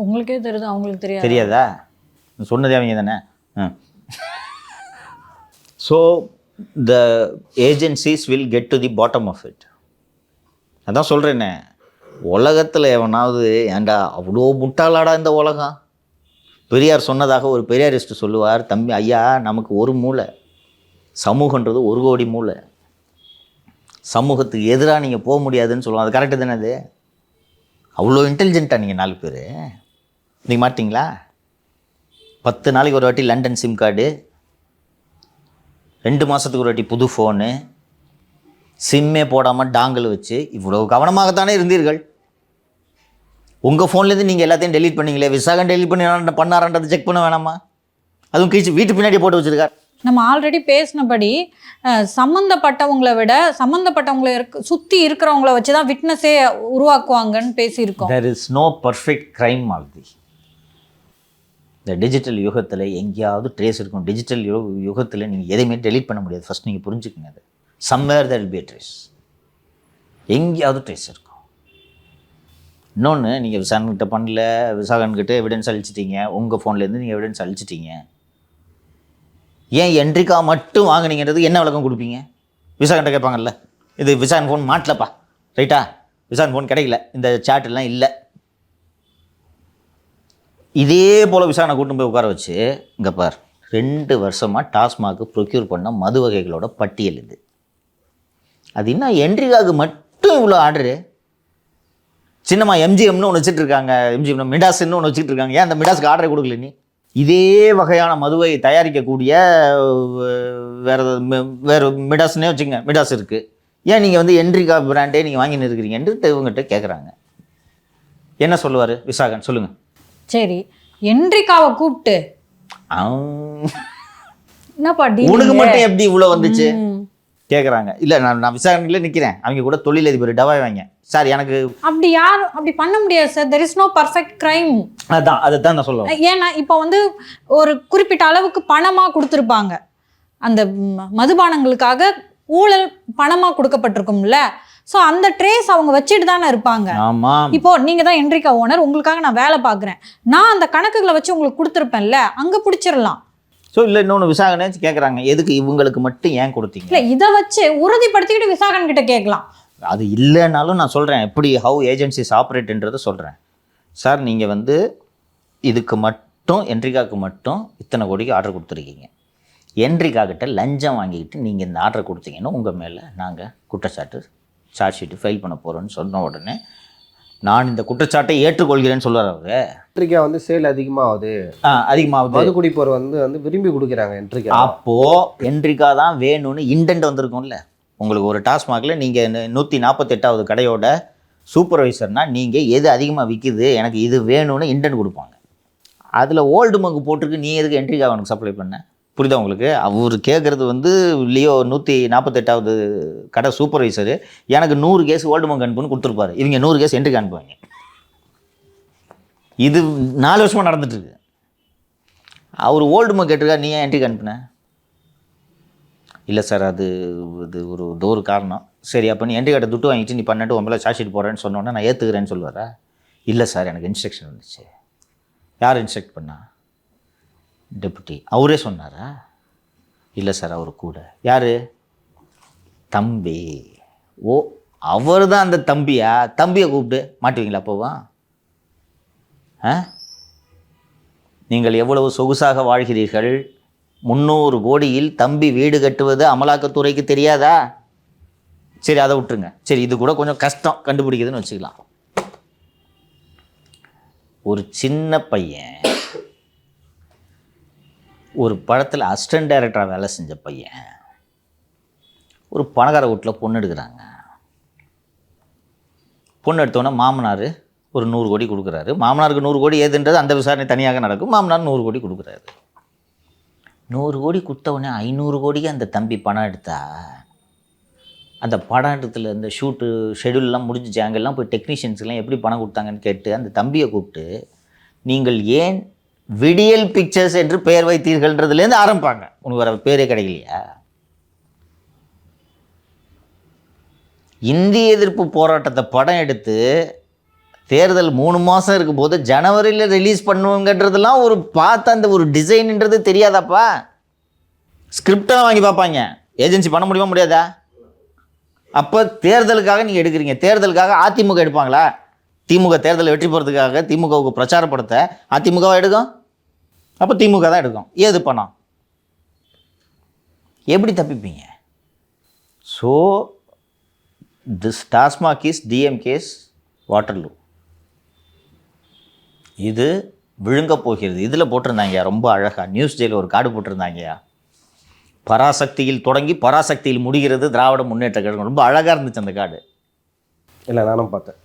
உங்களுக்கே தெரியுது, அவங்களுக்கு தெரியாதா? சொன்னதே அவங்க தானே. So the agencies will get to the bottom of it. அதான் சொல்கிறேன்னே, உலகத்தில் எவனாவது ஏண்டா அவ்வளோ முட்டாளாடா இந்த உலகம்? பெரியார் சொன்னதாக ஒரு பெரியாரிஸ்ட் சொல்லுவார், தம்பி ஐயா நமக்கு ஒரு மூளை, சமூகன்றது 1 கோடி மூளை, சமூகத்துக்கு எதிராக நீங்கள் போக முடியாதுன்னு சொல்லுவோம். அது கரெக்டு தானே? அது அவ்வளோ இன்டெலிஜென்ட்டாக நீங்கள் 4 பேர் நீங்கள் மாட்டிங்களா? 10 நாளைக்கு ஒரு வாட்டி லண்டன் சிம் கார்டு, 2 மாதத்துக்கு ஒரு வாட்டி புது ஃபோனு, சிம்மே போடாமல் டாங்கல் வச்சு இவ்வளோ கவனமாகத்தானே இருந்தீர்கள். உங்கள் ஃபோன்லேருந்து நீங்கள் எல்லாத்தையும் டெலீட் பண்ணீங்களே, விசாகம் டெலீட் பண்ணாரன்றதை செக் பண்ண வேணாமா? அதுவும் கீழ்ச்சி வீட்டு பின்னாடி போட்டு வச்சுருக்கார். நம்ம ஆல்ரெடி பேசினபடி சம்மந்தப்பட்டவங்களை விட சம்மந்தப்பட்டவங்களை சுற்றி இருக்கிறவங்கள வச்சு தான் விட்னஸே உருவாக்குவாங்கன்னு பேசியிருக்கோம். There is no perfect crime மால்தி. இந்த டிஜிட்டல் யுகத்தில் எங்கேயாவது ட்ரேஸ் இருக்கும். டிஜிட்டல் யுகத்தில் நீங்கள் எதையுமே டெலீட் பண்ண முடியாது. ஃபஸ்ட் நீங்கள் புரிஞ்சுக்கங்க, அது somewhere there will be a trace. எங்கேயாவது ட்ரேஸ் இருக்கும். இன்னொன்று, நீங்கள் விசாகன்கிட்ட பண்ணல, விசாகன்கிட்ட எவிடன்ஸ் அழிச்சிட்டீங்க, உங்கள் ஃபோன்லேருந்து நீங்கள் எவிடன்ஸ் அழிச்சிட்டீங்க, ஏன் என்ட்ரிக்கா மட்டும் வாங்கினீங்கிறது என்ன விளக்கம் கொடுப்பீங்க? விசாகன்ட்ட கேட்பாங்கல்ல, இது விசாகன் ஃபோன் மாட்டலப்பா, ரைட்டா, விசாகன் ஃபோன் கிடைக்கல, இந்த சாட்டெல்லாம் இல்லை. இதே போல் விசாகனை கூட்டு போய் உட்கார வச்சு, இங்கே பார் 2 வருஷமாக டாஸ்மாக் ப்ரொக்யூர் பண்ண மது வகைகளோட பட்டியல் இது. அது இன்னும் என்ட்ரிக்காவுக்கு மட்டும் இவ்வளோ ஆர்டரு. சின்னம்மா எம்ஜிஎம்னு ஒன்று வச்சுட்டு இருக்காங்க, எம்ஜிஎம் மிடாஸ்ன்னு ஒன்று வச்சுட்டு இருக்காங்க. ஏன் அந்த மிடாஸ்க்கு ஆர்டரை கொடுக்கல நீ? இதே வகையான மதுவை தயாரிக்கக்கூடிய வேறு மிடாஸ்னே வச்சுங்க, மிடாஸ் இருக்குது. ஏன் நீங்கள் வந்து என்ட்ரிகா பிராண்டே நீங்கள் வாங்கின்னு இருக்கிறீங்கன்ட்டு இவங்ககிட்ட கேட்குறாங்க. என்ன சொல்லுவார் விசாகன்? சொல்லுங்கள். சரி, என்ட்ரிகாவை கூப்பிட்டு என்னப்பா உனக்கு மட்டும் எப்படி இவ்வளோ வந்துச்சு கேட்குறாங்க. இல்லை நான் விசாரணையில் நிற்கிறேன், அவங்க கூட தொழிலதிபர் டவாய் வாங்க சார், எனக்கு அப்படி யாரும் அப்படி பண்ண முடியாது sir. There is no perfect crime. அதை தான் நான் சொல்லுவேன். ஏன்னா இப்போ வந்து ஒரு குறிப்பிட்ட அளவுக்கு பணமாக கொடுத்துருப்பாங்க, அந்த மதுபானங்களுக்காக ஊழல் பணமாக கொடுக்கப்பட்டிருக்கும்ல. ஸோ அந்த ட்ரேஸ் அவங்க வச்சுட்டு தானே இருப்பாங்க. ஆமாம். இப்போ நீங்கள் தான் என்ட்ரிகா ஓனர், உங்களுக்காக நான் வேலை பார்க்குறேன், நான் அந்த கணக்குகளை வச்சு உங்களுக்கு கொடுத்துருப்பேன்ல, அங்கே பிடிச்சிடலாம். ஸோ இல்லை, இன்னொன்று விசாகனே கேட்குறாங்க, எதுக்கு இவங்களுக்கு மட்டும் ஏன் கொடுத்தீங்க? இல்லை, இதை வச்சு உறுதிப்படுத்திக்கிட்டு விசாகன் கிட்ட கேட்கலாம். அது இல்லைனாலும் நான் சொல்கிறேன், எப்படி ஹவு ஏஜென்சிஸ் ஆப்ரேட்ன்றதை சொல்கிறேன். சார் நீங்கள் வந்து இதுக்கு மட்டும் என்ட்ரிகாவுக்கு மட்டும் இத்தனை கோடிக்கு ஆர்டர் கொடுத்துருக்கீங்க, என்ட்ரிகா கிட்ட லஞ்சம் வாங்கிக்கிட்டு நீங்கள் இந்த ஆர்டர் கொடுத்தீங்கன்னா உங்கள் மேலே நாங்கள் குற்றச்சாட்டு சார்ஜ் ஷீட்டு ஃபைல் பண்ண போகிறோன்னு சொன்ன உடனே நான் இந்த குற்றச்சாட்டை ஏற்றுக்கொள்கிறேன்னு சொல்லுவார் அவர். என்ட்ரிகா வந்து சேல் அதிகமாகுது, மது குடிப்போர் வந்து விரும்பி கொடுக்குறாங்க என்ட்ரிகா. அப்போது என்ட்ரிகா தான் வேணும்னு இன்டென்ட் வந்திருக்கும்ல, உங்களுக்கு ஒரு டாஸ்மாகில் நீங்கள் 148வது கடையோட சூப்பர்வைசர்னால் நீங்கள் எது அதிகமாக விற்கிது எனக்கு இது வேணும்னு இன்டென்ட் கொடுப்பாங்க. அதில் ஓல்டு மங்கு போட்டிருக்கு, நீ எதுக்கு என்ட்ரிக்கு அவனுக்கு சப்ளை பண்ண? புரியுதா உங்களுக்கு? அவர் கேட்குறது வந்து லியோ 148வது கடை சூப்பர்வைசரு எனக்கு 100 கேஸ் ஓல்டு மங்கு அனுப்புன்னு கொடுத்துருப்பாரு. இவங்க 100 கேஸ் என்ட்ரிக்கு அனுப்புவாங்க. இது 4 வருஷமாக நடந்துட்டுருக்கு. அவர் ஓல்டு மங்கு கேட்டிருக்கா, நீ ஏன் என்ட்ரிக்கு அனுப்புன? இல்லை சார் அது ஒரு காரணம். சரி அப்போ நீ என்ட்ரி கார்டை துட்டு வாங்கிட்டு நீ 12 சார்ஜ் போகிறேன்னு சொன்னோன்னே நான் ஏற்றுக்கிறேன்னு சொல்லுவாரா? இல்லை சார் எனக்கு இன்ஸ்ட்ரக்ஷன் வந்துச்சு. யார் இன்ஸ்ட்ரக்ட் பண்ணா? டெபுட்டி. அவரே சொன்னாரா? இல்லை சார் அவர் கூட. யார்? தம்பி. ஓ அவர் தான் அந்த தம்பியா? தம்பியை கூப்பிட்டு மாட்டுவீங்களா அப்போவா? நீங்கள் எவ்வளவு சொகுசாக வாழ்கிறீர்கள். 300 கோடியில் தம்பி வீடு கட்டுவது அமலாக்கத்துறைக்கு தெரியாதா? சரி அதை விட்டுருங்க. சரி இது கூட கொஞ்சம் கஷ்டம் கண்டுபிடிக்குதுன்னு வச்சுக்கலாம். ஒரு சின்ன பையன் ஒரு படத்தில் அசிஸ்டன்ட் டைரக்டராக வேலை செஞ்ச பையன் ஒரு பணக்கார வீட்டில் பொண்ணு எடுக்கிறாங்க. பொண்ணு எடுத்தோன்னே மாமனார் ஒரு 100 கோடி கொடுக்குறாரு. மாமனாருக்கு 100 கோடி ஏதுன்றது அந்த விசாரணை தனியாக நடக்கும். மாமனார் 100 கோடி கொடுக்குறாரு. 100 கோடி கொடுத்தவொடனே 500 கோடிக்கு அந்த தம்பி பணம் எடுத்தா அந்த படம் எடுத்துல இந்த ஷூட்டு ஷெடியூல்லாம் முடிஞ்சிச்சு. அங்கெல்லாம் போய் டெக்னீஷியன்ஸ்லாம் எப்படி பணம் கொடுத்தாங்கன்னு கேட்டு அந்த தம்பியை கூப்பிட்டு நீங்கள் ஏன் விடியல் பிக்சர்ஸ் என்று பெயர் வைத்தீர்கள்ன்றதுலேருந்து ஆரம்பிப்பாங்க. உனக்கு வர பேரே கிடைக்கலையா? இந்திய எதிர்ப்பு போராட்டத்தை படம் எடுத்து தேர்தல் 3 மாதம் இருக்கும்போது ஜனவரியில் ரிலீஸ் பண்ணுவோங்கன்றதுலாம் ஒரு பார்த்த அந்த ஒரு டிசைன்ன்றது தெரியாதாப்பா? ஸ்கிரிப்டெல்லாம் வாங்கி பார்ப்பாங்க. ஏஜென்சி பண்ண முடியுமா முடியாதா? அப்போ தேர்தலுக்காக நீங்கள் எடுக்கிறீங்க. தேர்தலுக்காக அதிமுக எடுப்பாங்களா? திமுக தேர்தலில் வெற்றி போகிறதுக்காக திமுகவுக்கு பிரச்சாரப்படுத்த அதிமுகவை எடுக்கும். அப்போ திமுக தான் எடுக்கும். ஏது பணம்? எப்படி தப்பிப்பீங்க? So this TASMAC is DMK's Waterloo. இது விழுங்க போகிறது. இதில் போட்டிருந்தாங்கயா ரொம்ப அழகாக நியூஸ் டேயில் ஒரு கார்டு போட்டிருந்தாங்கயா. பராசக்தியில் தொடங்கி பராசக்தியில் முடிகிறது திராவிட முன்னேற்ற கழகம். ரொம்ப அழகாக இருந்துச்சு அந்த கார்டு. இல்லை நானும் பார்த்தேன்.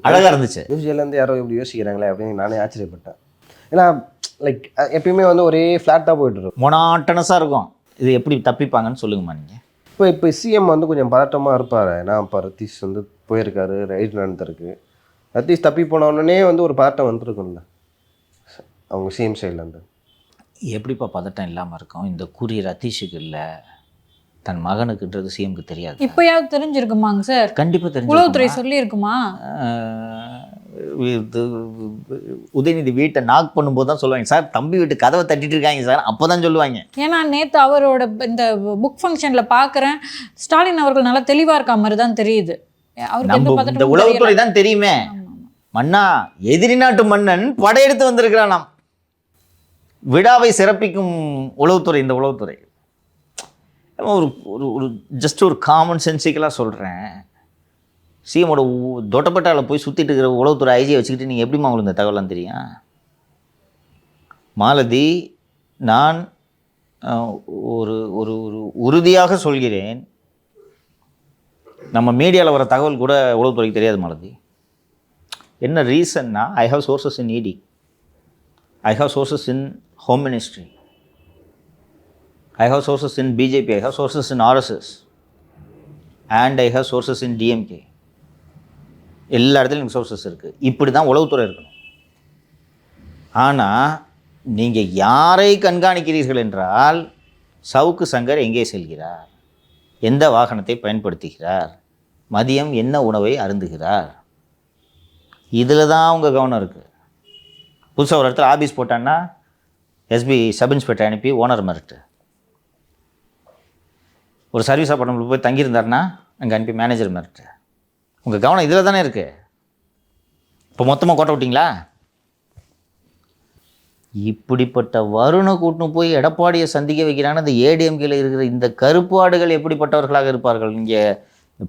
அழகாக இருந்துச்சு. நியூஸ்லேருந்து யாரோ இப்படி யோசிக்கிறாங்களே அப்படின்னு நானே ஆச்சரியப்பட்டேன். ஏன்னா லைக் எப்பயுமே வந்து ஒரே ஃப்ளாட்டாக போயிட்டு இருக்கும், மொனாட்டனஸாக இருக்கும். இது எப்படி தப்பிப்பாங்கன்னு சொல்லுங்கம்மா நீங்கள். இப்போ சிஎம் வந்து கொஞ்சம் பதட்டமாக இருப்பார். ஏன்னா இப்போ ரத்தீஷ் வந்து போயிருக்காரு, ரைட் நடந்திருக்கு. ரத்தீஷ் தப்பி போனவுடனே வந்து ஒரு பதட்டம் வந்துருக்கும்ல அவங்க சிஎம் சைட்லேருந்து. எப்படிப்பா பதட்டம் இல்லாமல் இருக்கும்? இந்த குறி ரத்தீஷுக்கு இல்லை, தன் மகனுக்குன்றது சிஎம்க்கு தெரியாது. இப்போயாவது தெரிஞ்சிருக்குமாங்க சார்? கண்டிப்பாக தெரிஞ்சு. உளவுத்துறை சொல்லியிருக்குமா? உதயநிதி வீட்டை நாக் பண்ணும்போது தான் சொல்லுவாங்க, சார் தம்பி வீட்டு கதவை தட்டிட்டு இருக்காங்க சார், அப்போ தான் சொல்லுவாங்க. ஏன்னா நேற்று அவரோட இந்த புக் ஃபங்க்ஷனில் பார்க்குறேன், ஸ்டாலின் அவர்கள் நல்லா தெளிவாக இருக்க மாதிரி தான் தெரியுது. அவருக்கு இந்த உளவுத்துறை தான் தெரியுமே. மன்னா எதிரி நாட்டு மன்னன் படையெடுத்து வந்திருக்கிறான். நாம் விழாவை சிறப்பிக்கும் உளவுத்துறை இந்த உளவுத்துறை. ஒரு ஒரு ஜஸ்ட் ஒரு காமன் சென்சிக்கலாக சொல்கிறேன். சிஎமோட தொட்டப்பட்டாவில் போய் சுற்றிட்டு இருக்கிற உளவுத்துறை ஐஜியை வச்சுக்கிட்டு நீங்கள் எப்படிமா உங்களுக்கு இந்த தகவலாம் தெரியும்? மாலதி, நான் ஒரு ஒரு ஒரு உறுதியாக சொல்கிறேன், நம்ம மீடியாவில் வர தகவல் கூட உளவுத்துறைக்கு தெரியாது மாலதி. என்ன ரீசன்னா, ஐ ஹாவ் சோர்சஸ் இன் இடி, I have sources in home ministry, I have sources in BJP, I have sources in RSS and I have sources in DMK. எல்லா இடத்துலையும் எனக்கு சோர்சஸ் இருக்குது. இப்படி தான் உளவுத்துறை இருக்கணும். ஆனால் நீங்கள் யாரை கண்காணிக்கிறீர்கள் என்றால், சவுக்கு சங்கர் எங்கே செல்கிறார், எந்த வாகனத்தை பயன்படுத்துகிறார், மதியம் என்ன உணவை அருந்துகிறார், இதில் தான் அவங்க கவனம் இருக்குது. புதுசாக ஒரு இடத்துல ஆஃபீஸ் போட்டான்னா எஸ்பி சப் இன்ஸ்பெக்டர் அனுப்பி ஓனர் மிரட்டு. ஒரு சர்வீஸ் அப்பார்ட்மெண்ட்டில் போய் தங்கியிருந்தாருன்னா அங்கே அனுப்பி மேனேஜர் மிரட்டு. உங்கள் கவனம் இதில் தானே இருக்குது. இப்போ மொத்தமாக கோட்டை விட்டிங்களா? இப்படிப்பட்ட வருணை கூட்டின்னு போய் எடப்பாடியை சந்திக்க வைக்கிறாங்கன்னா, இந்த ஏடிஎம்கேல இருக்கிற இந்த கருப்பாடுகள் எப்படிப்பட்டவர்களாக இருப்பார்கள்? இங்கே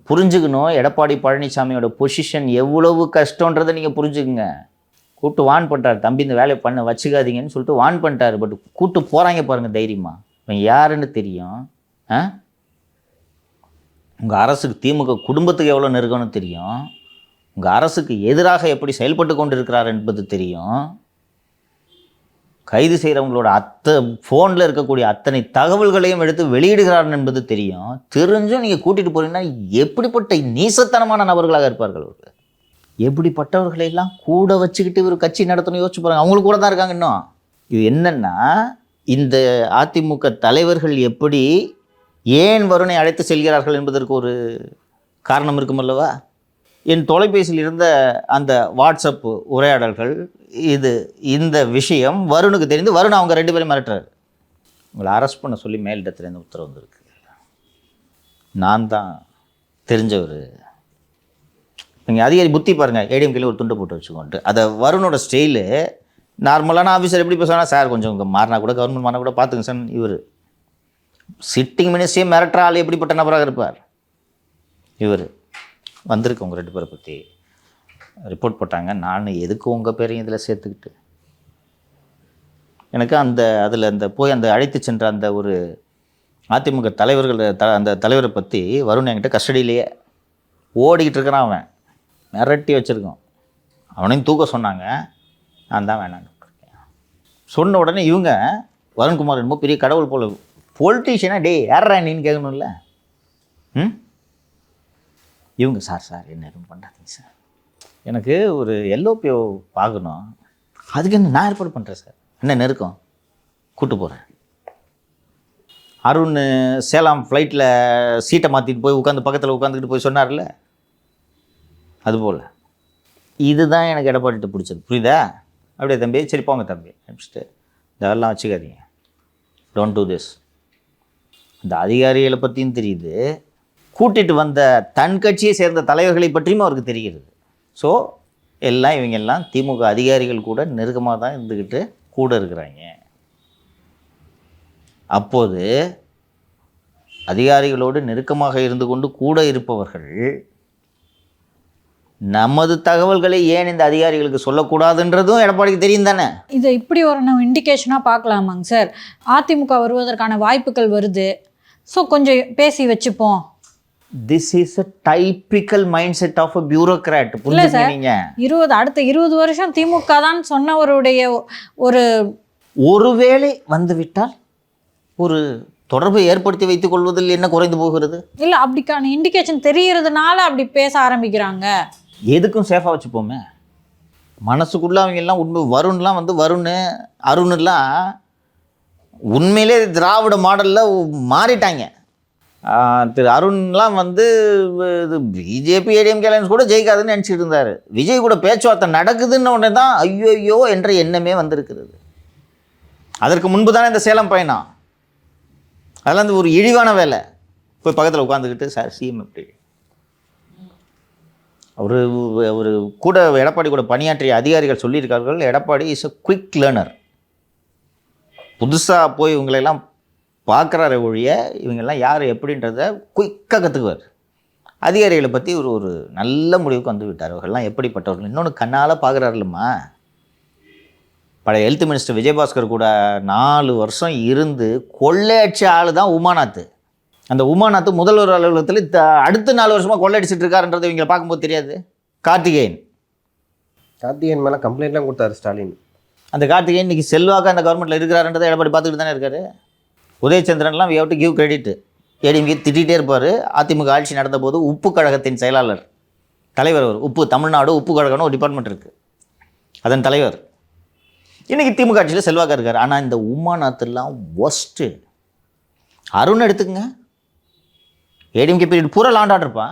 புரிஞ்சுக்கணும். எடப்பாடி பழனிசாமியோட பொசிஷன் எவ்வளவு கஷ்டன்றதை நீங்கள் புரிஞ்சுக்குங்க. கூப்பிட்டு வான் பண்ணிட்டார், தம்பி இந்த வேலையை பண்ண வச்சுக்காதீங்கன்னு சொல்லிட்டு வான் பண்ணிட்டார். பட் கூப்பிட்டு போகிறாங்க பாருங்கள் தைரியமாக. இவன் யாருன்னு தெரியும். உங்கள் அரசுக்கு திமுக குடும்பத்துக்கு எவ்வளோ நெருக்கம்னு தெரியும். உங்கள் அரசுக்கு எதிராக எப்படி செயல்பட்டு கொண்டு இருக்கிறார் என்பது தெரியும். கைது செய்கிறவங்களோட ஃபோனில் இருக்கக்கூடிய அத்தனை தகவல்களையும் எடுத்து வெளியிடுகிறார் என்பது தெரியும். தெரிஞ்சும் நீங்கள் கூட்டிகிட்டு போகிறீங்கன்னா எப்படிப்பட்ட நீசத்தனமான நபர்களாக இருப்பார்கள் அவர்கள். எப்படிப்பட்டவர்களையெல்லாம் கூட வச்சுக்கிட்டு ஒரு கட்சி நடத்தணும் யோசிச்சு பாருங்க. அவங்களுக்கு கூட தான் இருக்காங்க இன்னும். இது என்னென்னா, இந்த அதிமுக தலைவர்கள் எப்படி ஏன் வருணை அழைத்து செல்கிறார்கள் என்பதற்கு ஒரு காரணம் இருக்கும் அல்லவா. என் தொலைபேசியில் இருந்த அந்த வாட்ஸ்அப் உரையாடல்கள், இந்த விஷயம் வருணுக்கு தெரிந்து வருண் அவங்க 2 பேரும் மிரட்டுறாரு. உங்களை அரெஸ்ட் பண்ண சொல்லி மேலிடத்துலேருந்து உத்தரவு வந்திருக்கு. நான் தான் தெரிஞ்சவர். நீங்கள் அதிகாரி புத்தி பாருங்கள். ஏடிஎம்கேல ஒரு துண்டை போட்டு வச்சுக்கோன்ட்டு. அதை வருணோட ஸ்டைலு நார்மலான ஆஃபீஸர் எப்படி பேசுவாங்கன்னா, சார் கொஞ்சம் இங்கே மாறினா கூட கவர்மெண்ட் மாறினா கூட பார்த்துங்க சார். இவர் சிட்டிங் மினிஸ்ட்ரியே மிரட்டுற ஆள் எப்படிப்பட்ட நபராக இருப்பார். இவர் வந்திருக்கு உங்கள் 2 பேரை பற்றி ரிப்போர்ட் போட்டாங்க. நான் எதுக்கு உங்கள் பேரையும் இதில் சேர்த்துக்கிட்டு, எனக்கு போய் அந்த அழைத்து சென்ற அந்த ஒரு அதிமுக தலைவர்கள் அந்த தலைவரை பற்றி வருண் என்கிட்ட கஸ்டடியிலேயே ஓடிக்கிட்டு இருக்கிறான். அவன் மிரட்டி வச்சுருக்கோம். அவனையும் தூக்க சொன்னாங்க. நான் தான் வேணான்னு சொன்ன உடனே இவங்க வருண்குமார் என்னமோ பெரிய கடவுள் போல பொலிட்டீஷியனாக டே யாரா நீன்னு கேட்கணும்ல. இவங்க சார் என்ன எதுவும் பண்ணாதீங்க சார், எனக்கு ஒரு எல்ஓபிஓ பார்க்கணும், அதுக்கு என்ன நான் ஏற்பாடு பண்ணுறேன் சார், என்ன நெருக்கம் கூப்பிட்டு போகிறேன். அருண் சேலம் ஃப்ளைட்டில் சீட்டை மாற்றிட்டு போய் உட்காந்து பக்கத்தில் உட்காந்துக்கிட்டு போய் சொன்னார்ல, அதுபோல் இதுதான் எனக்கு எடப்பாடிட்டு பிடிச்சது. புரியுதா? அப்படியே தம்பி, சரி போங்க தம்பி அனுப்பிச்சிட்டு இதெல்லாம் வச்சுக்காதீங்க, டோன்ட் டூ திஸ். இந்த அதிகாரிகளை பற்றியும் தெரியுது, கூட்டிகிட்டு வந்த தன் கட்சியை சேர்ந்த தலைவர்களை பற்றியும் அவருக்கு தெரிகிறது. ஸோ இவங்கெல்லாம் திமுக அதிகாரிகள் கூட நெருக்கமாக தான் இருந்துக்கிட்டு கூட இருக்கிறாங்க. அப்போது அதிகாரிகளோடு நெருக்கமாக இருந்து கொண்டு கூட இருப்பவர்கள் நமது தகவல்களை ஏன் இந்த அதிகாரிகளுக்கு சொல்லக்கூடாதுன்றதும் எடப்பாடிக்கு தெரியும் தானே. இதை இப்படி ஒரு நம்ம இண்டிகேஷனாக பார்க்கலாமாங்க சார்? அதிமுக வருவதற்கான வாய்ப்புகள் வருது, ஸோ கொஞ்சம் பேசி வச்சுப்போம். This is a typical mindset of a bureaucrat. இல்லை சார், அடுத்த 20 வருஷம் திமுக தான் சொன்னவருடைய ஒருவேளை வந்துவிட்டால் ஒரு தொடர்பை ஏற்படுத்தி வைத்துக் கொள்வதில் என்ன குறைந்து போகிறது? இல்லை, அப்படிக்கான இண்டிகேஷன் தெரியறதுனால அப்படி பேச ஆரம்பிக்கிறாங்க. எதுக்கும் சேஃபாக வச்சுப்போமே. மனசுக்குள்ளே அவங்க எல்லாம் உண்மை வருண்லாம் வருண் அருண்லாம் உண்மையிலே திராவிட மாடலில் மாறிட்டாங்க. திரு அருண்லாம் இது பிஜேபி ஏடிஎம்கேலன்ஸ் கூட ஜெயிக்காதுன்னு நினச்சிட்டு இருந்தார். விஜய் கூட பேச்சுவார்த்தை நடக்குதுன்னு உடனே தான் ஐயோ என்ற எண்ணமே வந்திருக்கிறது. அதற்கு முன்பு தானே இந்த சேலம் பயணம். அதெல்லாம் ஒரு இழிவான வேலை. போய் பக்கத்தில் உட்காந்துக்கிட்டு சார் சிஎம் எப்படி அவர் கூட எடப்பாடி கூட பணியாற்றிய அதிகாரிகள் சொல்லியிருக்கார்கள், Edappadi is a quick learner. புதுசாக போய் இவங்களெல்லாம் பார்க்குறாரு ஒழிய இவங்கெல்லாம் யார் எப்படின்றத குயிக்காக கற்றுக்குவார். அதிகாரிகளை பற்றி ஒரு நல்ல முடிவுக்கு வந்து விட்டார். அவர்கள்லாம் எப்படிப்பட்டவர்கள் இன்னொன்று கண்ணால் பார்க்குறாருலம்மா. பழைய ஹெல்த் மினிஸ்டர் விஜயபாஸ்கர் கூட 4 வருஷம் இருந்து கொள்ளையடிச்ச ஆள் தான் உமாநாத். அந்த உமாநாத் முதல்வர் அலுவலகத்தில் அடுத்த 4 வருஷமாக கொள்ளையடிச்சிட்டு இருக்காருன்றது இவங்களை பார்க்கும்போது தெரியாது. கார்த்திகேயன் மேலே கம்ப்ளைண்ட்லாம் கொடுத்தாரு ஸ்டாலின். அந்த கார்த்திகேயன் இன்றைக்கி செல்வாக்க அந்த கவர்மெண்ட்டில் இருக்கிறாருன்றதை எடப்பாடி பார்த்துக்கிட்டு தானே இருக்காரு. உதயச்சந்திரன்லாம் we have to give credit. ADMK திட்டிகிட்டே இருப்பார். அதிமுக ஆட்சி நடந்த போது உப்பு கழகத்தின் செயலாளர் தலைவர் அவர். உப்பு தமிழ்நாடு உப்பு கழகம்னு ஒரு டிபார்ட்மெண்ட் இருக்குது, அதன் தலைவர். இன்றைக்கி திமுக ஆட்சியில் செல்வாக்க இருக்கார். ஆனால் இந்த உமாநாத்லாம் ஒஸ்ட்டு. அருண் எடுத்துக்கங்க, ஏடிஎம்கே பீரியட் பூரா லாண்ட் ஆர்டர்ப்பா.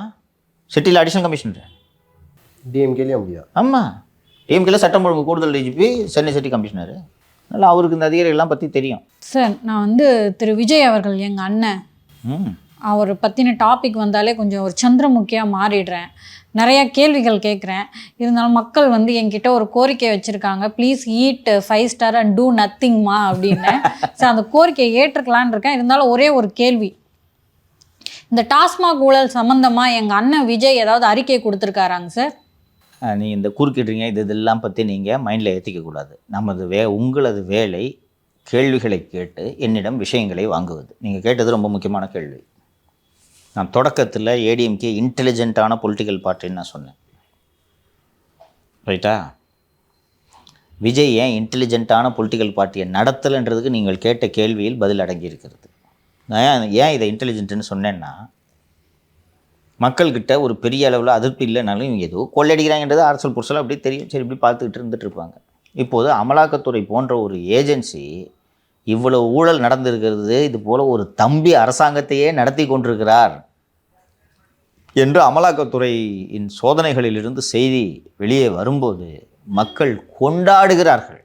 சிட்டியில் அடிஷனல் கமிஷனர். டிஎம்கேலேயும் அப்படியா? ஆமாம், டிஎம்கேல சட்டம் ஒழுங்கு கூடுதல் டிஜிபி, சென்னை சிட்டி கமிஷனர். அதனால் அவருக்கு இந்த அதிகாரிகள்லாம் பற்றி தெரியும். சார், நான் திரு விஜய் அவர்கள் எங்கள் அண்ணன், அவர் பற்றின டாபிக் வந்தாலே கொஞ்சம் ஒரு சந்திரமுகியாக மாறிடுறேன். நிறையா கேள்விகள் கேட்குறேன். இருந்தாலும் மக்கள் என்கிட்ட ஒரு கோரிக்கை வச்சுருக்காங்க, please eat 5 star and do நத்திங்மா அப்படின்னு. சார், அந்த கோரிக்கையை ஏற்றுக்கலான் இருக்கேன். இருந்தாலும் ஒரே ஒரு கேள்வி, இந்த டாஸ்மாக் ஊழல் சம்மந்தமாக எங்கள் அண்ணன் விஜய் ஏதாவது அறிக்கை கொடுத்துருக்காராங்க சார்? நீங்கள் இந்த குறுக்கிடுறீங்க, இதெல்லாம் பற்றி நீங்கள் மைண்டில் ஏற்றிக்கக்கூடாது. உங்களது வேலை கேள்விகளை கேட்டு என்னிடம் விஷயங்களை வாங்குவது. நீங்கள் கேட்டது ரொம்ப முக்கியமான கேள்வி. நான் தொடக்கத்தில் ஏடிஎம்கே இன்டெலிஜென்ட்டான பொலிட்டிக்கல் பார்ட்டின்னு நான் சொன்னேன், ரைட்டா? விஜய் ஏன் இன்டெலிஜென்ட்டான பொலிட்டிக்கல் பார்ட்டியை நடத்தலைன்றதுக்கு நீங்கள் கேட்ட கேள்வியில் பதில் அடங்கியிருக்கிறது. நான் ஏன் இதை இன்டெலிஜென்ட்டுன்னு சொன்னேன்னா, மக்கள்கிட்ட ஒரு பெரிய அளவில் அதிருப்தி இல்லைனாலும் இவங்க ஏதோ கொள்ளடிக்கிறாங்கன்றது அரசல் புரசல் அப்படி தெரியும், சரி இப்படி பார்த்துக்கிட்டு இருந்துட்டு இருப்பாங்க. இப்போது அமலாக்கத்துறை போன்ற ஒரு ஏஜென்சி இவ்வளவு ஊழல் நடந்திருக்கிறது, இது போல் ஒரு தம்பி அரசாங்கத்தையே நடத்தி கொண்டிருக்கிறார் என்று அமலாக்கத்துறையின் சோதனைகளிலிருந்து செய்தி வெளியே வரும்போது மக்கள் கொண்டாடுகிறார்கள்.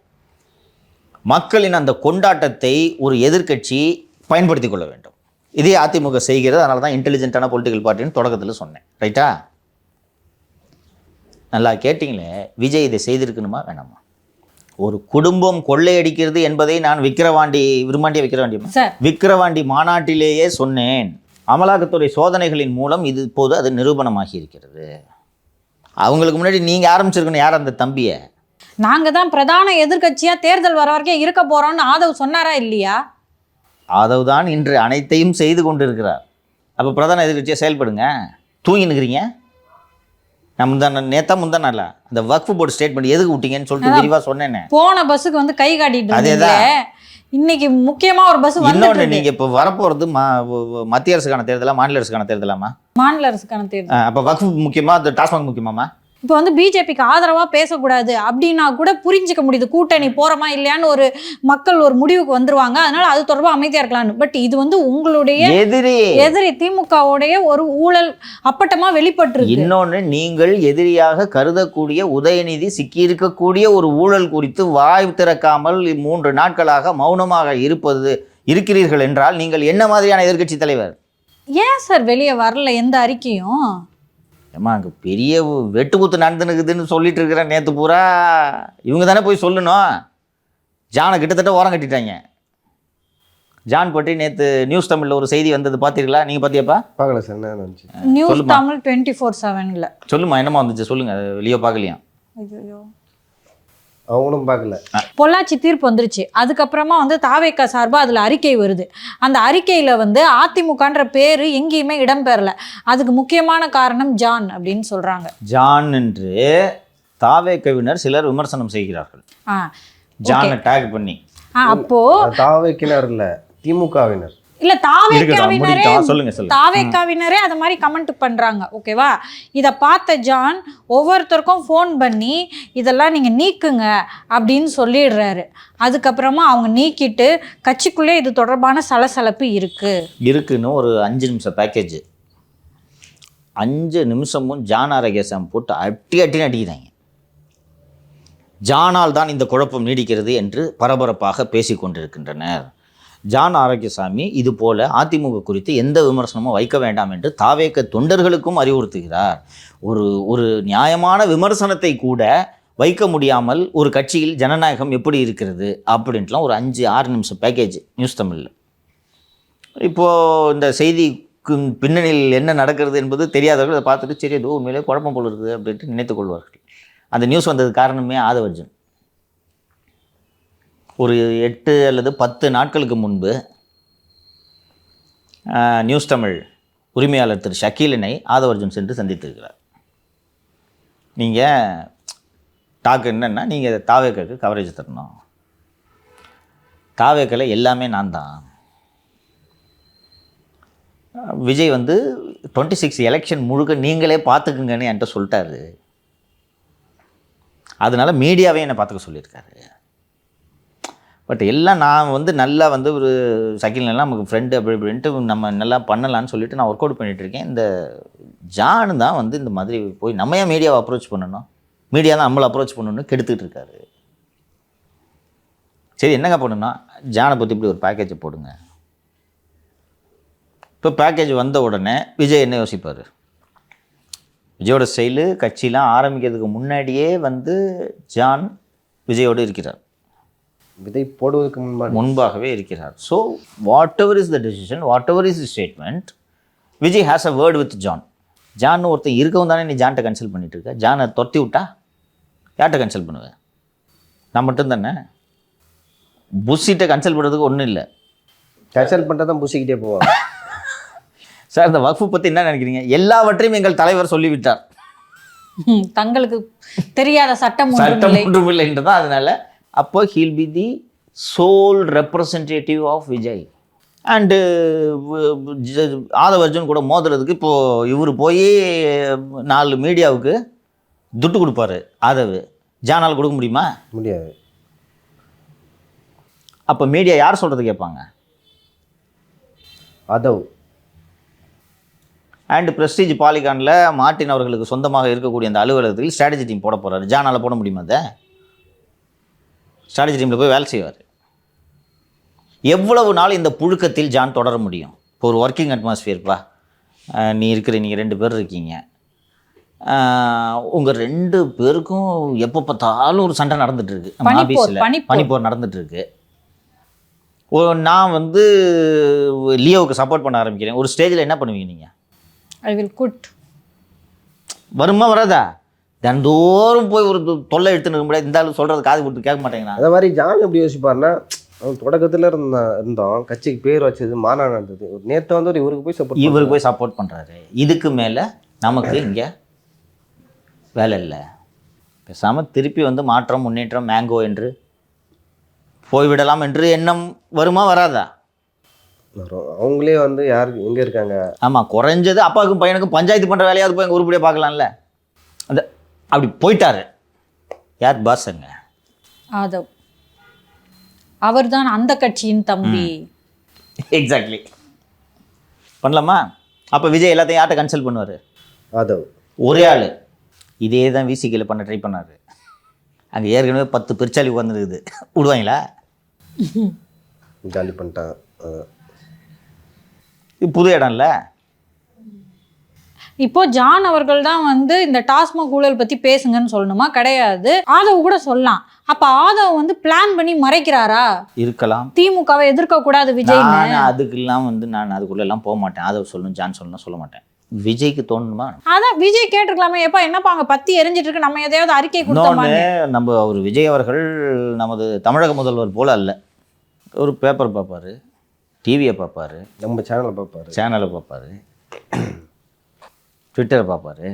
மக்களின் அந்த கொண்டாட்டத்தை ஒரு எதிர்க்கட்சி பயன்படுத்தி கொள்ள வேண்டும். இதே அதிமுக செய்கிறது. அதனால தான் இன்டெலிஜென்ட்டான பொலிட்டிக்கல் பார்ட்டின்னு தொடக்கத்தில் சொன்னேன், ரைட்டா? நல்லா கேட்டிங்களே, விஜய் இதை செய்திருக்கணுமா வேணாமா? ஒரு குடும்பம் கொள்ளையடிக்கிறது என்பதை நான் விக்கிரவாண்டி மாநாட்டிலேயே சொன்னேன். அமலாக்கத்துறை சோதனைகளின் மூலம் இது இப்போது அது நிரூபணமாகி இருக்கிறது. அவங்களுக்கு முன்னாடி நீங்கள் ஆரம்பிச்சிருக்கணும். யார் அந்த தம்பியை? நாங்கள் தான் பிரதான எதிர்க்கட்சியாக தேர்தல் வர வரைக்கும் இருக்க போகிறோம்னு ஆதவ் சொன்னாரா இல்லையா? ஆதவ் தான் இன்று அனைத்தையும் செய்து கொண்டிருக்கிறார். அப்போ பிரதான எதிர்க்கட்சியாக செயல்படுங்க. தூங்கினுக்கிறீங்க. நான் முந்தானால அந்த வக்ஃப் போர்டு ஸ்டேட்மெண்ட் எதுக்கு விட்டீங்கன்னு சொல்லிட்டு விரிவாக சொன்னேனே. போன பஸ்ஸுக்கு வந்து கை காட்டிட்டு அதேதான். இன்னைக்கு முக்கியமா ஒரு பஸ் இன்னொன்று, நீங்கள் இப்போ வரப்போகிறது மத்திய அரசுக்கான தேர்தலா மாநில அரசுக்கான தேர்தலாமா? மாநில அரசுக்கான தேர்தல். அப்போ வக்ஃப் முக்கியமா, அந்த டாஸ்மாக் முக்கியமாமா? இப்போ வந்து பிஜேபிக்கு ஆதரவா பேசக்கூடாது அப்படின்னா கூட புரிஞ்சுக்க முடியுது, கூட்டணி போறோமா இல்லையான்னு ஒரு மக்கள் ஒரு முடிவுக்கு வந்துருவாங்க, அதனால அது தொடர்பாக அமைதியா இருக்கலாம்னு. பட் இது வந்து உங்களுடைய எதிரி திமுகவுடைய ஒரு ஊழல் அப்பட்டமா வெளிப்பட்டு. இன்னொன்று, நீங்கள் எதிரியாக கருதக்கூடிய உதயநிதி சிக்கியிருக்கக்கூடிய ஒரு ஊழல் குறித்து வாய் திறக்காமல் 3 நாட்களாக மௌனமாக இருக்கிறீர்கள் என்றால் நீங்கள் என்ன மாதிரியான எதிர்க்கட்சி தலைவர்? ஏன் சார் வெளியே வரல எந்த அறிக்கையும்? ஏம்மா, அங்கே பெரிய வெட்டுக்குத்து நடந்துனுக்குதுன்னு சொல்லிட்டு இருக்கிற நேற்று பூரா இவங்க தானே போய் சொல்லணும். ஜானை கிட்டத்தட்ட ஓரம் கட்டிட்டாங்க. ஜான் பற்றி நேற்று நியூஸ் தமிழில் ஒரு செய்தி வந்தது, பார்த்தீங்களா? நீங்கள் பார்த்தியாப்பா? பார்க்கல சார். என்ன நினச்சி நியூஸ் தமிழ் 24/7 சொல்லுமா, என்னமா வந்துச்சு சொல்லுங்கள். வெளியோ பார்க்கலையா? ஐயோ, அவங்களும் பார்க்கல. பொள்ளாச்சி தீர்ப்பு வந்துருச்சு. அதுக்கப்புறமா வந்து தாவேக்கா சார்பாக அதில் அறிக்கை வருது. அந்த அறிக்கையில் வந்து அதிமுகன்ற பேர் எங்கேயுமே இடம்பெறல. அதுக்கு முக்கியமான காரணம் ஜான் அப்படின்னு சொல்கிறாங்க. ஜான் என்று தாவேக்கவினர் சிலர் விமர்சனம் செய்கிறார்கள். ஜானை டேக் பண்ணி. அப்போ தாவேக்கினர் இல்லை, திமுகவினர் இல்ல தாவேக்காவினரே அது மாதிரி கமெண்ட் பண்றாங்க. ஓகேவா? இதை பார்த்த ஜான் ஒவ்வொருத்தருக்கும் ஃபோன் பண்ணி இதெல்லாம் நீங்க நீக்குங்க அப்படின்னு சொல்லிடுறாரு. அதுக்கப்புறமா அவங்க நீக்கிட்டு கட்சிக்குள்ளே இது தொடர்பான சலசலப்பு இருக்குன்னு ஒரு 5 நிமிஷம் பேக்கேஜ். 5 நிமிஷமும் ஜான் ஆரோக்கியசாமி போட்டு அட்டின்னு அடிக்கிறாங்க. ஜானால் தான் இந்த குழப்பம் நீடிக்கிறது என்று பரபரப்பாக பேசி கொண்டிருக்கின்றனர். ஜான் ஆரோக்கியசாமி இது போல அதிமுக குறித்து எந்த விமர்சனமும் வைக்க வேண்டாம் என்று தாவேக்க தொண்டர்களுக்கும் அறிவுறுத்துகிறார். ஒரு நியாயமான விமர்சனத்தை கூட வைக்க முடியாமல் ஒரு கட்சியில் ஜனநாயகம் எப்படி இருக்கிறது அப்படின்ட்டுலாம் ஒரு 5-6 நிமிஷம் பேக்கேஜ் நியூஸ் தமிழில். இப்போது இந்த செய்திக்கு பின்னணியில் என்ன நடக்கிறது என்பது தெரியாதவர்கள் அதை பார்த்துட்டு சரி ஏதோ உண்மையிலே குழப்பம் போல் இருக்குது அப்படின்ட்டு நினைத்து கொள்வார்கள். அந்த நியூஸ் வந்தது காரணமே ஆதவர்ஜன். ஒரு 8 அல்லது 10 நாட்களுக்கு முன்பு நியூஸ் தமிழ் உரிமையாளர் திரு ஷக்கீலினை ஆதவர்ஜன் சென்று சந்தித்திருக்கிறார். நீங்கள் டாக்கு என்னென்னா, நீங்கள் தாவேக்காக்கு கவரேஜ் தரணும், தாவேக்கால எல்லாமே நான் தான். விஜய் வந்து 26 எலெக்ஷன் முழுக்க நீங்களே பார்த்துக்குங்கன்னு என்கிட்ட சொல்லிட்டாரு. அதனால் மீடியாவே என்னை பார்த்துக்க சொல்லியிருக்காரு. பட் எல்லாம் நான் வந்து நல்லா வந்து ஒரு சைக்கிள்லாம் நமக்கு ஃப்ரெண்டு அப்படி இப்படின்ட்டு நம்ம நல்லா பண்ணலான்னு சொல்லிட்டு நான் ஒர்க் அவுட் பண்ணிகிட்ருக்கேன். இந்த ஜானு தான் வந்து இந்த மாதிரி போய் நம்ம ஏன் மீடியாவை அப்ரோச் பண்ணணும், மீடியா தான் நம்மளை அப்ரோச் பண்ணணும்னு கெடுத்துக்கிட்டு இருக்காரு. சரி என்னங்க பண்ணணும்னா, ஜானை பற்றி இப்படி ஒரு பேக்கேஜை போடுங்க. இப்போ பேக்கேஜ் வந்த உடனே விஜய் என்ன யோசிப்பார்? விஜயோட ஸ்டைலு கட்சியெலாம் ஆரம்பிக்கிறதுக்கு முன்னாடியே வந்து ஜான் விஜயோடு இருக்கிறார், விதை போடுவதற்கு முன்பாகவே இருக்கிறார். So what ever is the decision, what ever is the statement, Vijay has a word with John. John ஒருத்தன் இருக்கவும் தானே நீ ஜான்கிட்ட கன்சல்ட் பண்ணிட்டு இருக்க. ஜானை தொத்தி விட்டா யார்கிட்ட கன்சல்ட் பண்ணுவேன்? நான் மட்டும் தானே. புஷிட்ட கன்சல்ட் பண்ணுறதுக்கு ஒன்றும் இல்லை. கன்சல்ட் பண்ணிட்டு தான் புஷிக்கிட்டே போவாங்க. சார் இந்த வக்ஃபு பற்றி என்ன நினைக்கிறீங்க? எல்லாவற்றையும் எங்கள் தலைவர் சொல்லிவிட்டார், தங்களுக்கு தெரியாத சட்டம் சட்டம் ஒன்றுமில்லைன்றதான். அதனால அப்போ he'll be the sole representative of Vijay. And Aadhav Arjun கூட மோதுறதுக்கு இப்போது இவர் போய் 4 மீடியாவுக்கு துட்டு கொடுப்பாரு. ஆதவ் ஜானால் கொடுக்க முடியுமா? முடியாது. அப்போ மீடியா யார் சொல்கிறது கேட்பாங்க? அதவ். அண்டு ப்ரெஸ்டீஜ் பாலிகானில் மார்ட்டின் அவர்களுக்கு சொந்தமாக இருக்கக்கூடிய அந்த அலுவலகத்தில் ஸ்ட்ராட்டஜி டீம் போட போகிறாரு. ஜானால் போட முடியுமா? அதை ஸ்ட்ராட்டஜி டீமில் போய் வேலை செய்வார். எவ்வளவு நாள் இந்த புழுக்கத்தில் ஜான் தொடர முடியும்? இப்போ ஒரு ஒர்க்கிங் அட்மாஸ்ஃபியர்ப்பா, நீ இருக்கிற, நீங்கள் 2 பேர் இருக்கீங்க, உங்கள் 2 பேருக்கும் எப்போ பார்த்தாலும் ஒரு சண்டை நடந்துகிட்ருக்கு. நம்ம ஆஃபீஸில் பனிப்போர் நடந்துகிட்ருக்கு. நான் வந்து லியோவுக்கு சப்போர்ட் பண்ண ஆரம்பிக்கிறேன். ஒரு ஸ்டேஜில் என்ன பண்ணுவீங்க நீங்கள்? I will good. வருமா வராதா? தினந்தோறும் போய் ஒரு தொல்லை எடுத்துன்னு இருக்க முடியாது. இந்த ஆளு சொல்கிறது காது கொடுத்து கேட்க மாட்டேங்கிறான். அதே மாதிரி ஜான் எப்படி யோசிப்பாருன்னா, அவன் தொடக்கத்தில் இருந்தோம், கட்சிக்கு பேர் வச்சது, மாநாடு நடந்தது, நேற்று வந்து இவருக்கு போய் சப்போர்ட் பண்ணுறாரு. இதுக்கு மேலே நமக்கு இங்கே வேலை இல்லை. பேசாமல் திருப்பி வந்து மாற்றம், முன்னேற்றம், மேங்கோ என்று போய்விடலாம் என்று எண்ணம் வருமா வராதா? வரும். அவங்களே வந்து யார் எங்கே இருக்காங்க? ஆமாம், குறைஞ்சது அப்பாவுக்கும் பையனுக்கும் பஞ்சாயத்து பண்ணுற வேலையாவது போய் எங்கள் உருப்படியாக பார்க்கலாம்ல. அந்த அப்படி போயிட்டாரு. யார் பாஸுங்க? ஆதவ். அவர்தான் அந்த கட்சியின் தம்பி. எக்ஸாக்ட்லி. பண்ணலாமா? அப்போ விஜய் எல்லாத்தையும் யார்கிட்ட கன்சல்ட் பண்ணுவார்? ஆதவ். ஒரே ஆள். இதே தான் விசிகையில் பண்ண ட்ரை பண்ணார். அங்கே ஏற்கனவே 10 பெருச்சாலி உட்காந்துருக்குது. விடுவாங்களா? ஜாலி பண்ணிட்டான். இது புது இடம்ல. இப்போ ஜான் அவர்கள் தான் வந்து இந்த டாஸ்மாக் ஊழல் பத்தி பேசுங்கன்னு சொல்லணுமா? கிடையாது. ஆதவ் கூட சொல்லலாம். அப்ப ஆதவ் வந்து பிளான் பண்ணி மறைக்கிறாரா? இருக்கலாம். திமுகவை எதிர்க்க கூடாது விஜய். அதுக்கெல்லாம் வந்து நான் அதுக்குள்ள எல்லாம் போக மாட்டேன். ஆதவ் சொல்லணும், ஜான் சொல்லணும் சொல்ல மாட்டேன். விஜய்க்கு தோணுமா? அதான் விஜய் கேட்டிருக்கலாமே, எப்பா என்னப்பா அங்க பத்தி எரிஞ்சிட்டு இருக்கு, நம்ம எதையாவது அறிக்கை கொடுத்தோம். நம்ம அவர் விஜய் அவர்கள் நமது தமிழக முதல்வர் போல அல்ல. ஒரு பேப்பர் பார்ப்பாரு, டிவியை பார்ப்பாரு, நம்ம சேனலை பார்ப்பாரு, ட்விட்டரை பார்ப்பாரு.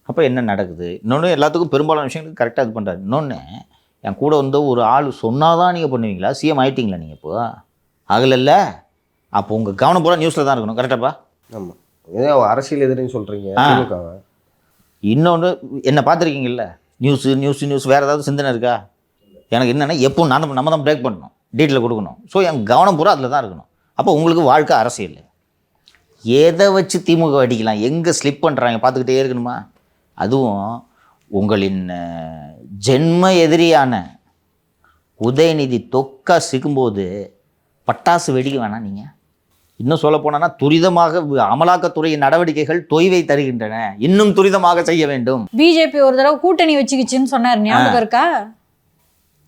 அப்போ என்ன நடக்குது? இன்னொன்று, எல்லாத்துக்கும் பெரும்பாலான விஷயங்களுக்கு கரெக்டாக இது பண்ணுறாரு. இன்னொன்று, என் கூட வந்து ஒரு ஆள் சொன்னாதான் நீங்கள் பண்ணுவீங்களா? சிஎம் ஆகிட்டிங்களா நீங்கள்? இப்போ ஆகலைல்ல. அப்போ உங்கள் கவனம் பூரா நியூஸில் தான் இருக்கணும். கரெக்டாப்பா? ஆமாம். ஏதோ அரசியல் எதிரின்னு சொல்கிறீங்க. இன்னொன்று, என்ன பார்த்துருக்கீங்கல்ல, நியூஸ் வேறு ஏதாவது சிந்தனை இருக்கா? எனக்கு என்னென்னா, எப்போ நம்ம தான் பிரேக் பண்ணணும், டீட்டெயில் கொடுக்கணும். ஸோ என் கவனம் பூரா அதில் தான் இருக்கணும். அப்போ உங்களுக்கு வாழ்க்கை அரசியல். எதை வச்சு திமுக அடிக்கலாம், எங்கே ஸ்லிப் பண்ணுறாங்க பார்த்துக்கிட்டே இருக்கணுமா? அதுவும் உங்களின் ஜென்ம எதிரியான உதயநிதி தொக்கா சிக்கும்போது பட்டாசு வெடிக்க வேணாம். நீங்கள் இன்னும் சொல்ல போனா, துரிதமாக அமலாக்கத்துறையின் நடவடிக்கைகள் தொய்வை தருகின்றன, இன்னும் துரிதமாக செய்ய வேண்டும். பிஜேபி ஒரு தடவை கூட்டணி வச்சுக்கிச்சுன்னு சொன்னார், ஞாபகம் இருக்கா?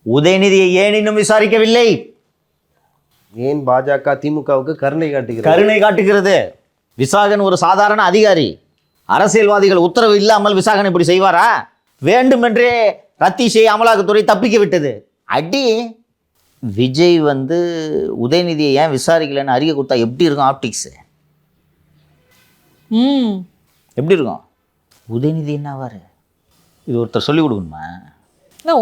உதயநிதியை ஏன் இன்னும் விசாரிக்கவில்லை? ஏன் பாஜக திமுகவுக்கு கருணை காட்டுகிறது? விசாகன் ஒரு சாதாரண அதிகாரி. அரசியல்வாதிகள் உத்தரவு இல்லாமல் விசாகன் இப்படி செய்வாரா? வேண்டுமென்றே ரத்தீஷை அமலாக்கத்துறை தப்பிக்க விட்டது. அடி விஜய் வந்து உதயநிதியை ஏன் விசாரிக்கலன்னு அறிக்கை கொடுத்தா எப்படி இருக்கும்? ஆப்டிக்ஸ் எப்படி இருக்கும்? உதயநிதி என்னவாரு? இது ஒருத்தர் சொல்லிக் கொடுக்கணுமா?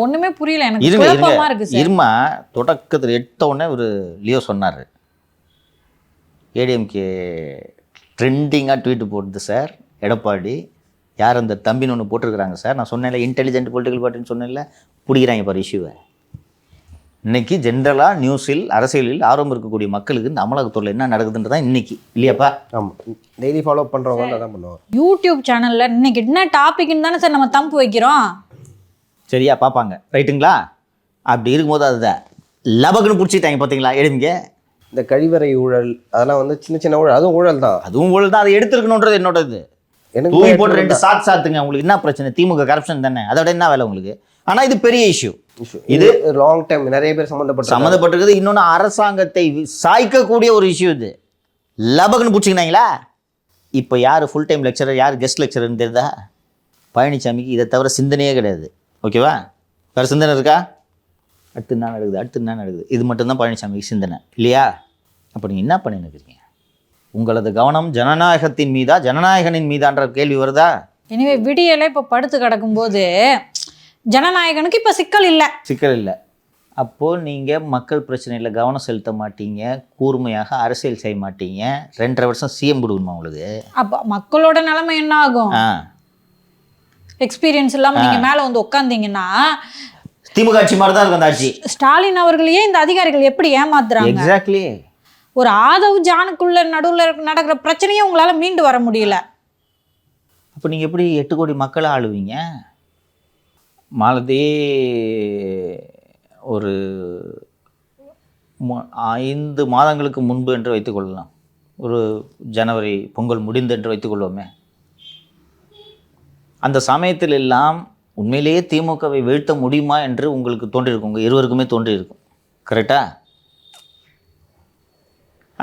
ஒண்ணுமே புரியல எனக்கு. இருமா, தொடக்கத்தில் எடுத்த உடனே ஒரு லியோ சொன்னார், ஏடிஎம்கே ட்ரெண்டிங்காக ட்வீட்டு போடுது சார் எடப்பாடி, யார் அந்த தம்பின்னு ஒன்று போட்டிருக்கிறாங்க சார். நான் சொன்னேன்ல, இன்டெலிஜென்ட் பொலிட்டிக்கல் பார்ட்டின்னு சொன்னேன்ல, பிடிக்கிறாங்க பாரு இஷ்யூவை. இன்றைக்கி ஜென்ரலாக நியூஸில், அரசியலில் ஆர்வம் இருக்கக்கூடிய மக்களுக்கு இந்த அமலாக்கத்துறையில் என்ன நடக்குதுன்றதான் இன்றைக்கி இல்லையாப்பா? ஆமாம், டெய்லி ஃபாலோ பண்ணுறவங்க தான் பண்ணுவாங்க. யூடியூப் சேனலில் இன்னைக்கு என்ன டாபிக்னு தானே சார் நம்ம தம்பு வைக்கிறோம். சரியா பார்ப்பாங்க, ரைட்டுங்களா? அப்படி இருக்கும்போது அதுதான் லபக்குன்னு பிடிச்சிட்டாங்க பார்த்தீங்களா? எடுங்க. இந்த கழிவறை ஊழல் அதெல்லாம் வந்து சின்ன சின்ன ஊழல், அதுவும் ஊழல் தான். அதை எடுத்துருக்கணுன்றது என்னோடது. எனக்கு தூக்கி போட்டு 2 சாத்துங்க. உங்களுக்கு என்ன பிரச்சனை? திமுக கரப்ஷன் தானே, அதோட என்ன வேலை உங்களுக்கு? ஆனால் இது பெரிய இஷ்யூ. இது லாங் டைம் நிறைய பேர் சம்மந்தப்பட்டிருக்குது. இன்னொன்று, அரசாங்கத்தை சாய்க்கக்கூடிய ஒரு இஷ்யூ இது. லபக்குன்னு பிடிச்சிக்கினாங்களா? இப்போ யார் ஃபுல் டைம் லெக்சரர், யார் கெஸ்ட் லெக்சரர்னு தெரியுதா? பழனிசாமிக்கு இதை தவிர சிந்தனையே கிடையாது. ஓகேவா? வேறு சிந்தனை இருக்கா? அடுத்து என்ன நடக்குது, இது மட்டும்தான் பழனிசாமிக்கு சிந்தனை இல்லையா? அப்போ நீங்கள் என்ன பண்ணின்னு இருக்கிறீங்க? உங்களது கவனம் ஜனநாயகத்தின் மீதா ஜனநாயகனின் மீதான்ற கேள்வி வருதா? எனவே விடியலை இப்போ படுத்து கிடக்கும்போது ஜனநாயகனுக்கு இப்போ சிக்கல் இல்லை. சிக்கல் இல்லை. அப்போது நீங்கள் மக்கள் பிரச்சனையில் கவனம் செலுத்த மாட்டீங்க, கூர்மையாக அரசியல் செய்ய மாட்டீங்க. 2.5 வருஷம் சிஎம் கொடுக்கணுமா உங்களுக்கு? அப்போ மக்களோட நிலைமை என்ன ஆகும்? எக்ஸ்பீரியன்ஸ் இல்லாமல் நீங்கள் மேலே வந்து உட்காந்தீங்கன்னா திமுக ஆட்சி மாதிரி தான் இருக்கும் அந்த ஆட்சி. ஸ்டாலின் அவர்களையே இந்த அதிகாரிகள் எப்படி ஏமாத்துறாங்க? எக்ஸாக்ட்லி. ஒரு ஆதவ் ஜானுக்குள்ள நடுவில் நடக்கிற பிரச்சனையே உங்களால் மீண்டு வர முடியல. அப்போ நீங்கள் எப்படி 8 கோடி மக்களை ஆளுவீங்க? மாலதி ஒரு 5 மாதங்களுக்கு முன்பு என்று வைத்துக்கொள்ளலாம், ஒரு ஜனவரி பொங்கல் முடிந்து என்று வைத்துக்கொள்வோமே, அந்த சமயத்தில் எல்லாம் உண்மையிலேயே திமுகவை வீழ்த்த முடியுமா என்று உங்களுக்கு தோன்றியிருக்கும், உங்கள் இருவருக்குமே தோன்றியிருக்கும், கரெக்டா?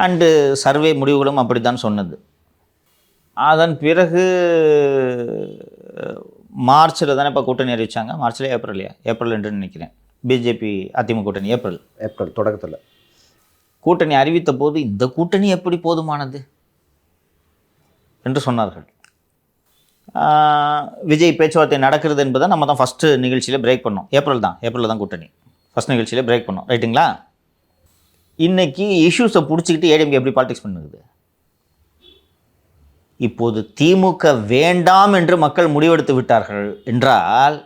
அண்டு சர்வே முடிவுகளும் அப்படி தான் சொன்னது. அதன் பிறகு மார்ச்சில் தானே இப்போ கூட்டணி அறிவிச்சாங்க. மார்ச்லேயே ஏப்ரல் என்று நினைக்கிறேன். பிஜேபி அதிமுக கூட்டணி ஏப்ரல் தொடக்கத்தில் கூட்டணி அறிவித்த போது இந்த கூட்டணி எப்படி போதுமானது என்று சொன்னார்கள். விஜய் பேச்சுவார்த்தை நடக்கிறது என்பதை நம்ம தான் ஃபஸ்ட்டு நிகழ்ச்சியில் பிரேக் பண்ணோம். ஏப்ரல் தான் கூட்டணி ஃபஸ்ட் நிகழ்ச்சியில் பிரேக் பண்ணோம், ரைட்டுங்களா? இன்றைக்கி இஷ்யூஸை பிடிச்சிக்கிட்டு ஏடிஎம்கே எப்படி பாலிடிக்ஸ் பண்ணுது? இப்போது திமுக வேண்டாம் என்று மக்கள் முடிவெடுத்து விட்டார்கள் என்றால்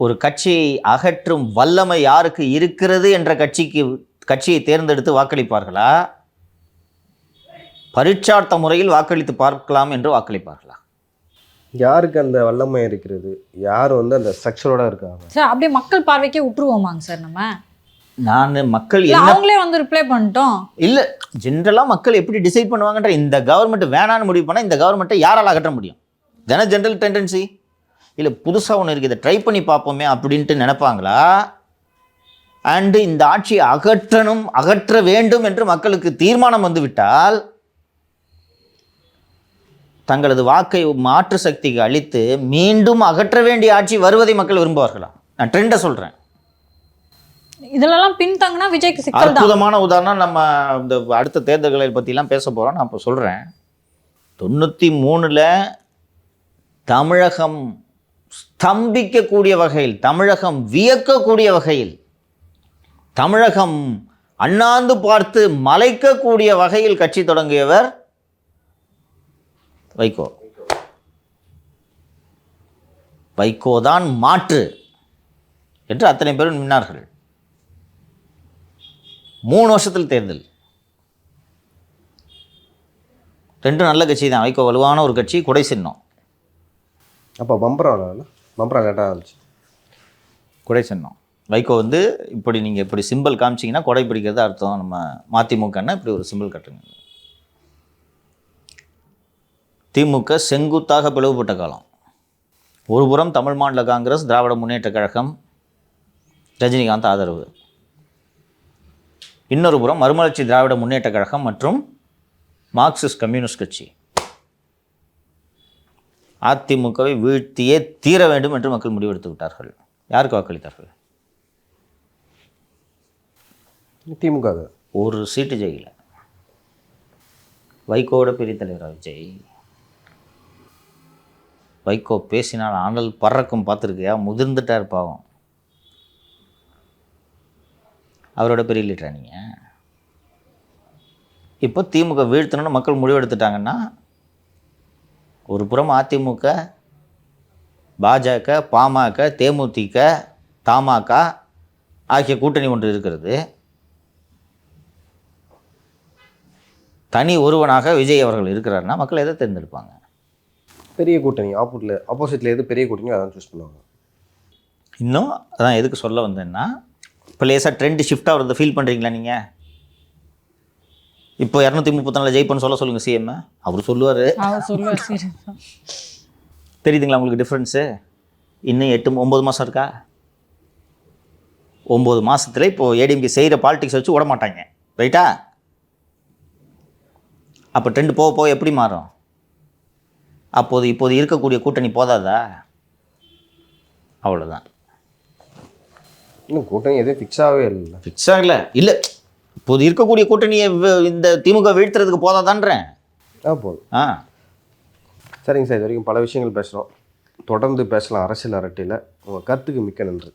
ஒரு கட்சியை அகற்றும் வல்லமை யாருக்கு இருக்கிறது என்ற கட்சியை தேர்ந்தெடுத்து வாக்களிப்பார்களா, பரீட்சார்த்த முறையில் வாக்களித்து பார்க்கலாம் என்று வாக்களிப்பார்களா? யாருக்கு அந்த வல்லமை இருக்கிறது, யார் வந்து அந்த ஸ்ட்ரக்சரோட இருக்காங்க சார்? அப்படியே மக்கள் பார்வைக்கே விட்டுருவோமாங்க சார்? நம்ம மக்கள் அவங்களே வந்து ரிப்ளை பண்ணிட்டோம். இல்லை, ஜென்ரலாக மக்கள் எப்படி டிசைட் பண்ணுவாங்கன்ற, இந்த கவர்மெண்ட் வேணான்னு முடிவு பண்ணால் இந்த கவர்மெண்ட்டை யாரால் அகற்ற முடியும்? தானே ஜென்ரல் டெண்டன்சி. இல்லை புதுசாக ஒன்று இருக்குது, இதை ட்ரை பண்ணி பார்ப்போமே அப்படின்ட்டு நினைப்பாங்களா? அண்டு இந்த ஆட்சியை அகற்ற வேண்டும் என்று மக்களுக்கு தீர்மானம் வந்துவிட்டால் தங்களது வாக்கை மாற்று சக்திக்கு அளித்து மீண்டும் அகற்ற வேண்டிய ஆட்சி வருவதை மக்கள் விரும்புவார்களா? நான் ட்ரெண்டை சொல்கிறேன். இதெல்லாம் பின்தங்கினா விஜய்க்கு சிக்கல் தான். அற்புதமான உதாரணம், நம்ம இந்த அடுத்த தேர்தல்களை பற்றிலாம் பேச போகிறோம். நான் இப்போ சொல்கிறேன், 93ல் தமிழகம் ஸ்தம்பிக்கக்கூடிய வகையில், தமிழகம் வியக்கக்கூடிய வகையில், தமிழகம் அண்ணாந்து பார்த்து மலைக்கக்கூடிய வகையில் கட்சி தொடங்கியவர் வைகோதான் மாற்று என்று அத்தனை பேரும் நின்னார்கள். 3 வருஷத்தில் தேர்தல். 2 நல்ல கட்சி தான். வைகோ வலுவான ஒரு கட்சி, கொடை சின்னம். அப்போ பம்பரம் லேட்டாக இருந்துச்சு. கொடை சின்னம் வைகோ வந்து இப்படி நீங்கள் இப்படி சிம்பிள் காமிச்சிங்கன்னா கொடை பிடிக்கிறது அர்த்தம். நம்ம மதிமுகன்னா இப்படி ஒரு சிம்பிள் கட்டுங்க. திமுக செங்குத்தாக பிளவுபட்ட காலம். ஒரு புறம் தமிழ் மாநில காங்கிரஸ், திராவிட முன்னேற்ற கழகம், ரஜினிகாந்த் ஆதரவு. இன்னொரு புறம் மறுமலர்ச்சி திராவிட முன்னேற்ற கழகம் மற்றும் மார்க்சிஸ்ட் கம்யூனிஸ்ட் கட்சி. அதிமுகவை வீழ்த்தியே தீர வேண்டும் என்று மக்கள் முடிவெடுத்து விட்டார்கள். யாருக்கு வாக்களித்தார்கள்? திமுக. ஒரு சீட்டு ஜெயில. வைகோவோட பெரிய தலைவரா விஜய்? வைகோ பேசினால் ஆனல் பறக்கும், பார்த்துருக்கியா? முதிர்ந்துட்டார் பாவம். அவரோட பெரிய லீடரா நீங்கள்? இப்போ திமுக வீழ்த்தணும்னு மக்கள் முடிவெடுத்துட்டாங்கன்னா, ஒரு புறம் அதிமுக, பாஜக, பாமக, தேமுதிக, தமாக ஆகிய கூட்டணி ஒன்று இருக்கிறது. தனி ஒருவனாக விஜய் அவர்கள் இருக்கிறாருன்னா மக்கள் எதை தேர்ந்தெடுப்பாங்க? பெரிய கூட்டணி. ஆப்போசிட்டில் எது பெரிய கூட்டணி அதான் சூஸ் பண்ணுவாங்க. இன்னும் அதான் எதுக்கு சொல்ல வந்தேன்னா, இப்போ லேசாக ட்ரெண்ட் ஷிஃப்ட் ஆகிறத ஃபீல் பண்ணுறீங்களா நீங்கள்? இப்போ 234 ஜெயிப்பன்னு சொல்லுங்கள் சிஎம். அவர் சொல்லுவார். தெரியுதுங்களா உங்களுக்கு டிஃப்ரென்ஸு? இன்னும் 8-9 மாதம் இருக்கா? 9 மாதத்துல இப்போது ஏடிஎம்கே செய்கிற பாலிடிக்ஸ் வச்சு விட மாட்டாங்க, ரைட்டா? அப்போ ட்ரெண்ட் போக போக எப்படி மாறும்? இப்போது இருக்கக்கூடிய கூட்டணி போதாதா? அவ்வளோதான். இன்னும் கூட்டணி எதுவும் ஃபிக்ஸ் ஆகவே இல்லை. ஃபிக்ஸ் ஆகலை. இல்லை, இப்போது இருக்கக்கூடிய கூட்டணியை இந்த திமுக வீழ்த்துறதுக்கு போதாதான்றேன். போதும். ஆ சரிங்க சார், இது வரைக்கும் பல விஷயங்கள் பேசுகிறோம். தொடர்ந்து பேசலாம் அரசியல் அரட்டையில். உங்கள் கருத்துக்கு மிக்க நன்றி.